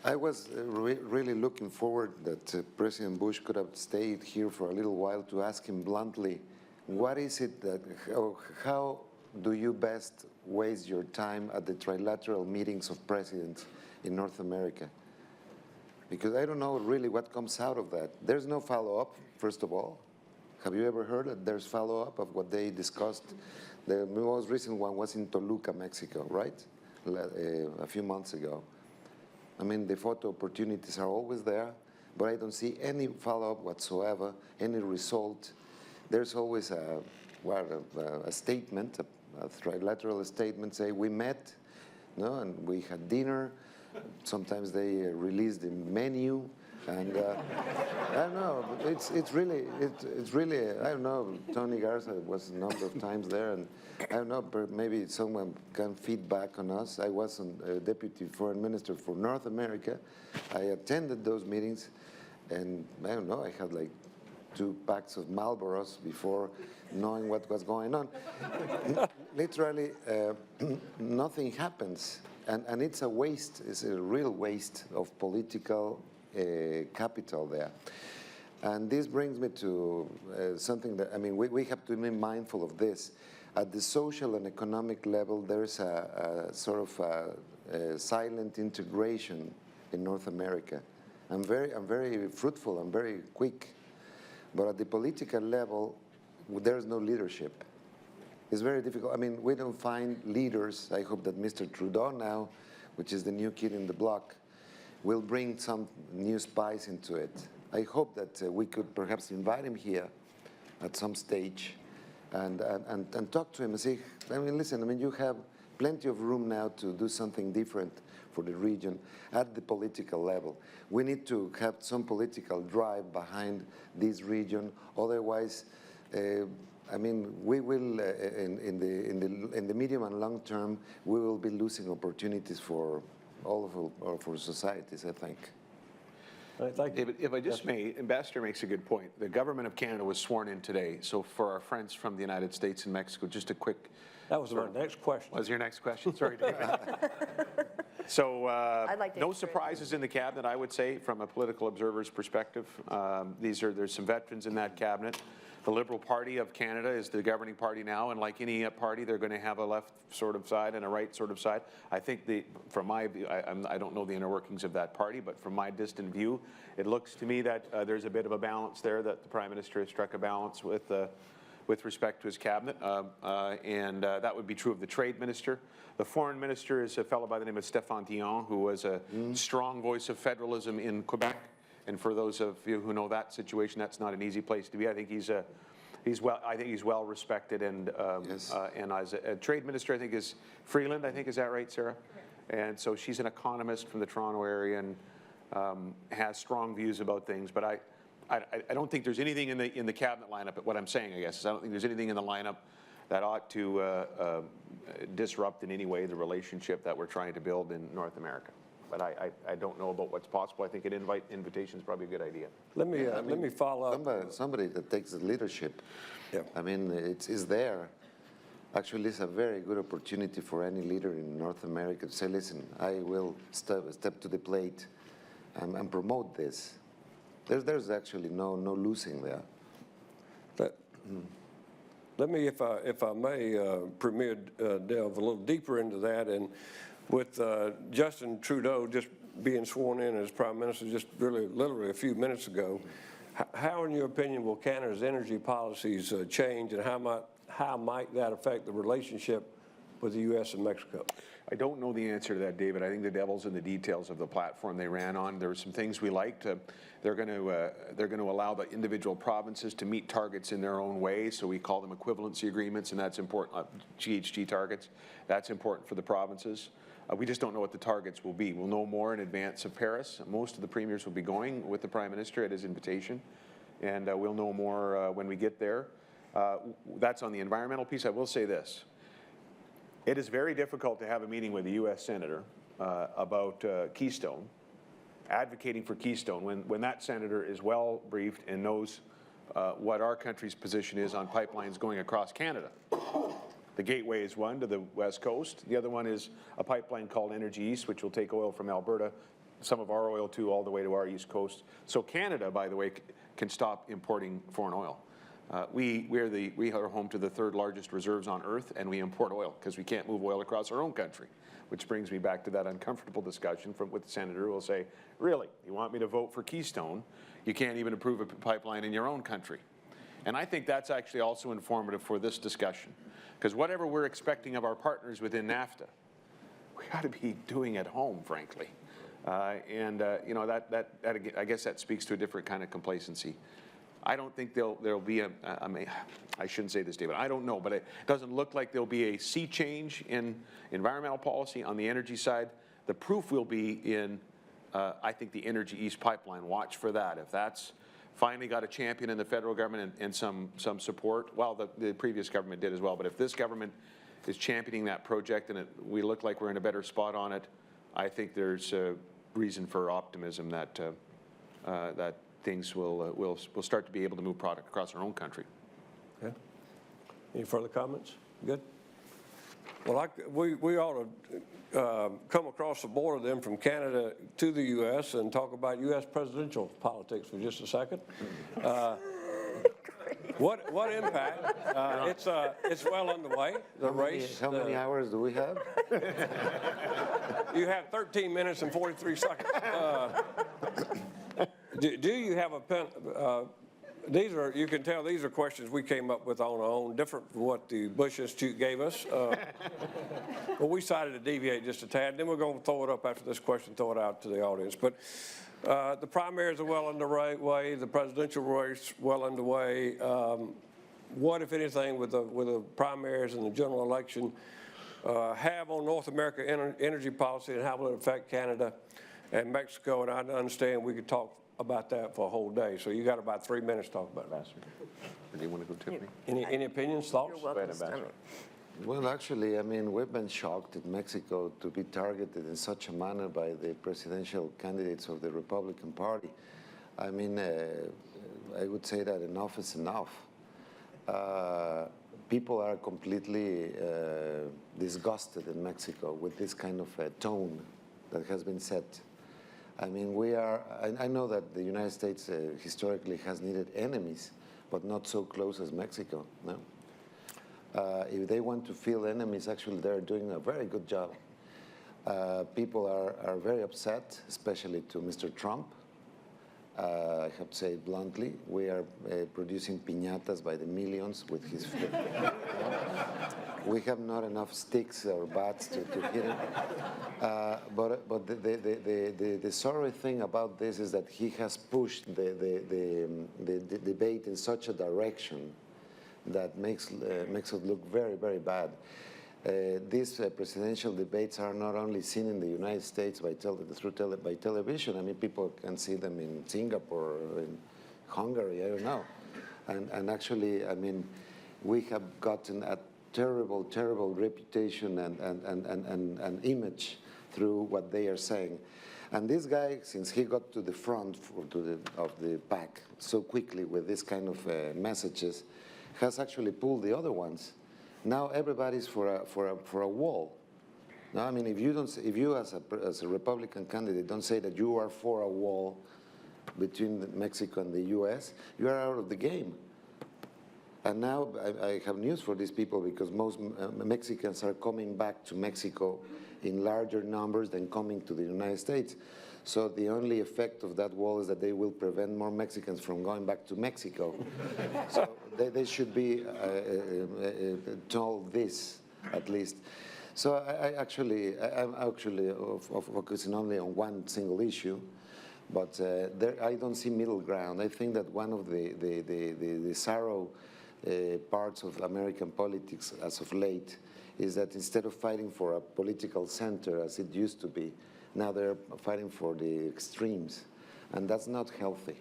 I was really looking forward that President Bush could have stayed here for a little while to ask him bluntly, what is it that, how do you best waste your time at the trilateral meetings of presidents in North America? Because I don't know really what comes out of that. There's no follow-up, first of all. Have you ever heard that there's follow-up of what they discussed? The most recent one was in Toluca, Mexico, right? A few months ago. I mean, the photo opportunities are always there, but I don't see any follow-up whatsoever, any result. There's always a statement, a trilateral statement, say we met, no, and we had dinner. Sometimes they release the menu, and I don't know. It's really I don't know. Tony Garza was a number of times there, and I don't know. Maybe someone can feedback on us. I was a deputy foreign minister for North America. I attended those meetings, and I don't know. I had like 2 packs of Marlboros before knowing what was going on. Literally, nothing happens. And it's a waste, it's a real waste of political capital there. And this brings me to something that, I mean, we have to be mindful of this. At the social and economic level, there's a sort of a silent integration in North America. I'm very fruitful, I'm very quick. But at the political level, there's no leadership. It's very difficult. I mean, we don't find leaders. I hope that Mr. Trudeau now, which is the new kid in the block, will bring some new spice into it. I hope that we could perhaps invite him here at some stage and talk to him and say, I mean, listen, I mean, you have plenty of room now to do something different for the region at the political level. We need to have some political drive behind this region. Otherwise, I mean, we will, in the medium and long term, we will be losing opportunities for all of our societies, I think. David, if I just may, Ambassador makes a good point. The government of Canada was sworn in today. So for our friends from the United States and Mexico, just a quick... That was my next question. Was your next question? Sorry, David. So no surprises in the cabinet, I would say, from a political observer's perspective. There's some veterans in that cabinet. The Liberal Party of Canada is the governing party now, and like any party, they're going to have a left sort of side and a right sort of side. I think, from my view, I don't know the inner workings of that party, but from my distant view, it looks to me that there's a bit of a balance there, that the Prime Minister has struck a balance with respect to his cabinet, and that would be true of the Trade Minister. The Foreign Minister is a fellow by the name of Stéphane Dion, who was a strong voice of federalism in Quebec. And for those of you who know that situation, that's not an easy place to be. I think he's well respected, and and as a trade minister, I think is Freeland. I think, is that right, Sarah? And so she's an economist from the Toronto area and has strong views about things. But I don't think there's anything in the cabinet lineup. But what I'm saying, I guess, is I don't think there's anything in the lineup that ought to disrupt in any way the relationship that we're trying to build in North America. But I don't know about what's possible. I think an invitation is probably a good idea. Let me follow up. Somebody that takes the leadership. Yeah. I mean, it's there. Actually, it's a very good opportunity for any leader in North America to say, listen, I will step to the plate and promote this. There's actually no losing there. Let me, if I may, Premier, delve a little deeper into that. And with Justin Trudeau just being sworn in as Prime Minister just literally a few minutes ago, how, in your opinion, will Canada's energy policies change, and how might that affect the relationship with the U.S. and Mexico? I don't know the answer to that, David. I think the devil's in the details of the platform they ran on. There were some things we liked. They're going to allow the individual provinces to meet targets in their own way, so we call them equivalency agreements, and that's important. GHG targets. That's important for the provinces. We just don't know what the targets will be. We'll know more in advance of Paris. Most of the premiers will be going with the Prime Minister at his invitation, and we'll know more when we get there. That's on the environmental piece. I will say this. It is very difficult to have a meeting with a U.S. Senator about Keystone, advocating for Keystone, when that senator is well briefed and knows what our country's position is on pipelines going across Canada. The Gateway is one to the west coast. The other one is a pipeline called Energy East, which will take oil from Alberta, some of our oil too, all the way to our east coast. So Canada, by the way, can stop importing foreign oil. We are home to the third largest reserves on Earth, and we import oil because we can't move oil across our own country, which brings me back to that uncomfortable discussion with the senator who will say, really, you want me to vote for Keystone? You can't even approve a pipeline in your own country. And I think that's actually also informative for this discussion, because whatever we're expecting of our partners within NAFTA, we got to be doing at home, frankly. You know, that I guess that speaks to a different kind of complacency. I don't think there'll be I shouldn't say this, David, I don't know, but it doesn't look like there'll be a sea change in environmental policy on the energy side. The proof will be in, I think, the Energy East pipeline. Watch for that. If that's finally got a champion in the federal government and some support, well, the previous government did as well, but if this government is championing that project and we look like we're in a better spot on it, I think there's a reason for optimism that that things will start to be able to move product across our own country. Okay. Any further comments? Good. Well, we ought to come across the border then from Canada to the U.S. and talk about U.S. presidential politics for just a second. What impact? It's well underway. The race. How many hours do we have? You have 13 minutes and 43 seconds. Do you have a these are, you can tell these are questions we came up with on our own, different from what the Bush Institute gave us. But we decided to deviate just a tad. Then we're going to throw it up after this question, throw it out to the audience. But the primaries are well underway, the presidential race well underway. What, if anything, with the primaries and the general election have on North America energy policy, and how will it affect Canada and Mexico? And I understand we could talk about that for a whole day. So you got about 3 minutes to talk about that. Do you want to go, Tiffany? Any opinions, thoughts? You're welcome. Well, actually, I mean, we've been shocked in Mexico to be targeted in such a manner by the presidential candidates of the Republican Party. I mean, I would say that enough is enough. People are completely disgusted in Mexico with this kind of tone that has been set. I mean, I know that the United States historically has needed enemies, but not so close as Mexico, no? If they want to feel enemies, actually they're doing a very good job. People are very upset, especially to Mr. Trump. I have to say it bluntly, we are producing piñatas by the millions with his we have not enough sticks or bats to hit him. But the sorry thing about this is that he has pushed the debate in such a direction that makes it look very, very bad. These presidential debates are not only seen in the United States by television. I mean, people can see them in Singapore, or in Hungary, I don't know. And actually, I mean, we have gotten a terrible, terrible reputation and image through what they are saying. And this guy, since he got to the front of the pack so quickly with this kind of messages, has actually pulled the other ones. Now everybody's for a wall. No, I mean, if you as a Republican candidate don't say that you are for a wall between Mexico and the U.S., you are out of the game. And now I have news for these people, because most Mexicans are coming back to Mexico in larger numbers than coming to the United States. So the only effect of that wall is that they will prevent more Mexicans from going back to Mexico. So they should be told this, at least. So I'm actually focusing only on one single issue, but I don't see middle ground. I think that one of the sorrow parts of American politics as of late is that instead of fighting for a political center as it used to be, now they're fighting for the extremes, and that's not healthy.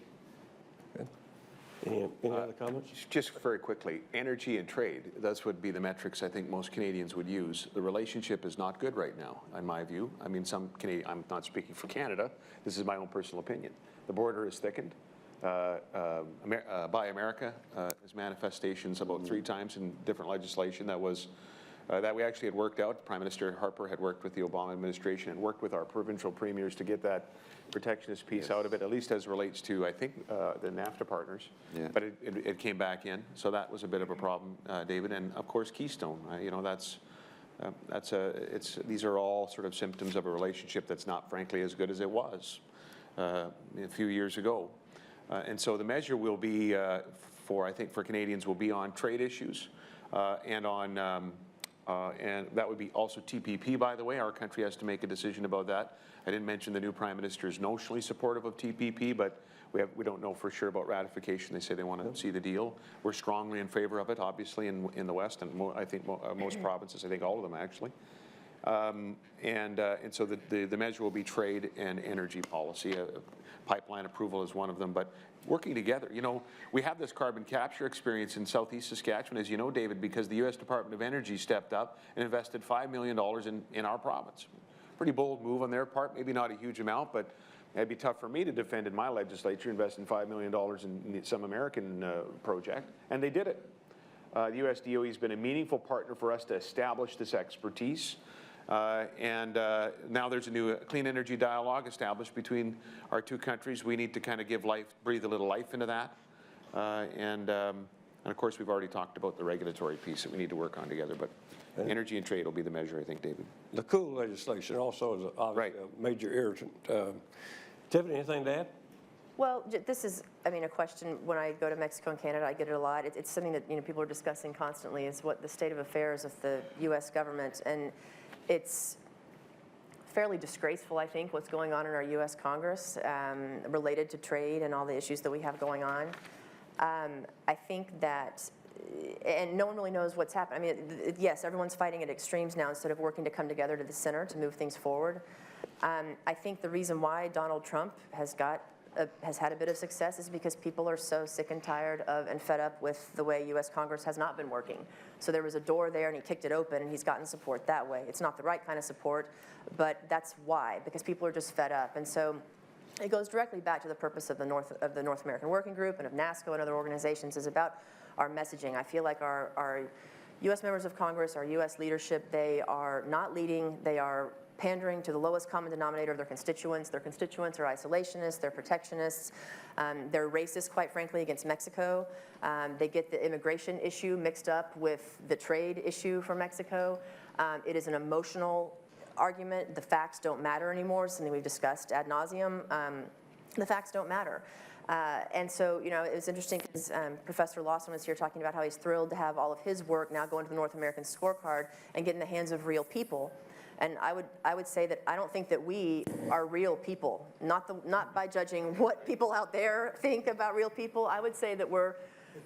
Any other comments? Just very quickly, energy and trade, those would be the metrics I think most Canadians would use. The relationship is not good right now, in my view. I mean, some Canadian, I'm not speaking for Canada, this is my own personal opinion. The border is thickened. Buy America has manifestations about 3 times in different legislation that was that we actually had worked out. Prime Minister Harper had worked with the Obama administration and worked with our provincial premiers to get that protectionist piece out of it, at least as relates to, I think, the NAFTA partners. Yeah. But it came back in, so that was a bit of a problem, David. And of course, Keystone. You know, these are all sort of symptoms of a relationship that's not, frankly, as good as it was a few years ago. And so the measure will be I think for Canadians will be on trade issues and on and that would be also TPP, by the way. Our country has to make a decision about that. I didn't mention the new Prime Minister is notionally supportive of TPP, but we don't know for sure about ratification. They say they want to see the deal. We're strongly in favor of it, obviously, in the West, and I think most provinces, I think all of them actually. And so the measure will be trade and energy policy. Pipeline approval is one of them, but working together. You know, we have this carbon capture experience in southeast Saskatchewan, as you know, David, because the U.S. Department of Energy stepped up and invested $5 million in our province. Pretty bold move on their part, maybe not a huge amount, but it'd be tough for me to defend in my legislature, investing $5 million in some American project, and they did it. The U.S. DOE has been a meaningful partner for us to establish this expertise. And now there's a new clean energy dialogue established between our 2 countries. We need to kind of breathe a little life into that. And of course, we've already talked about the regulatory piece that we need to work on together. But energy and trade will be the measure, I think, David. The coal legislation also is obviously a major irritant. Tiffany, anything to add? Well, this is, I mean, a question when I go to Mexico and Canada, I get it a lot. It's something that, you know, people are discussing constantly, is what the state of affairs of the U.S. government. And it's fairly disgraceful, I think, what's going on in our U.S. Congress related to trade and all the issues that we have going on. I think that, and no one really knows what's happening. I mean, yes, everyone's fighting at extremes now instead of working to come together to the center to move things forward. I think the reason why Donald Trump has had a bit of success is because people are so sick and tired of and fed up with the way U.S. Congress has not been working. So there was a door there and he kicked it open and he's gotten support that way. It's not the right kind of support, but that's why, because people are just fed up. And so it goes directly back to the purpose of the North American Working Group and of NASCO and other organizations, is about our messaging. I feel like our U.S. members of Congress, our U.S. leadership, they are not leading, they are pandering to the lowest common denominator of their constituents. Their constituents are isolationists, they're protectionists, they're racist, quite frankly, against Mexico. They get the immigration issue mixed up with the trade issue for Mexico. It is an emotional argument. The facts don't matter anymore, something we've discussed ad nauseum. The facts don't matter. And so, you know, it was interesting because Professor Lawson was here talking about how he's thrilled to have all of his work now go into the North American Scorecard and get in the hands of real people. And I would say that I don't think that we are real people, not by judging what people out there think about real people. I would say that we're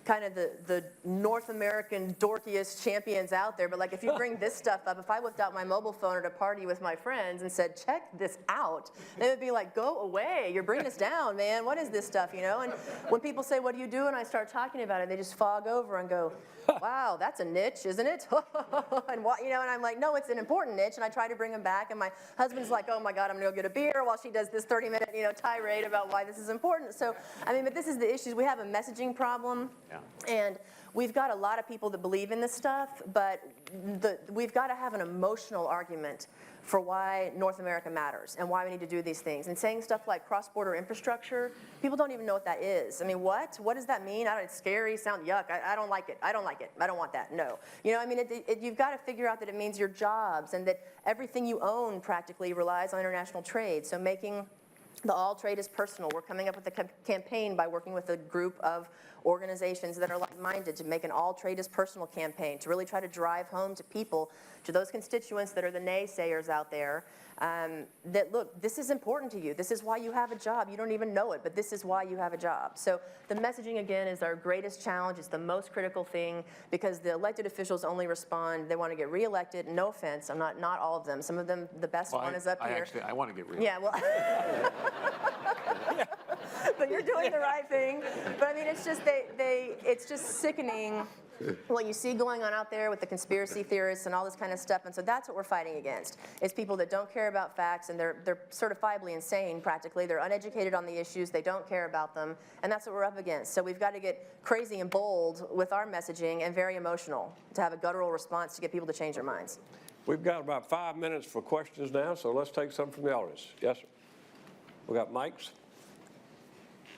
kind of the North American dorkiest champions out there, but like if you bring this stuff up, if I whipped out my mobile phone at a party with my friends and said, check this out, they would be like, go away, you're bringing us down, man, what is this stuff, you know? And when people say, what do you do? And I start talking about it, they just fog over and go, wow, that's a niche, isn't it? And what, you know, and I'm like, no, it's an important niche, and I try to bring them back, and my husband's like, oh my God, I'm gonna go get a beer while she does this 30-minute, you know, tirade about why this is important. So, I mean, but this is the issue. We have a messaging problem, and we've got a lot of people that believe in this stuff, but we've got to have an emotional argument for why North America matters and why we need to do these things. And saying stuff like cross-border infrastructure, people don't even know what that is. I mean, what? What does that mean? It's scary, sound yuck. I don't like it. I don't like it. I don't want that. No. You know, I mean, you've got to figure out that it means your jobs and that everything you own practically relies on international trade. So making the all trade is personal. We're coming up with a campaign by working with a group of organizations that are like-minded to make an all trade is personal campaign, to really try to drive home to people, to those constituents that are the naysayers out there, that look, this is important to you. This is why you have a job. You don't even know it, but this is why you have a job. So the messaging, again, is our greatest challenge. It's the most critical thing because the elected officials only respond, they want to get reelected. No offense, I'm not all of them. Some of them, the best one is up here. I want to get reelected. Yeah, well, but you're doing the right thing. But I mean, it's just it's just sickening what you see going on out there with the conspiracy theorists and all this kind of stuff. And so that's what we're fighting against. It's people that don't care about facts, and they're certifiably insane practically. They're uneducated on the issues. They don't care about them. And that's what we're up against. So we've got to get crazy and bold with our messaging and very emotional to have a guttural response to get people to change their minds. We've got about 5 minutes for questions now, so let's take some from the audience. Yes, sir. We got mics.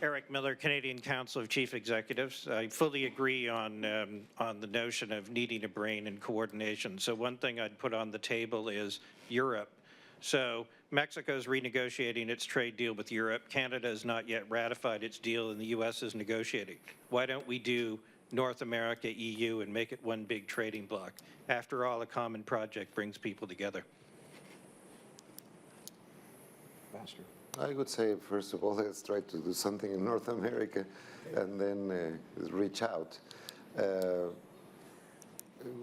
Eric Miller, Canadian Council of Chief Executives. I fully agree on the notion of needing a brain and coordination. So one thing I'd put on the table is Europe. So Mexico's renegotiating its trade deal with Europe. Canada has not yet ratified its deal, and the U.S. is negotiating. Why don't we do North America, EU, and make it one big trading bloc? After all, a common project brings people together. Master. I would say, first of all, let's try to do something in North America and then reach out.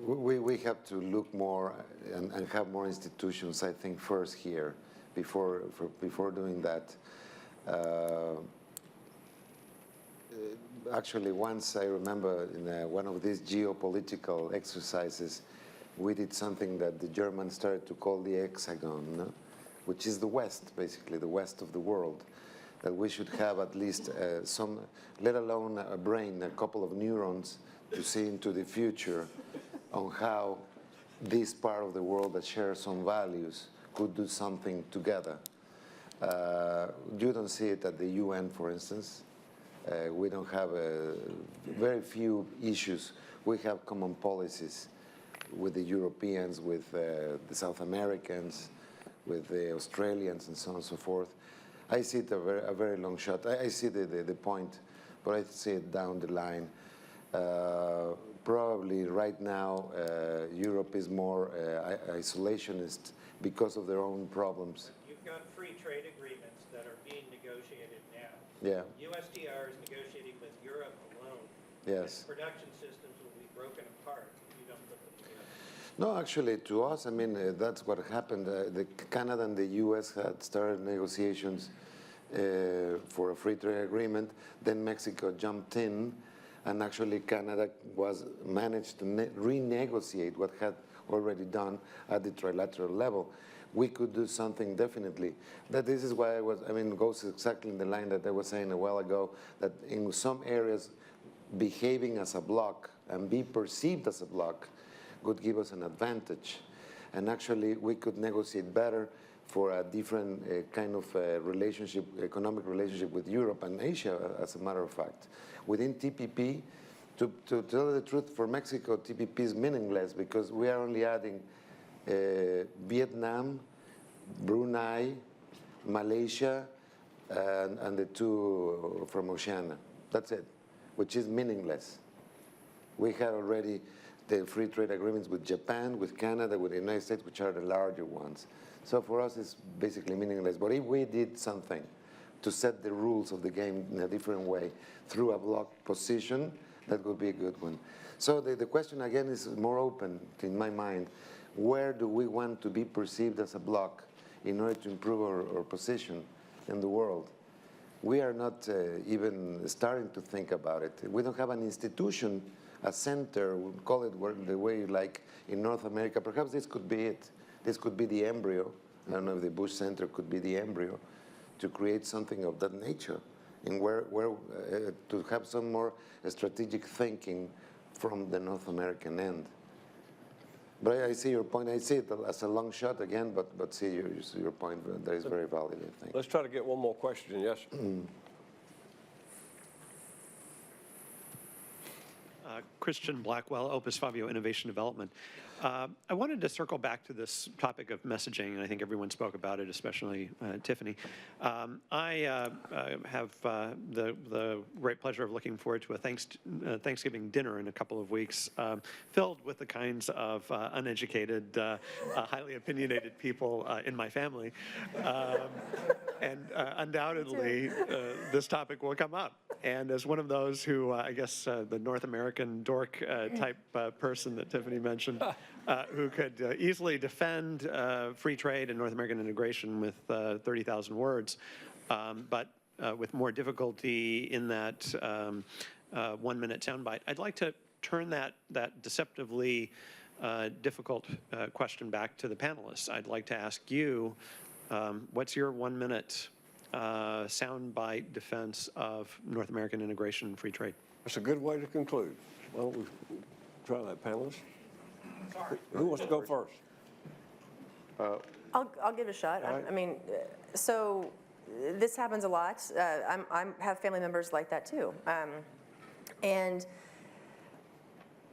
We have to look more and have more institutions, I think, first here before doing that. Actually, once I remember in one of these geopolitical exercises, we did something that the Germans started to call the hexagon, no? Which is the West, basically, the West of the world, that we should have at least some, let alone a brain, a couple of neurons to see into the future on how this part of the world that shares some values could do something together. You don't see it at the UN, for instance. We don't have very few issues. We have common policies with the Europeans, with the South Americans, with the Australians and so on and so forth. I see it a very long shot. I see the point, but I see it down the line. Probably right now, Europe is more isolationist because of their own problems. You've got free trade agreements that are being negotiated now. Yeah. USTR is negotiating with Europe alone. Yes. And production systems will be broken apart if you don't put them together. No, actually, to us, I mean, that's what happened. Canada and the U.S. had started negotiations for a free trade agreement. Then Mexico jumped in, and actually Canada managed to renegotiate what had already done at the trilateral level. We could do something definitely. This is why it goes exactly in the line that I was saying a while ago, that in some areas, behaving as a bloc and be perceived as a bloc would give us an advantage. And actually, we could negotiate better for a different kind of relationship, economic relationship with Europe and Asia, as a matter of fact. Within TPP, to tell the truth, for Mexico, TPP is meaningless because we are only adding Vietnam, Brunei, Malaysia, and the two from Oceania. That's it, which is meaningless. We have already the free trade agreements with Japan, with Canada, with the United States, which are the larger ones. So for us, it's basically meaningless. But if we did something to set the rules of the game in a different way through a bloc position, That would be a good one. So the question again is more open in my mind. Where do we want to be perceived as a bloc in order to improve our position in the world? We are not even starting to think about it. We don't have an institution, a center, we'll call it the way you like in North America. Perhaps this could be it. This could be the embryo. I don't know if the Bush Center could be the embryo to create something of that nature, and where to have some more strategic thinking from the North American end. But I see your point. I see it as a long shot again, but see your point. That is very valid, I think. Let's try to get one more question. Yes. Christian Blackwell, Opus Fabio Innovation Development. I wanted to circle back to this topic of messaging, and I think everyone spoke about it, especially Tiffany. I have the great pleasure of looking forward to a Thanksgiving dinner in a couple of weeks, filled with the kinds of uneducated, highly opinionated people in my family. And undoubtedly, this topic will come up. And as one of those who, I guess, the North American dork type person that Tiffany mentioned, who could easily defend free trade and North American integration with 30,000 words, but with more difficulty in that 1-minute soundbite. I'd like to turn that deceptively difficult question back to the panelists. I'd like to ask you, what's your 1-minute soundbite defense of North American integration and free trade? That's a good way to conclude. Well, we try that, panelists. Who wants to go first? I'll give it a shot. Right. I mean, so this happens a lot. I have family members like that too. And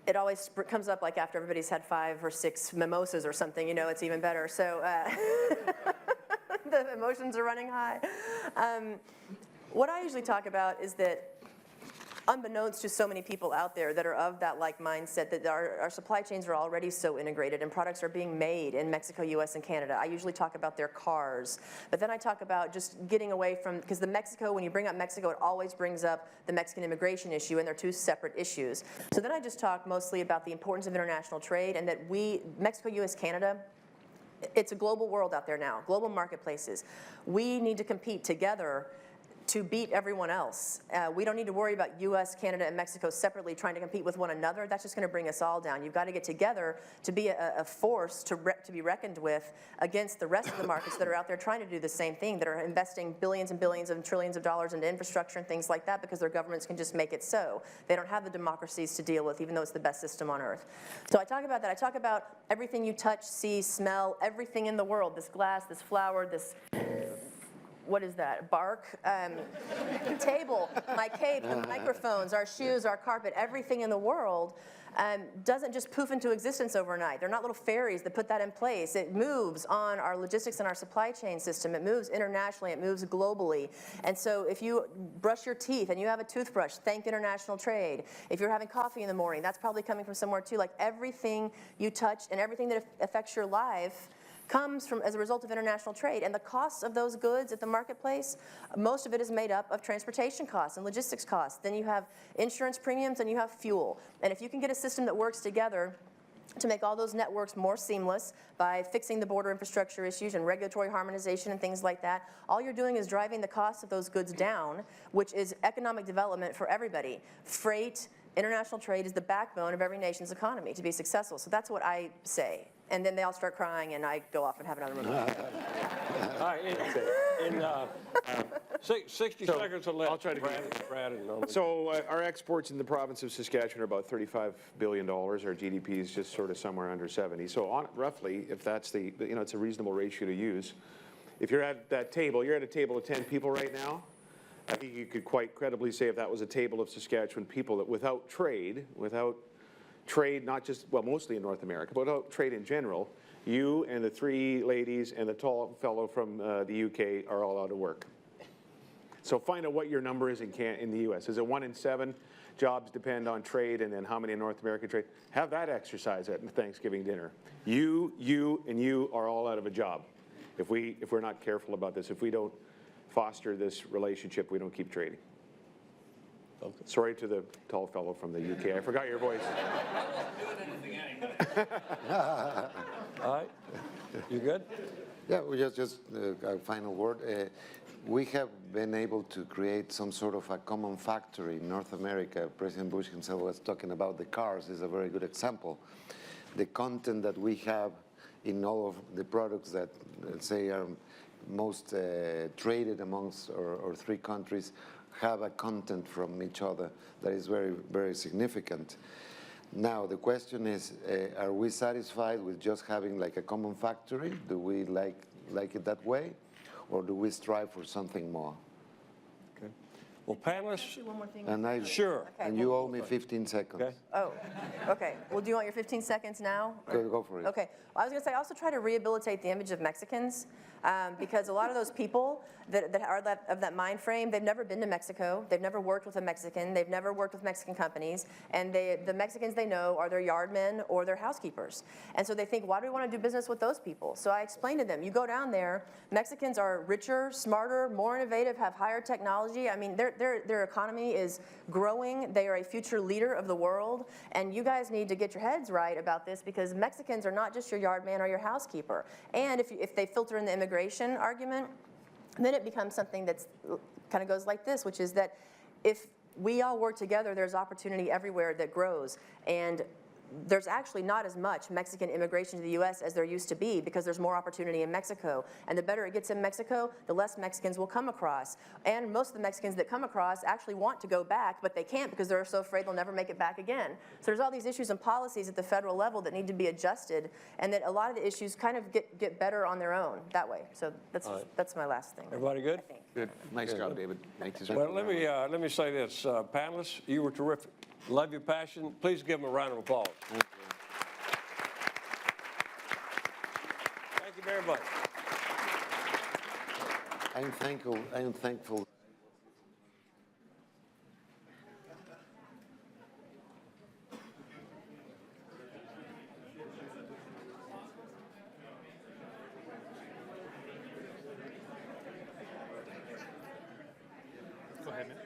it always comes up like after everybody's had 5 or 6 mimosas or something, you know, it's even better. So the emotions are running high. What I usually talk about is that unbeknownst to so many people out there that are of that like mindset, that our supply chains are already so integrated and products are being made in Mexico, US, and Canada. I usually talk about their cars, but then I talk about just getting away from, because the Mexico, when you bring up Mexico, it always brings up the Mexican immigration issue, and they're 2 separate issues. So then I just talk mostly about the importance of international trade, and that Mexico, US, Canada, it's a global world out there now, global marketplaces. We need to compete together to beat everyone else. We don't need to worry about US, Canada, and Mexico separately trying to compete with one another. That's just going to bring us all down. You've got to get together to be a force to be reckoned with against the rest of the markets that are out there trying to do the same thing, that are investing billions and billions and trillions of dollars into infrastructure and things like that because their governments can just make it so. They don't have the democracies to deal with, even though it's the best system on earth. So I talk about that. I talk about everything you touch, see, smell, everything in the world, this glass, this flower, this what is that, bark, table, my cape, the microphones, our shoes, our carpet, everything in the world doesn't just poof into existence overnight. They're not little fairies that put that in place. It moves on our logistics and our supply chain system. It moves internationally. It moves globally. And so if you brush your teeth and you have a toothbrush, thank international trade. If you're having coffee in the morning, that's probably coming from somewhere too. Like everything you touch and everything that affects your life comes from as a result of international trade. And the costs of those goods at the marketplace, most of it is made up of transportation costs and logistics costs. Then you have insurance premiums and you have fuel. And if you can get a system that works together to make all those networks more seamless by fixing the border infrastructure issues and regulatory harmonization and things like that, all you're doing is driving the cost of those goods down, which is economic development for everybody. Freight, international trade is the backbone of every nation's economy to be successful. So that's what I say. And then they all start crying, and I go off and have another one. All right, in 60 seconds or less. I'll try to Brad and So our exports in the province of Saskatchewan are about $35 billion. Our GDP is just sort of somewhere under 70. So roughly, if that's it's a reasonable ratio to use. If you're at that table, you're at a table of 10 people right now. I think you could quite credibly say if that was a table of Saskatchewan people that without trade, not just, well, mostly in North America, but without trade in general, you and the 3 ladies and the tall fellow from the UK are all out of work. So find out what your number is in the US. Is it 1 in 7 jobs depend on trade, and then how many in North American trade? Have that exercise at Thanksgiving dinner. You, and you are all out of a job. If we're not careful about this, if we don't foster this relationship, we don't keep trading. Sorry to the tall fellow from the UK. I forgot your voice. All right. You good? Yeah, we just a final word. We have been able to create some sort of a common factory in North America. President Bush himself was talking about the cars is a very good example. The content that we have in all of the products that, let's say, are most traded amongst our three countries have a content from each other that is very, very significant. Now, the question is, are we satisfied with just having like a common factory? Do we like it that way? Or do we strive for something more? Okay. Well, panelists. One more thing. And Sure. And you owe me 15 seconds. Okay. Oh, okay. Well, do you want your 15 seconds now? Go for it. Okay. Well, I was going to say, I also try to rehabilitate the image of Mexicans because a lot of those people that are of that mind frame, they've never been to Mexico. They've never worked with a Mexican. They've never worked with Mexican companies. And the Mexicans they know are their yardmen or their housekeepers. And so they think, why do we want to do business with those people? So I explained to them, you go down there, Mexicans are richer, smarter, more innovative, have higher technology. I mean, their economy is growing. They are a future leader of the world. And you guys need to get your heads right about this because Mexicans are not just your yardman or your housekeeper. And if they filter in the immigration argument, then it becomes something that's kind of goes like this, which is that if we all work together, there's opportunity everywhere that grows. And there's actually not as much Mexican immigration to the U.S. as there used to be because there's more opportunity in Mexico. And the better it gets in Mexico, the less Mexicans will come across. And most of the Mexicans that come across actually want to go back, but they can't because they're so afraid they'll never make it back again. So there's all these issues and policies at the federal level that need to be adjusted, and that a lot of the issues kind of get better on their own that way. So that's my last thing. Everybody good? Good. Nice job, David. Thank you, sir. Well, let me say this, panelists, you were terrific. Love your passion. Please give them a round of applause. Thank you very much. I'm thankful. Go ahead, man.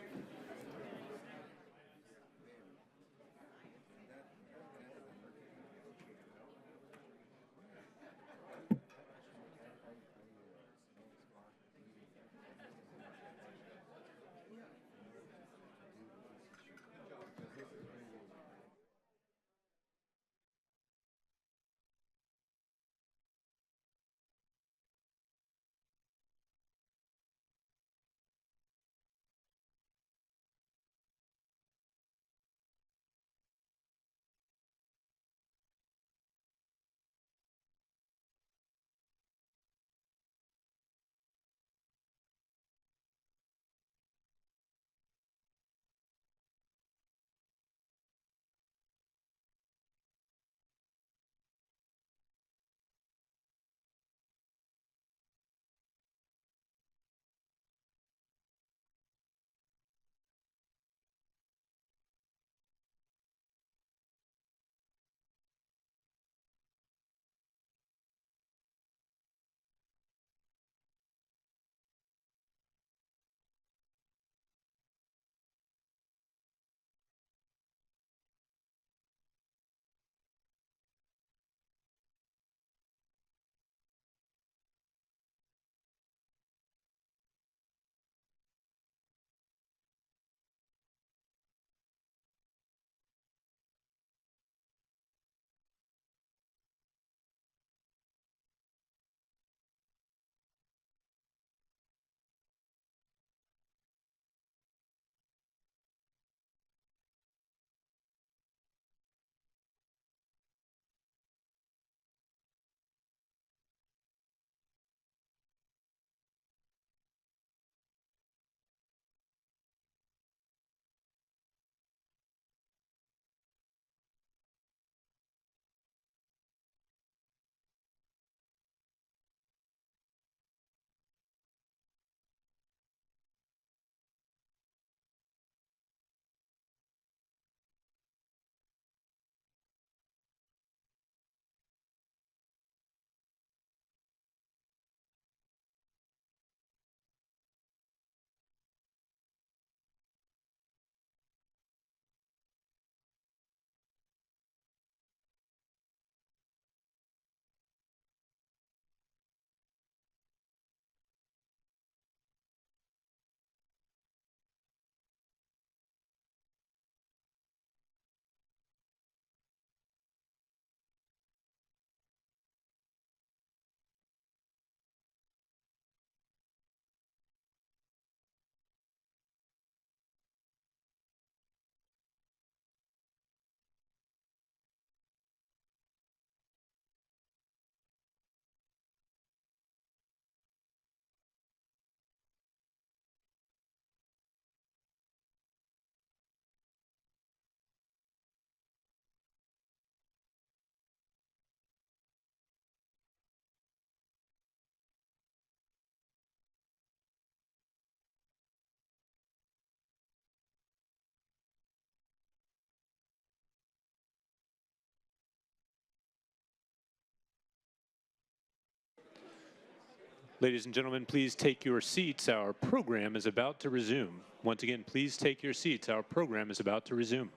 Ladies and gentlemen, please take your seats. Our program is about to resume. Once again, please take your seats. Our program is about to resume.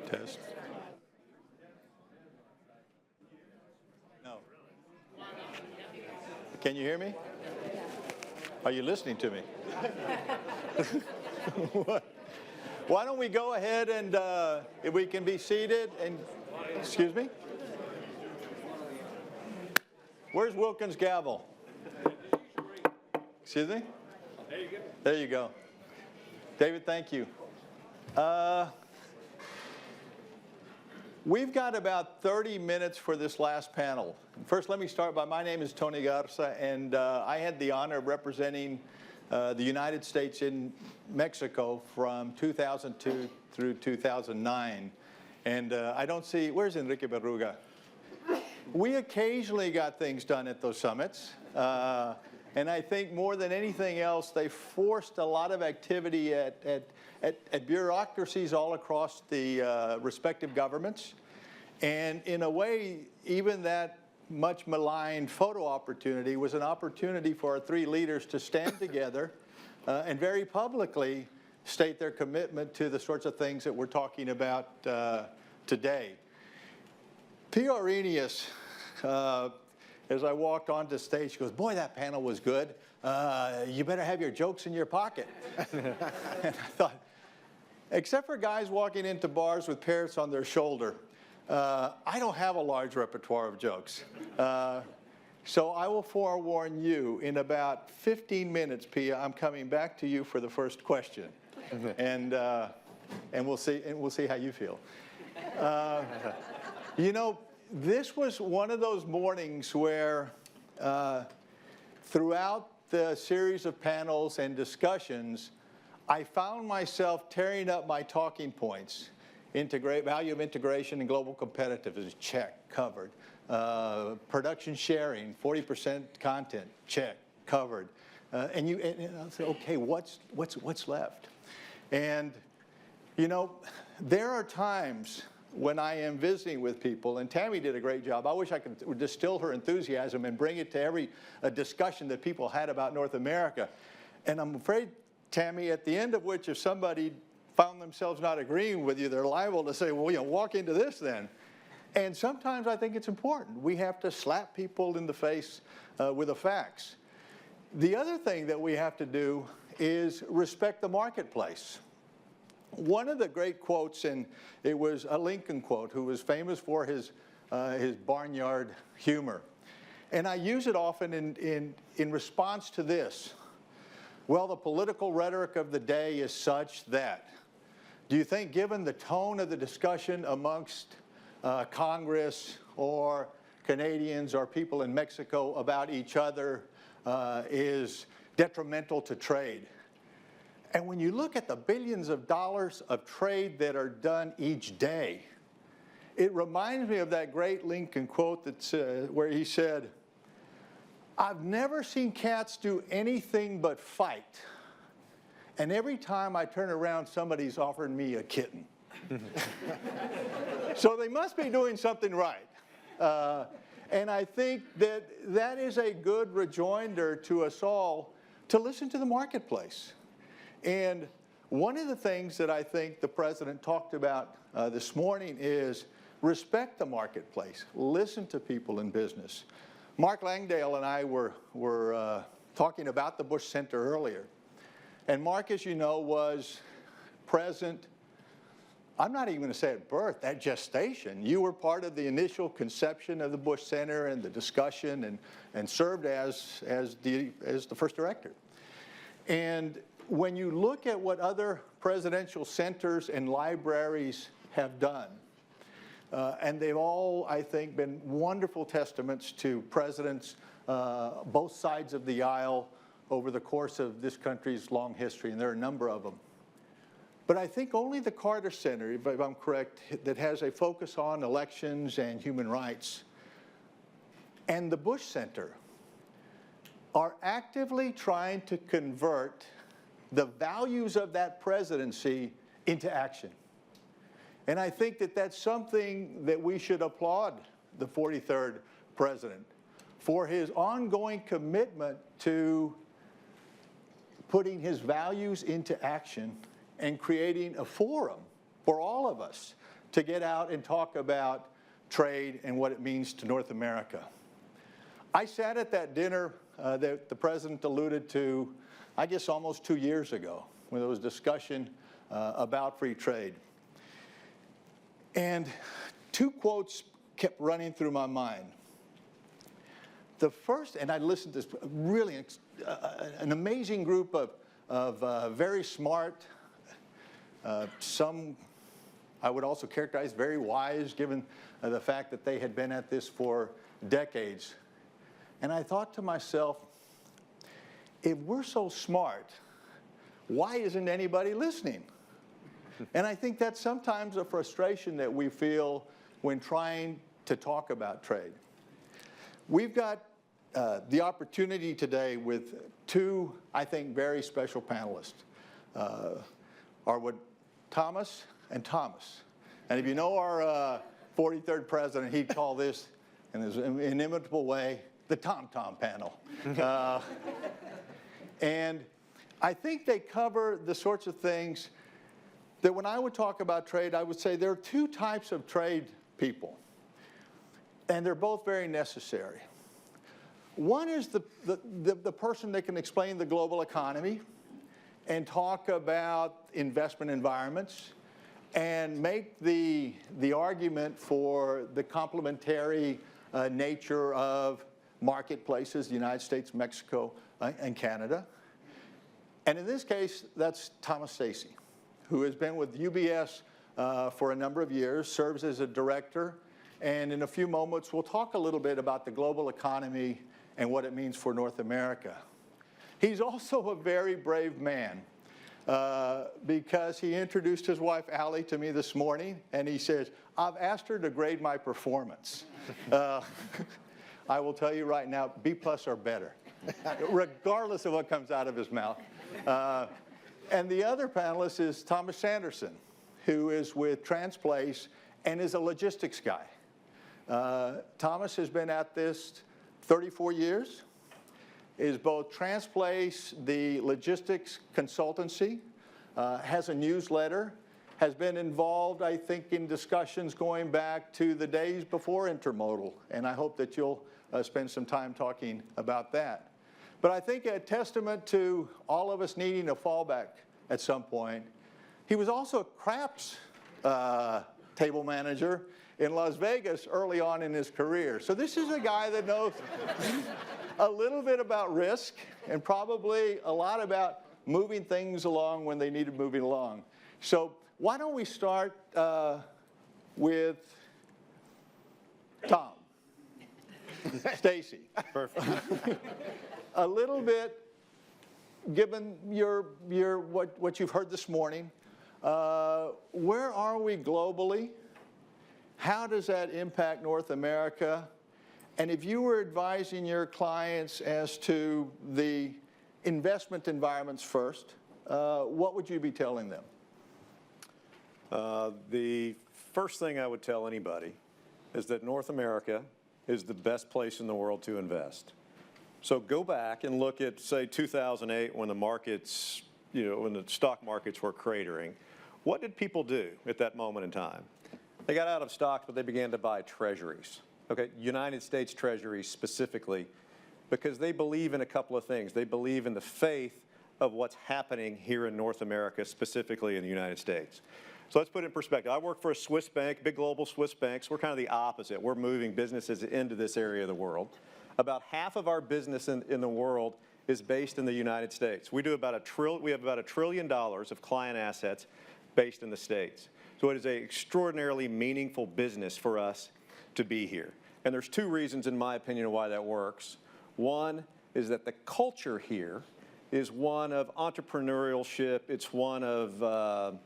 Test. No. Can you hear me? Are you listening to me? Why don't we go ahead and if we can be seated and, excuse me? Where's Wilkins' gavel? Excuse me? There you go. There you go. David, thank you. We've got about 30 minutes for this last panel. First, let me start by, my name is Tony Garza, and I had the honor of representing the United States in Mexico from 2002 through 2009. And I don't see, where's Enrique Berruga? We occasionally got things done at those summits. And I think more than anything else, they forced a lot of activity at bureaucracies all across the respective governments. And in a way, even that much maligned photo opportunity was an opportunity for our three leaders to stand together and very publicly state their commitment to the sorts of things that we're talking about today. P. Arrhenius, as I walked onto stage, she goes, boy, that panel was good. You better have your jokes in your pocket. And I thought, except for guys walking into bars with parrots on their shoulder, I don't have a large repertoire of jokes. So I will forewarn you, in about 15 minutes, Pia, I'm coming back to you for the first question. And we'll see how you feel. You know, this was one of those mornings where throughout the series of panels and discussions, I found myself tearing up my talking points. Value of integration and global competitiveness, check, covered. Production sharing, 40% content, check, covered. And I'll say, okay, what's left? And you know, there are times when I am visiting with people, and Tammy did a great job. I wish I could distill her enthusiasm and bring it to every discussion that people had about North America. And I'm afraid, Tammy, at the end of which, if somebody found themselves not agreeing with you, they're liable to say, well, you know, walk into this then. And sometimes I think it's important. We have to slap people in the face with the facts. The other thing that we have to do is respect the marketplace. One of the great quotes, and it was a Lincoln quote, who was famous for his barnyard humor. And I use it often in response to this. Well, the political rhetoric of the day is such that. Do you think, given the tone of the discussion amongst Congress or Canadians or people in Mexico about each other is detrimental to trade? And when you look at the billions of dollars of trade that are done each day, it reminds me of that great Lincoln quote that's, where he said, I've never seen cats do anything but fight. And every time I turn around, somebody's offering me a kitten. So they must be doing something right. And I think that that is a good rejoinder to us all to listen to the marketplace. And one of the things that I think the president talked about this morning is respect the marketplace, listen to people in business. Mark Langdale and I were talking about the Bush Center earlier. And Mark, as you know, was present, I'm not even going to say at birth, at gestation. You were part of the initial conception of the Bush Center and the discussion and served as the first director. And when you look at what other presidential centers and libraries have done, and they've all, I think, been wonderful testaments to presidents, both sides of the aisle, over the course of this country's long history, and there are a number of them. But I think only the Carter Center, if I'm correct, that has a focus on elections and human rights, and the Bush Center are actively trying to convert the values of that presidency into action. And I think that that's something that we should applaud the 43rd president for his ongoing commitment to putting his values into action and creating a forum for all of us to get out and talk about trade and what it means to North America. I sat at that dinner that the president alluded to, I guess almost 2 years ago, when there was discussion about free trade. And two quotes kept running through my mind. The first, and I listened to this really an amazing group of very smart, some I would also characterize very wise, given the fact that they had been at this for decades. And I thought to myself, if we're so smart, why isn't anybody listening? And I think that's sometimes a frustration that we feel when trying to talk about trade. We've got the opportunity today with two, I think, very special panelists, Thomas and Thomas. And if you know our 43rd president, he'd call this, in his inimitable way, the Tom-Tom panel. And I think they cover the sorts of things that when I would talk about trade, I would say there are two types of trade people, and they're both very necessary. One is the person that can explain the global economy and talk about investment environments and make the argument for the complementary nature of marketplaces, the United States, Mexico, and Canada. And in this case, that's Thomas Stacey, who has been with UBS for a number of years, serves as a director, and in a few moments we'll talk a little bit about the global economy and what it means for North America. He's also a very brave man because he introduced his wife, Allie, to me this morning, and he says, I've asked her to grade my performance. I will tell you right now, B+ or better, regardless of what comes out of his mouth. And the other panelist is Thomas Sanderson, who is with Transplace and is a logistics guy. Thomas has been at this 34 years, is both Transplace, the logistics consultancy, has a newsletter, has been involved, I think, in discussions going back to the days before intermodal, and I hope that you'll spend some time talking about that. But I think a testament to all of us needing a fallback at some point. He was also a craps table manager in Las Vegas early on in his career. So this is a guy that knows a little bit about risk and probably a lot about moving things along when they needed moving along. So why don't we start with Tom. Stacey. Perfect. A little bit, given what you've heard this morning, where are we globally? How does that impact North America? And if you were advising your clients as to the investment environments first, what would you be telling them? The first thing I would tell anybody is that North America is the best place in the world to invest. So go back and look at, say, 2008 when the markets, when the stock markets were cratering. What did people do at that moment in time? They got out of stocks, but they began to buy treasuries, okay? United States treasuries specifically, because they believe in a couple of things. They believe in the faith of what's happening here in North America, specifically in the United States. So let's put it in perspective. I work for a Swiss bank, big global Swiss banks. We're kind of the opposite. We're moving businesses into this area of the world. About half of our business in the world is based in the United States. We have about $1 trillion of client assets based in the States. So it is an extraordinarily meaningful business for us to be here. And there's two reasons, in my opinion, why that works. One is that the culture here is one of entrepreneurship. It's one of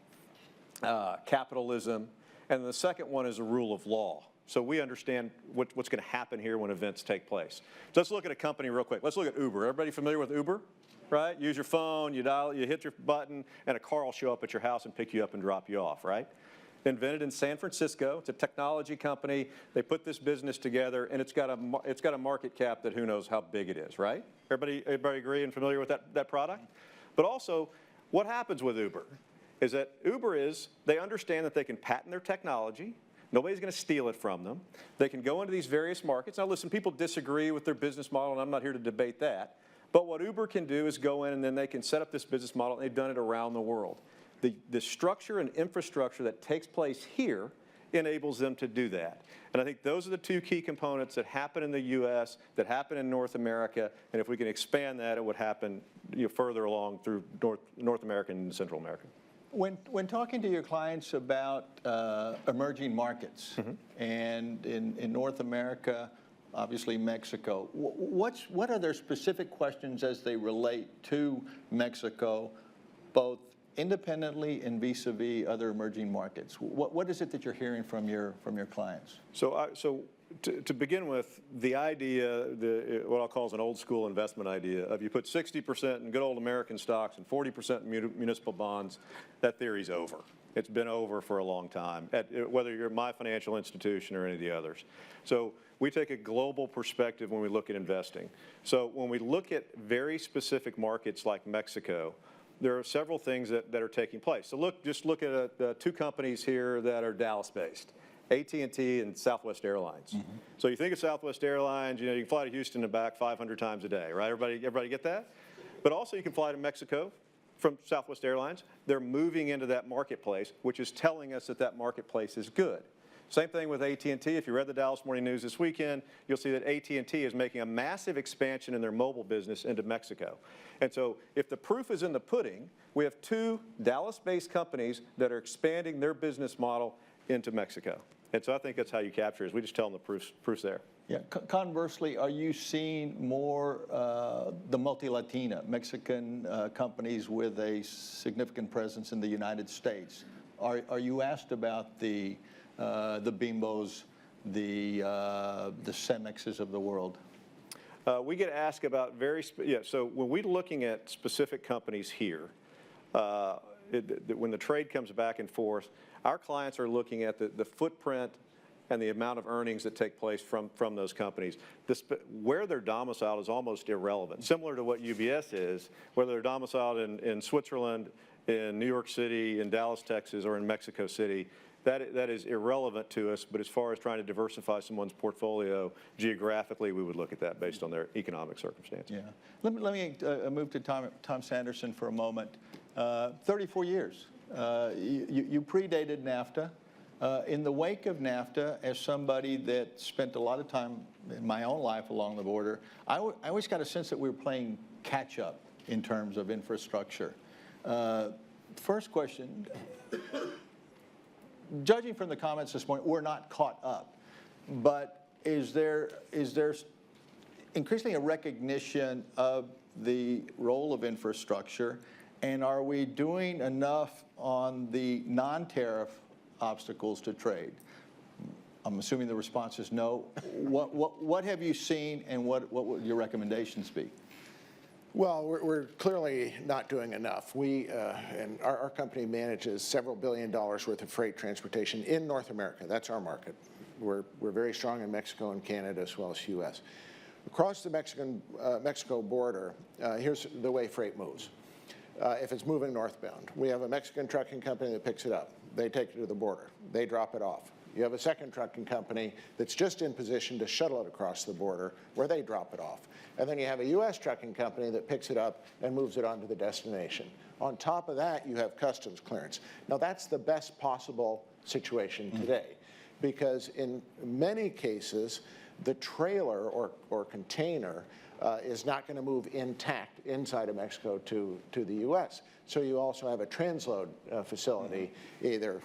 capitalism. And the second one is a rule of law. So we understand what's going to happen here when events take place. So let's look at a company real quick. Let's look at Uber. Everybody familiar with Uber? Right? Use your phone, you dial, you hit your button, and a car will show up at your house and pick you up and drop you off, right? Invented in San Francisco. It's a technology company. They put this business together, and it's got a market cap that who knows how big it is, right? Everybody agree and familiar with that product? But also, what happens with Uber is that they understand that they can patent their technology. Nobody's going to steal it from them. They can go into these various markets. Now, listen, people disagree with their business model, and I'm not here to debate that. But what Uber can do is go in, and then they can set up this business model, and they've done it around the world. The structure and infrastructure that takes place here enables them to do that. And I think those are the two key components that happen in the U.S., that happen in North America, and if we can expand that, it would happen further along through North America and Central America. When talking to your clients about emerging markets, and in North America, obviously Mexico, what are their specific questions as they relate to Mexico, both independently and vis-a-vis other emerging markets? What is it that you're hearing from your clients? So to begin with, the idea, what I'll call is an old school investment idea of you put 60% in good old American stocks and 40% in municipal bonds, that theory's over. It's been over for a long time, whether you're my financial institution or any of the others. So we take a global perspective when we look at investing. So when we look at very specific markets like Mexico, there are several things that are taking place. So just look at two companies here that are Dallas-based, AT&T and Southwest Airlines. So you think of Southwest Airlines, you can fly to Houston and back 500 times a day, right? Everybody get that? But also you can fly to Mexico from Southwest Airlines. They're moving into that marketplace, which is telling us that marketplace is good. Same thing with AT&T. If you read the Dallas Morning News this weekend, you'll see that AT&T is making a massive expansion in their mobile business into Mexico. And so if the proof is in the pudding, we have two Dallas-based companies that are expanding their business model into Mexico. And so I think that's how you capture it, is we just tell them the proof's there. Yeah. Conversely, are you seeing more the multi-Latina, Mexican companies with a significant presence in the United States? Are you asked about the Bimbos, the Cemexes of the world? We get asked about so when we're looking at specific companies here, when the trade comes back and forth, our clients are looking at the footprint and the amount of earnings that take place from those companies. Where they're domiciled is almost irrelevant, similar to what UBS is, whether they're domiciled in Switzerland, in New York City, in Dallas, Texas, or in Mexico City. That is irrelevant to us, but as far as trying to diversify someone's portfolio geographically, we would look at that based on their economic circumstances. Yeah. Let me move to Tom Sanderson for a moment. 34 years. You predated NAFTA. In the wake of NAFTA, as somebody that spent a lot of time in my own life along the border, I always got a sense that we were playing catch up in terms of infrastructure. First question. Judging from the comments this morning, we're not caught up, but is there increasingly a recognition of the role of infrastructure, and are we doing enough on the non-tariff obstacles to trade? I'm assuming the response is no. What have you seen, and what would your recommendations be? Well, we're clearly not doing enough. We, and our company manages several $1 billion worth of freight transportation in North America. That's our market. We're very strong in Mexico and Canada as well as U.S. Across the Mexico border, here's the way freight moves. If it's moving northbound, we have a Mexican trucking company that picks it up. They take it to the border. They drop it off. You have a second trucking company that's just in position to shuttle it across the border where they drop it off. And then you have a U.S. trucking company that picks it up and moves it on to the destination. On top of that, you have customs clearance. Now, that's the best possible situation today, because in many cases, the trailer or container is not going to move intact inside of Mexico to the U.S. So you also have a transload facility, either,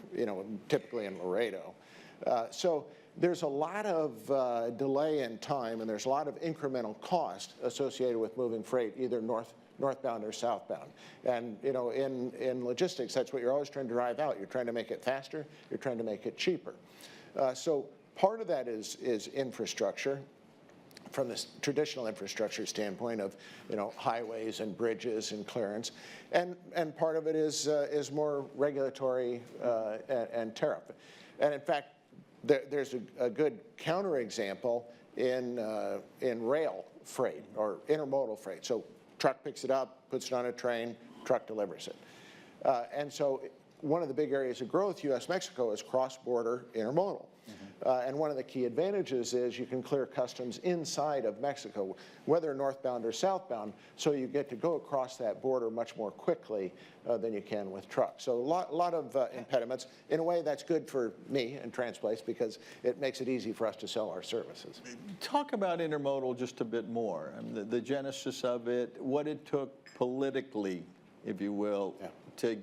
typically in Laredo. So there's a lot of delay in time, and there's a lot of incremental cost associated with moving freight, either northbound or southbound. And in logistics, that's what you're always trying to drive out. You're trying to make it faster. You're trying to make it cheaper. So part of that is infrastructure, from this traditional infrastructure standpoint of highways and bridges and clearance, and part of it is more regulatory and tariff. And in fact, there's a good counterexample in rail freight or intermodal freight. So truck picks it up, puts it on a train, truck delivers it. And so one of the big areas of growth, U.S.-Mexico, is cross-border intermodal. And one of the key advantages is you can clear customs inside of Mexico, whether northbound or southbound, so you get to go across that border much more quickly than you can with trucks. So a lot of impediments. In a way, that's good for me and Transplace because it makes it easy for us to sell our services. Talk about intermodal just a bit more, the genesis of it, what it took politically, if you will, to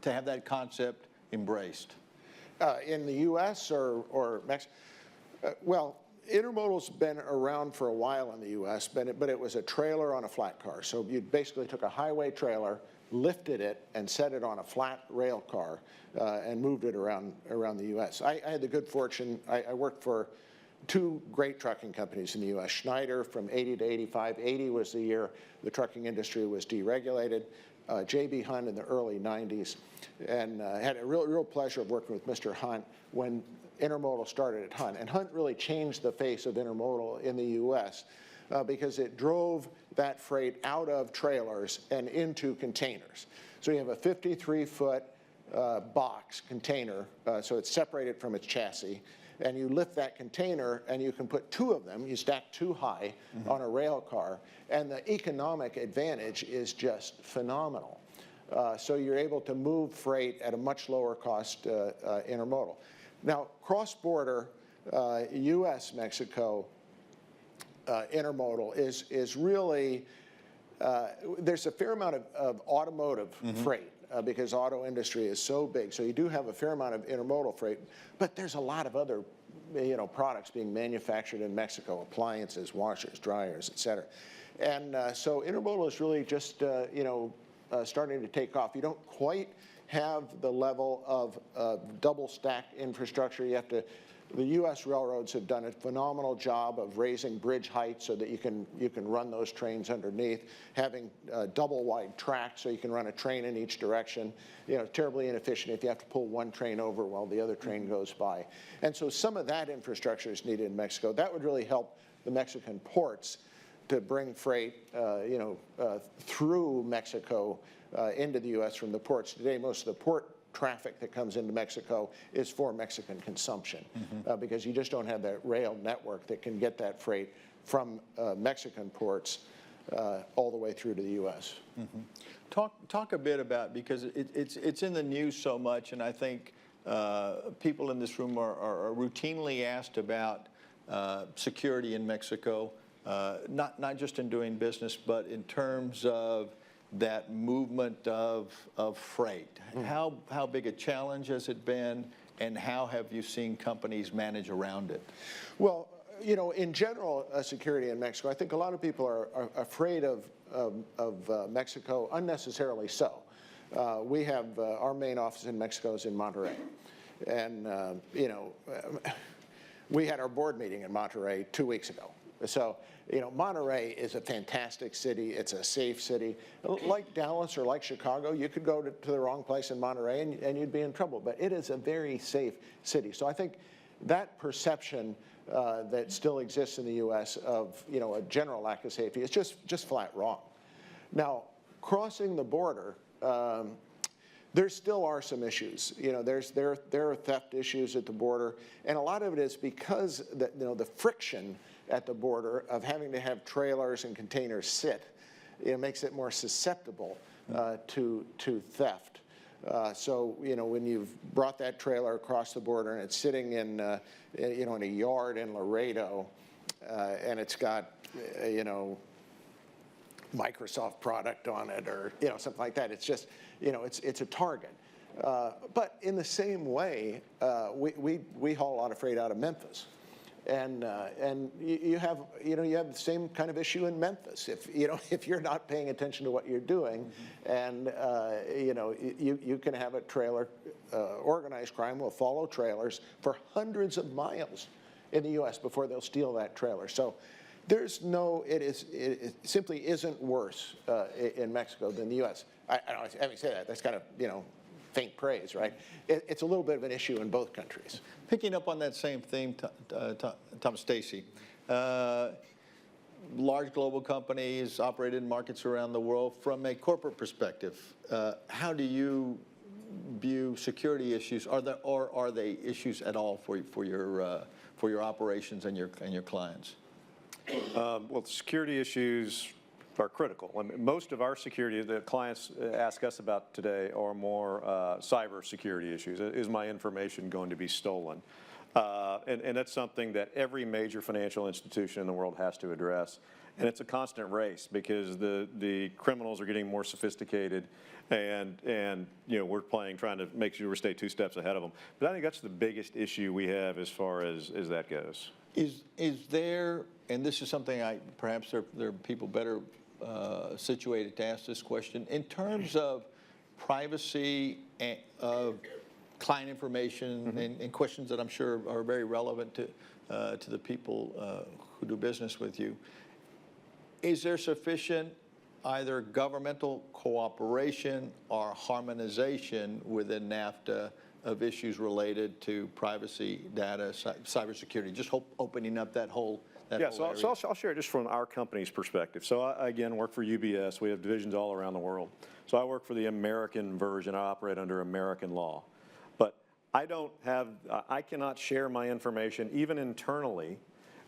have that concept embraced. In the U.S. or Mexico? Well, intermodal's been around for a while in the U.S., but it was a trailer on a flat car. So you basically took a highway trailer, lifted it, and set it on a flat rail car and moved it around the U.S. I had the good fortune, I worked for two great trucking companies in the U.S., Schneider from 80 to 85. 80 was the year the trucking industry was deregulated. J.B. Hunt in the early 90s, and had a real pleasure of working with Mr. Hunt when intermodal started at Hunt. And Hunt really changed the face of intermodal in the U.S. Because it drove that freight out of trailers and into containers. So you have a 53-foot box container, so it's separated from its chassis, and you lift that container and you can put two of them, you stack two high on a rail car, and the economic advantage is just phenomenal. So you're able to move freight at a much lower cost intermodal. Now, cross-border U.S.-Mexico intermodal is really, there's a fair amount of automotive freight. Because auto industry is so big. So you do have a fair amount of intermodal freight, but there's a lot of other products being manufactured in Mexico, appliances, washers, dryers, et cetera. And so intermodal is really just starting to take off. You don't quite have the level of double-stacked infrastructure. The U.S. railroads have done a phenomenal job of raising bridge height so that you can run those trains underneath, having double-wide tracks so you can run a train in each direction. Terribly inefficient if you have to pull one train over while the other train goes by. And so some of that infrastructure is needed in Mexico. That would really help the Mexican ports to bring freight, through Mexico into the U.S. from the ports. Today, most of the port traffic that comes into Mexico is for Mexican consumption because you just don't have that rail network that can get that freight from Mexican ports all the way through to the U.S. Talk a bit about, because it's in the news so much, and I think people in this room are routinely asked about security in Mexico, not just in doing business, but in terms of that movement of freight. How big a challenge has it been, and how have you seen companies manage around it? Well, in general, security in Mexico, I think a lot of people are afraid of Mexico, unnecessarily so. We have our main office in Mexico is in Monterrey, and we had our board meeting in Monterrey 2 weeks ago. So, you know, Monterey is a fantastic city. It's a safe city. Like Dallas or like Chicago, you could go to the wrong place in Monterey and you'd be in trouble. But it is a very safe city. So I think that perception that still exists in the U.S. of, you know, a general lack of safety is just flat wrong. Now, crossing the border, there still are some issues. You know, there are theft issues at the border, and a lot of it is because the friction at the border of having to have trailers and containers sit, it makes it more susceptible to theft. So, you know, when you've brought that trailer across the border and it's sitting in a yard in Laredo, and it's got, you know, Microsoft product on it, or, you know, something like that, it's just, you know, it's a target. But in the same way, we haul a lot of freight out of Memphis. And you have the same kind of issue in Memphis. If you're not paying attention to what you're doing, and you can have a trailer, organized crime will follow trailers for hundreds of miles in the U.S. before they'll steal that trailer. So it simply isn't worse in Mexico than the U.S. Having said that, that's kind of, you know, faint praise, right? It's a little bit of an issue in both countries. Picking up on that same theme, Tom Stacy, large global companies operated in markets around the world. From a corporate perspective, how do you view security issues? Are they issues at all for your operations and your clients? Well, security issues are critical. I mean, most of our security that clients ask us about today are more cyber security issues. Is my information going to be stolen? And that's something that every major financial institution in the world has to address. And it's a constant race because the criminals are getting more sophisticated, and you know, we're trying to make sure we stay 2 steps ahead of them. But I think that's the biggest issue we have as far as that goes. Is there, and this is something perhaps there are people better situated to ask this question, in terms of privacy of client information and questions that I'm sure are very relevant to the people who do business with you, is there sufficient either governmental cooperation or harmonization within NAFTA of issues related to privacy, data, cybersecurity, just opening up that whole area? So I'll share it just from our company's perspective. So I, again, work for UBS. We have divisions all around the world. So I work for the American version. I operate under American law. But I cannot share my information, even internally,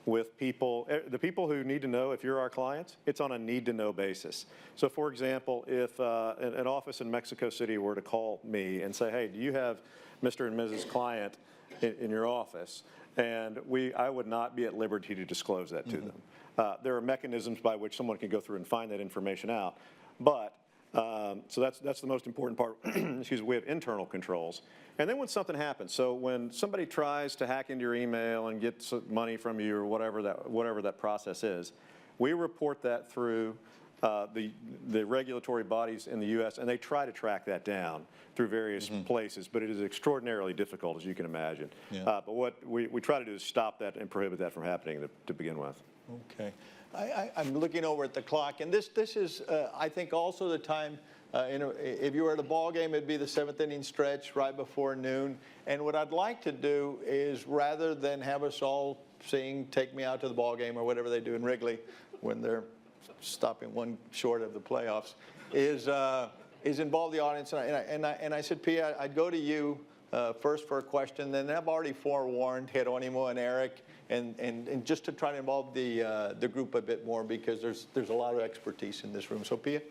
with people. The people who need to know if you're our clients, it's on a need-to-know basis. So, for example, if an office in Mexico City were to call me and say, hey, do you have Mr. and Mrs. Client in your office? And I would not be at liberty to disclose that to them. There are mechanisms by which someone can go through and find that information out. But, so that's the most important part. Excuse me, we have internal controls. And then when something happens, so when somebody tries to hack into your email and get some money from you or whatever that process is, we report that through the regulatory bodies in the U.S., and they try to track that down through various places, but it is extraordinarily difficult, as you can imagine. Yeah. But what we try to do is stop that and prohibit that from happening to begin with. Okay. I'm looking over at the clock, and this is, I think, also the time, if you were at a ball game, it'd be the 7th inning stretch right before noon. And what I'd like to do is, rather than have us all sing "Take Me Out to the Ball Game" or whatever they do in Wrigley when they're stopping one short of the playoffs, is involve the audience. And I said, Pia, I'd go to you first for a question, then I've already forewarned Jeronimo and Eric, and just to try to involve the group a bit more, because there's a lot of expertise in this room. So Pia?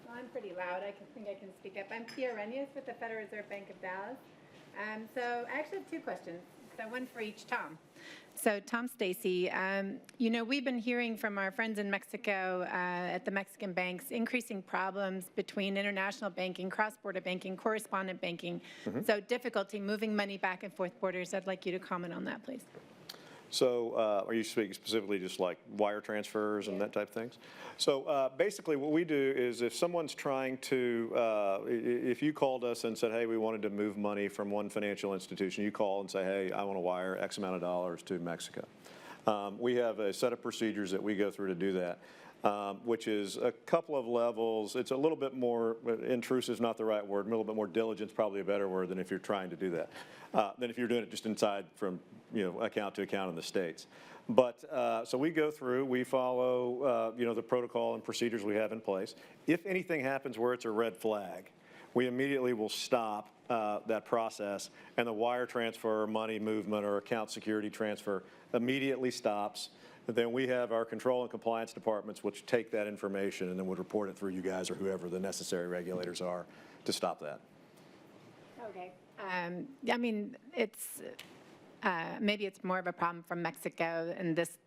Well, I'm pretty loud. I think I can speak up. I'm Pia Renyes with the Federal Reserve Bank of Dallas. So I actually have 2 questions, so one for each Tom. So Tom Stacy, you know, we've been hearing from our friends in Mexico at the Mexican banks increasing problems between international banking, cross-border banking, correspondent banking, so difficulty moving money back and forth borders. I'd like you to comment on that, please. So are you speaking specifically just like wire transfers and that type of things? So basically what we do is if someone's trying to, if you called us and said, hey, we wanted to move money from one financial institution, you call and say, hey, I want to wire X amount of dollars to Mexico. We have a set of procedures that we go through to do that. Which is a couple of levels. It's a little bit more, intrusive is not the right word, a little bit more diligence, probably a better word than if you're trying to do that, than if you're doing it just inside from account to account in the States. But, so we go through, we follow, the protocol and procedures we have in place. If anything happens where it's a red flag, we immediately will stop that process, and the wire transfer, money movement, or account security transfer immediately stops. Then we have our control and compliance departments which take that information and then would report it through you guys or whoever the necessary regulators are to stop that. Okay. I mean, it's maybe it's more of a problem from Mexico and this,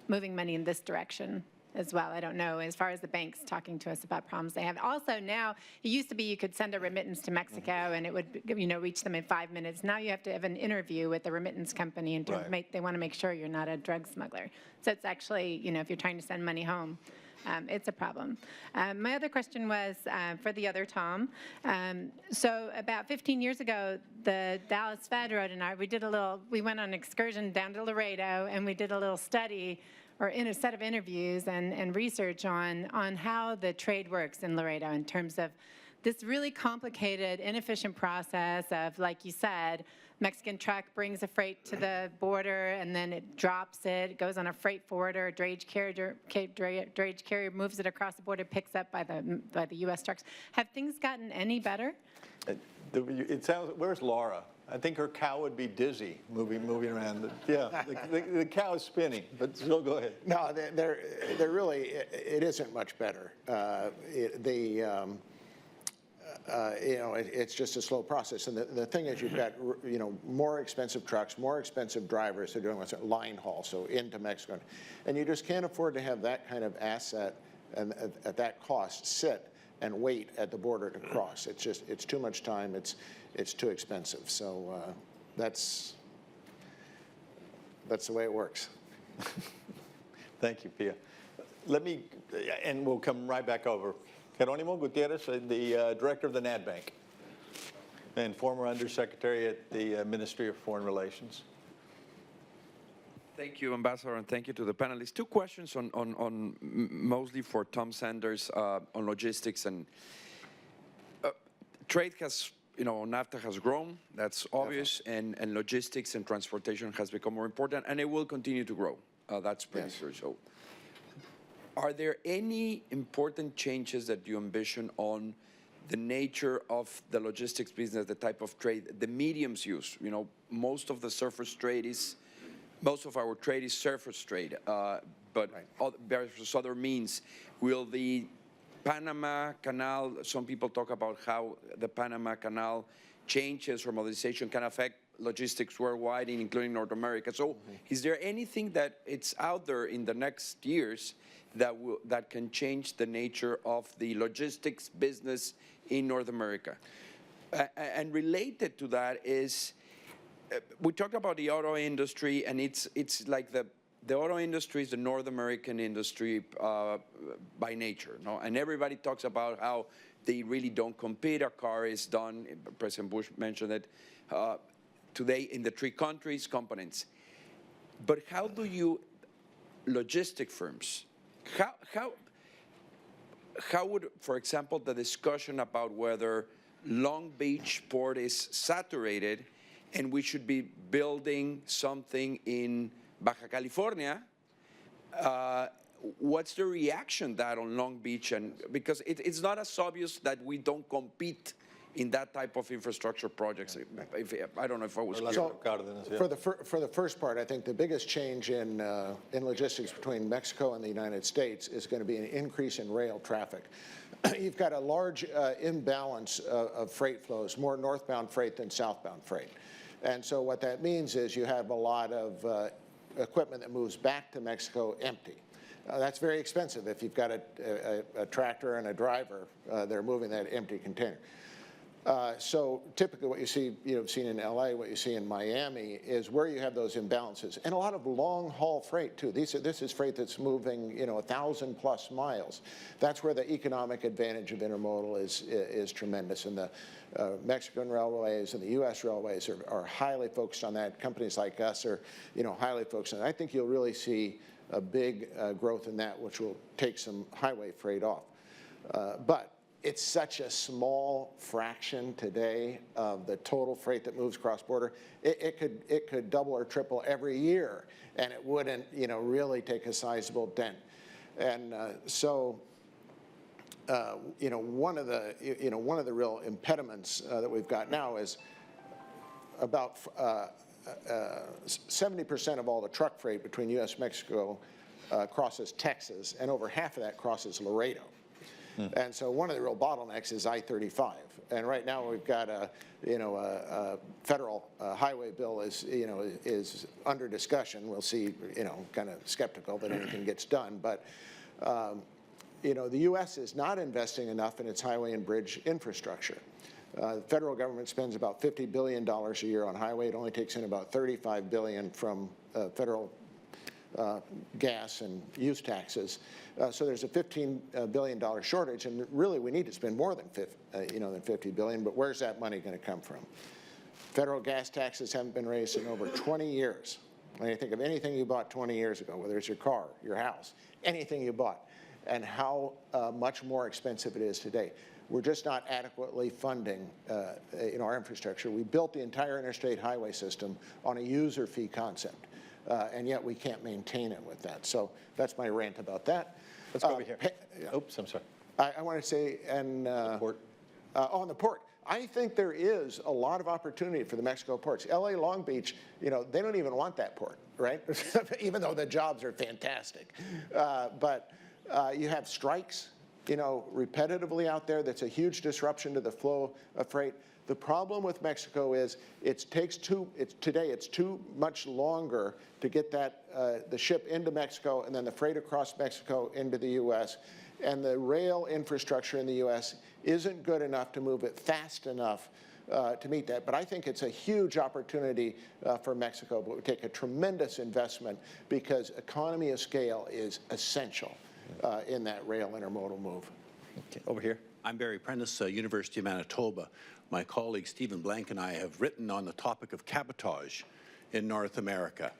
moving money in this direction as well. I don't know, as far as the banks talking to us about problems they have. Also now, it used to be you could send a remittance to Mexico and it would, reach them in 5 minutes. Now you have to have an interview with the remittance company and they want to make sure you're not a drug smuggler. So it's actually, if you're trying to send money home, it's a problem. My other question was for the other Tom. So about 15 years ago, the Dallas Fed and I, we went on an excursion down to Laredo and we did a little study or in a set of interviews and research on how the trade works in Laredo in terms of this really complicated, inefficient process of, like you said, Mexican truck brings a freight to the border and then it drops it, goes on a freight forwarder, a drayage carrier moves it across the border, picks up by the U.S. trucks. Have things gotten any better? It sounds, where's Laura? I think her cow would be dizzy moving around. Yeah, the cow is spinning, but still go ahead. No, they're really, it isn't much better. It's just a slow process. And the thing is you've got, more expensive trucks, more expensive drivers. They're doing what's line haul, so into Mexico. And you just can't afford to have that kind of asset and at that cost sit and wait at the border to cross. It's too much time. It's too expensive. So that's the way it works. Thank you, Pia. And we'll come right back over. Jerónimo Gutierrez, the director of the NADBank and former undersecretary at the Ministry of Foreign Relations. Thank you, Ambassador, and thank you to the panelists. Two questions on mostly for Tom Sanders on logistics and trade has, NAFTA has grown, that's obvious, and logistics and transportation has become more important, and it will continue to grow. That's pretty sure. So, are there any important changes that you envision on the nature of the logistics business, the type of trade, the mediums used? Most of our trade is surface trade, but versus other means. Will the Panama Canal, some people talk about how the Panama Canal changes or modernization can affect logistics worldwide, including North America. So is there anything that it's out there in the next years that can change the nature of the logistics business in North America? And related to that is, we talked about the auto industry, and it's like the auto industry is the North American industry by nature, no? And everybody talks about how they really don't compete. A car is done, President Bush mentioned it, today in the 3 countries, components. But how do you, logistic firms, how would, for example, the discussion about whether Long Beach port is saturated and we should be building something in Baja California, what's the reaction that on Long Beach? And because it's not as obvious that we don't compete in that type of infrastructure projects. I don't know if I was clear. So, for the first part, I think the biggest change in logistics between Mexico and the United States is going to be an increase in rail traffic. You've got a large imbalance of freight flows, more northbound freight than southbound freight. And so what that means is you have a lot of equipment that moves back to Mexico empty. That's very expensive if you've got a tractor and a driver, they're moving that empty container. So typically what you see, you've seen in LA, what you see in Miami is where you have those imbalances. And a lot of long haul freight too. This is freight that's moving, 1,000+ miles. That's where the economic advantage of intermodal is tremendous. And the Mexican railways and the US railways are highly focused on that. Companies like us are, highly focused on that. I think you'll really see a big growth in that, which will take some highway freight off. But it's such a small fraction today of the total freight that moves cross-border. It could double or triple every year, and it wouldn't, really take a sizable dent. And one of the real impediments that we've got now is about 70% of all the truck freight between U.S. and Mexico crosses Texas, and over half of that crosses Laredo. And so one of the real bottlenecks is I-35. And right now we've got a federal highway bill is under discussion. We'll see, kind of skeptical that anything gets done. But, the U.S. is not investing enough in its highway and bridge infrastructure. The federal government spends about $50 billion a year on highway. It only takes in about $35 billion from federal gas and use taxes. So there's a $15 billion shortage, and really we need to spend more than $50 billion, but where's that money going to come from? Federal gas taxes haven't been raised in over 20 years. When you think of anything you bought 20 years ago, whether it's your car, your house, anything you bought, and how much more expensive it is today. We're just not adequately funding our infrastructure. We built the entire interstate highway system on a user fee concept. And yet we can't maintain it with that. So that's my rant about that. Let's go over here. Oops, I'm sorry. I want to say, and port. On the port, I think there is a lot of opportunity for the Mexico ports. LA, Long Beach, they don't even want that port, right? Even though the jobs are fantastic. But you have strikes, repetitively out there. That's a huge disruption to the flow of freight. The problem with Mexico is today it's too much longer to get the ship into Mexico and then the freight across Mexico into the U.S. And the rail infrastructure in the U.S. isn't good enough to move it fast enough to meet that. But I think it's a huge opportunity for Mexico, but it would take a tremendous investment because economy of scale is essential in that rail intermodal move. Okay, over here. I'm Barry Prentice, University of Manitoba. My colleague Stephen Blank and I have written on the topic of cabotage in North America.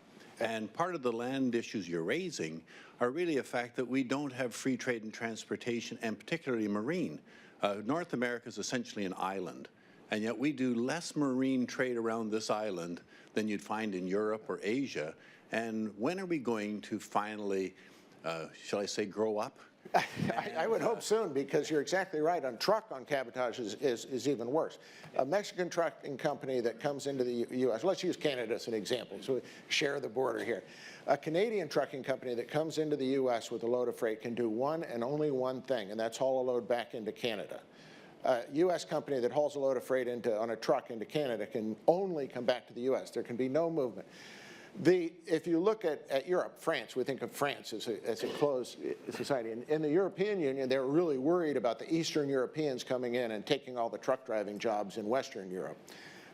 And part of the land issues you're raising are really a fact that we don't have free trade in transportation, and particularly marine. North America is essentially an island, and yet we do less marine trade around this island than you'd find in Europe or Asia. And when are we going to finally, shall I say, grow up? I would hope soon, because you're exactly right. On cabotage is even worse. A Mexican trucking company that comes into the U.S., let's use Canada as an example, so we share the border here. A Canadian trucking company that comes into the U.S. with a load of freight can do one and only one thing, and that's haul a load back into Canada. A U.S. company that hauls a load of freight on a truck into Canada can only come back to the U.S. There can be no movement. If you look at Europe, France, we think of France as a closed society. In the European Union, they're really worried about the Eastern Europeans coming in and taking all the truck driving jobs in Western Europe.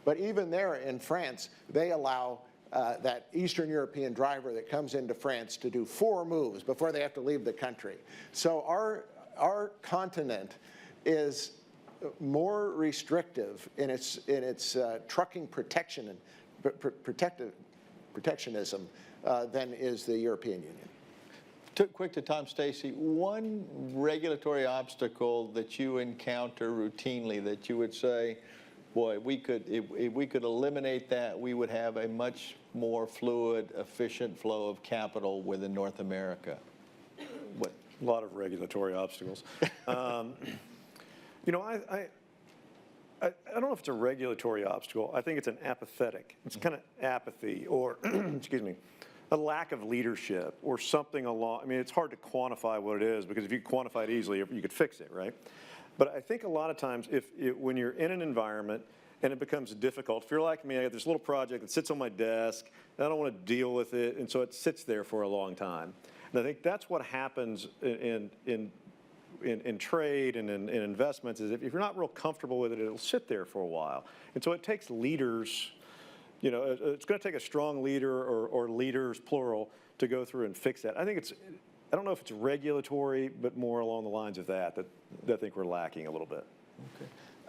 But even there in France, they allow that Eastern European driver that comes into France to do 4 moves before they have to leave the country. So our continent is more restrictive in its trucking protection and protectionism than is the European Union. Quick to Tom Stacy, one regulatory obstacle that you encounter routinely that you would say, boy, if we could eliminate that, we would have a much more fluid, efficient flow of capital within North America. What? A lot of regulatory obstacles. I don't know if it's a regulatory obstacle. I think it's an apathetic. It's kind of apathy or, excuse me, a lack of leadership or something along. I mean, it's hard to quantify what it is, because if you quantify it easily, you could fix it, right? But I think a lot of times when you're in an environment and it becomes difficult, if you're like me, I got this little project that sits on my desk, and I don't want to deal with it, and so it sits there for a long time. And I think that's what happens in trade and in investments is if you're not real comfortable with it, it'll sit there for a while. And so it takes leaders, you know, it's going to take a strong leader or leaders, plural, to go through and fix that. I don't know if it's regulatory, but more along the lines of that I think we're lacking a little bit.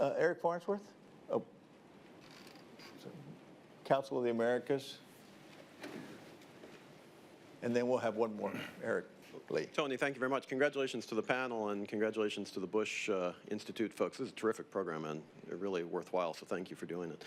Okay. Eric Farnsworth? Oh. Council of the Americas. And then we'll have one more. Eric. Lee. Tony, thank you very much. Congratulations to the panel and congratulations to the Bush Institute folks. This is a terrific program and really worthwhile, so thank you for doing it.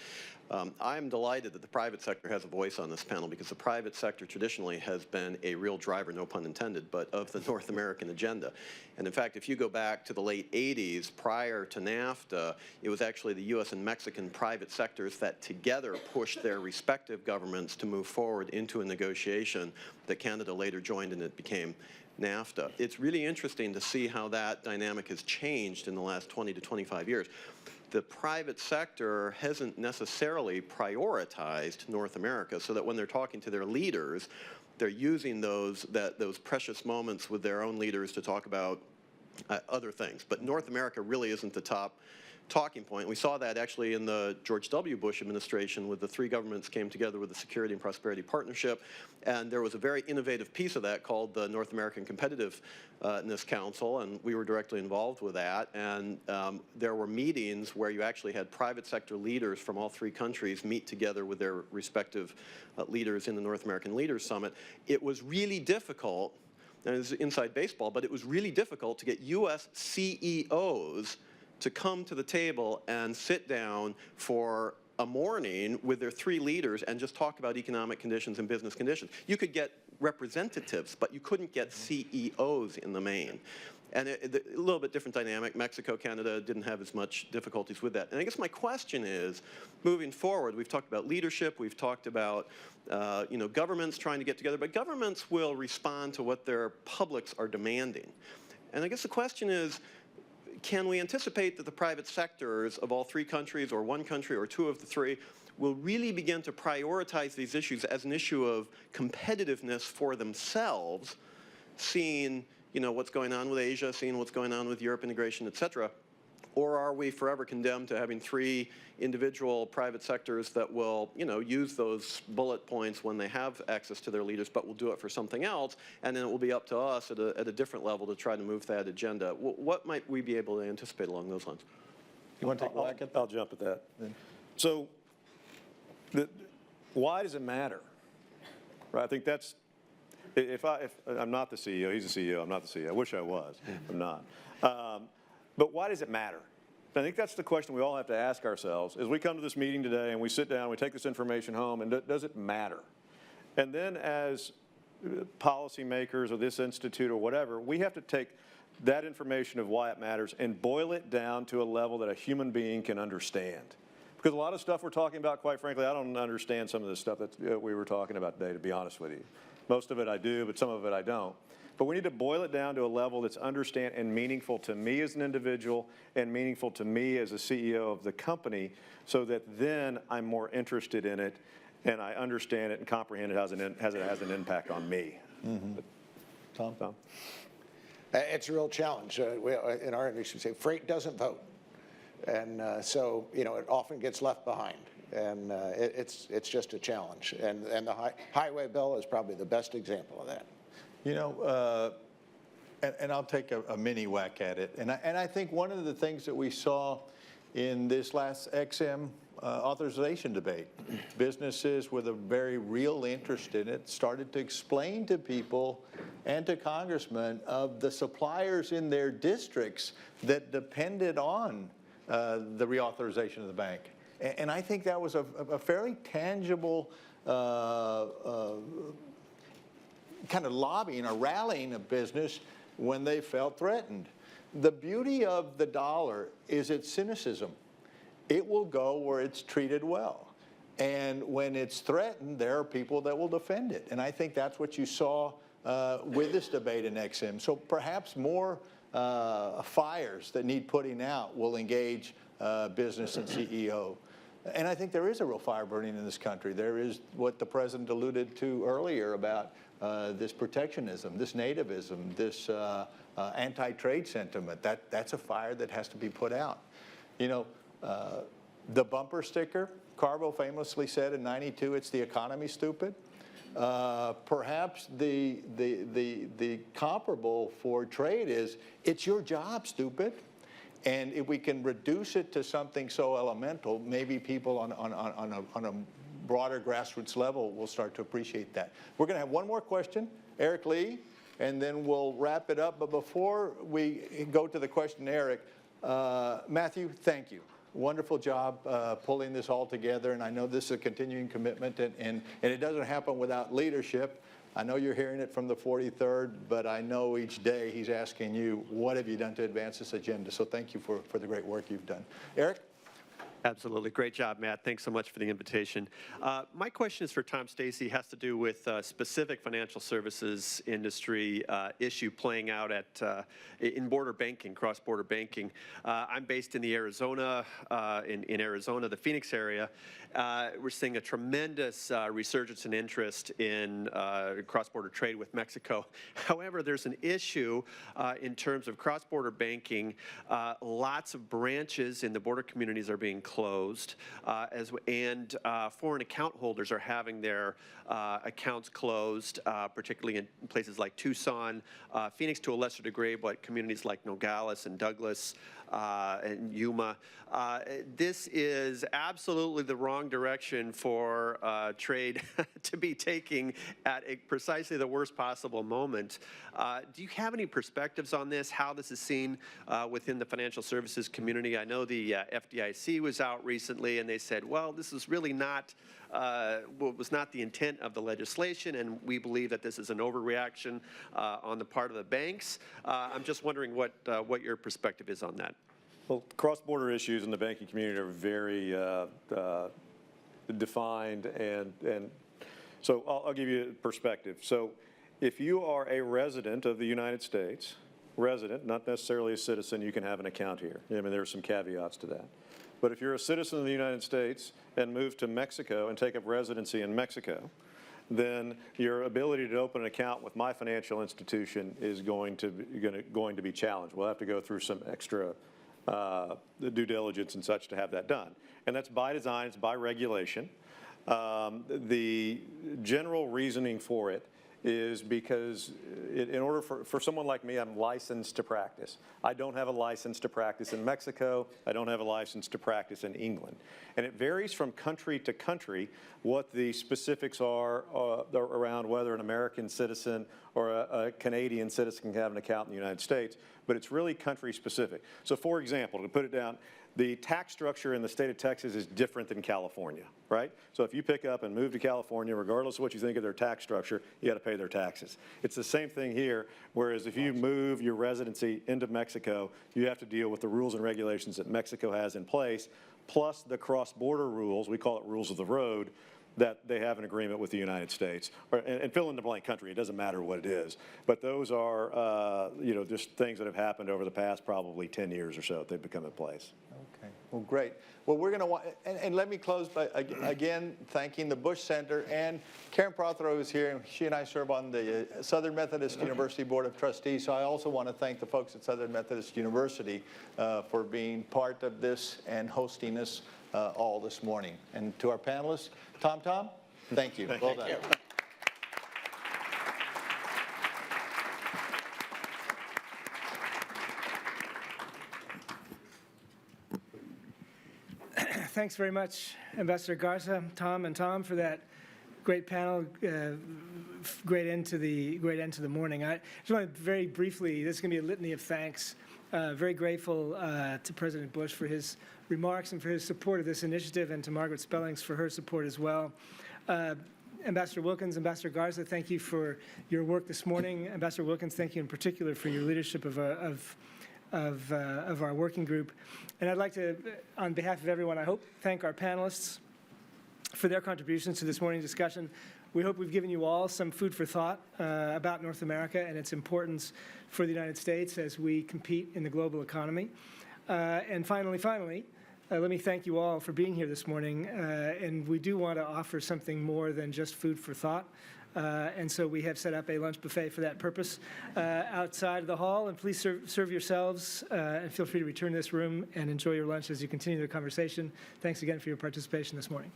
I'm delighted that the private sector has a voice on this panel because the private sector traditionally has been a real driver, no pun intended, but of the North American agenda. And in fact, if you go back to the late 80s, prior to NAFTA, it was actually the U.S. and Mexican private sectors that together pushed their respective governments to move forward into a negotiation that Canada later joined and it became NAFTA. It's really interesting to see how that dynamic has changed in the last 20 to 25 years. The private sector hasn't necessarily prioritized North America so that when they're talking to their leaders, they're using those precious moments with their own leaders to talk about other things. But North America really isn't the top talking point. We saw that actually in the George W. Bush administration with the three governments came together with the Security and Prosperity Partnership, and there was a very innovative piece of that called the North American Competitiveness Council, and we were directly involved with that, and there were meetings where you actually had private sector leaders from all three countries meet together with their respective leaders in the North American Leaders Summit. It was really difficult, and it's inside baseball, but it was really difficult to get U.S. CEOs to come to the table and sit down for a morning with their three leaders and just talk about economic conditions and business conditions. You could get representatives, but you couldn't get CEOs in the main. And a little bit different dynamic. Mexico, Canada didn't have as much difficulties with that. And I guess my question is, moving forward, we've talked about leadership, we've talked about governments trying to get together, but governments will respond to what their publics are demanding. And I guess the question is, can we anticipate that the private sectors of all three countries or one country or two of the three will really begin to prioritize these issues as an issue of competitiveness for themselves, seeing what's going on with Asia, seeing what's going on with Europe integration, et cetera? Or are we forever condemned to having three individual private sectors that will, use those bullet points when they have access to their leaders, but will do it for something else, and then it will be up to us at a different level to try to move that agenda? What might we be able to anticipate along those lines? You want to take a whack at that? I'll jump at that. So, why does it matter? Right. I think that's if I'm not the CEO, he's the CEO. I'm not the CEO. I wish I was. I'm not. But why does it matter? I think that's the question we all have to ask ourselves as we come to this meeting today and we sit down, we take this information home, and does it matter? And then as policymakers or this institute or whatever, we have to take that information of why it matters and boil it down to a level that a human being can understand. Because a lot of stuff we're talking about, quite frankly, I don't understand some of the stuff that we were talking about today, to be honest with you. Most of it I do, but some of it I don't. But we need to boil it down to a level that's understand and meaningful to me as an individual and meaningful to me as a CEO of the company so that then I'm more interested in it and I understand it and comprehend it as it has an impact on me. Mm-hmm. Tom? It's a real challenge. In our industry, we say freight doesn't vote. And so, it often gets left behind. And it's just a challenge. And the highway bill is probably the best example of that. And I'll take a mini whack at it. And I think one of the things that we saw in this last XM authorization debate, businesses with a very real interest in it started to explain to people and to congressmen of the suppliers in their districts that depended on the reauthorization of the bank. And I think that was a fairly tangible kind of lobbying or rallying of business when they felt threatened. The beauty of the dollar is its cynicism. It will go where it's treated well. And when it's threatened, there are people that will defend it. And I think that's what you saw with this debate in XM. So perhaps more fires that need putting out will engage business and CEO. And I think there is a real fire burning in this country. There is what the president alluded to earlier about this protectionism, this nativism, this anti-trade sentiment. That's a fire that has to be put out. You know, the bumper sticker, Carbo famously said in '92, it's the economy, stupid. Perhaps the comparable for trade is, it's your job, stupid. And if we can reduce it to something so elemental, maybe people on a broader grassroots level will start to appreciate that. We're going to have one more question, Eric Lee, and then we'll wrap it up. But before we go to the question, Eric, Matthew, thank you. Wonderful job pulling this all together, and I know this is a continuing commitment, and it doesn't happen without leadership. I know you're hearing it from the 43rd, but I know each day he's asking you, what have you done to advance this agenda? So thank you for the great work you've done. Eric? Absolutely. Great job, Matt. Thanks so much for the invitation. My question is for Tom Stacey. Has to do with specific financial services industry issue playing out in border banking, cross-border banking. I'm based in the Arizona, in Arizona, the Phoenix area. We're seeing a tremendous resurgence in interest in cross-border trade with Mexico. However, there's an issue in terms of cross-border banking. Lots of branches in the border communities are being closed, and foreign account holders are having their accounts closed, particularly in places like Tucson, Phoenix to a lesser degree, but communities like Nogales and Douglas and Yuma. This is absolutely the wrong direction for trade to be taking at precisely the worst possible moment. Do you have any perspectives on this, how this is seen within the financial services community? I know the FDIC was out recently and they said, well, this is really not was not the intent of the legislation, and we believe that this is an overreaction on the part of the banks. I'm just wondering what your perspective is on that. Well, cross-border issues in the banking community are very defined, and so I'll give you a perspective. So if you are a resident of the United States, resident, not necessarily a citizen, you can have an account here. I mean, there are some caveats to that. But if you're a citizen of the United States and move to Mexico and take up residency in Mexico, then your ability to open an account with my financial institution is going to be challenged. We'll have to go through some extra due diligence and such to have that done. And that's by design, it's by regulation. The general reasoning for it is because in order for someone like me, I'm licensed to practice. I don't have a license to practice in Mexico. I don't have a license to practice in England. And it varies from country to country what the specifics are around whether an American citizen or a Canadian citizen can have an account in the United States, but it's really country specific. So for example, to put it down, the tax structure in the state of Texas is different than California, right? So if you pick up and move to California, regardless of what you think of their tax structure, you got to pay their taxes. It's the same thing here, whereas if you move your residency into Mexico, you have to deal with the rules and regulations that Mexico has in place, plus the cross-border rules, we call it rules of the road, that they have an agreement with the United States, and fill in the blank country, it doesn't matter what it is. But those are, just things that have happened over the past probably 10 years or so that they've become in place. Okay, well, great. Well, we're going to, and let me close by, again, thanking the Bush Center and Karen Prothero is here, and she and I serve on the Southern Methodist University Board of Trustees, so I also want to thank the folks at Southern Methodist University for being part of this and hosting us all this morning. And to our panelists, Tom, thank you. Well done. Thanks very much, Ambassador Garza, Tom, for that great panel, great end to the morning. I just want to very briefly, this is going to be a litany of thanks. Very grateful to President Bush for his remarks and for his support of this initiative, and to Margaret Spellings for her support as well. Ambassador Wilkins, Ambassador Garza, thank you for your work this morning. Ambassador Wilkins, thank you in particular for your leadership of our working group. And I'd like to, on behalf of everyone, I hope, thank our panelists for their contributions to this morning's discussion. We hope we've given you all some food for thought about North America and its importance for the United States as we compete in the global economy. And finally, let me thank you all for being here this morning. And we do want to offer something more than just food for thought. And so we have set up a lunch buffet for that purpose outside the hall. And please serve yourselves and feel free to return to this room and enjoy your lunch as you continue the conversation. Thanks again for your participation this morning.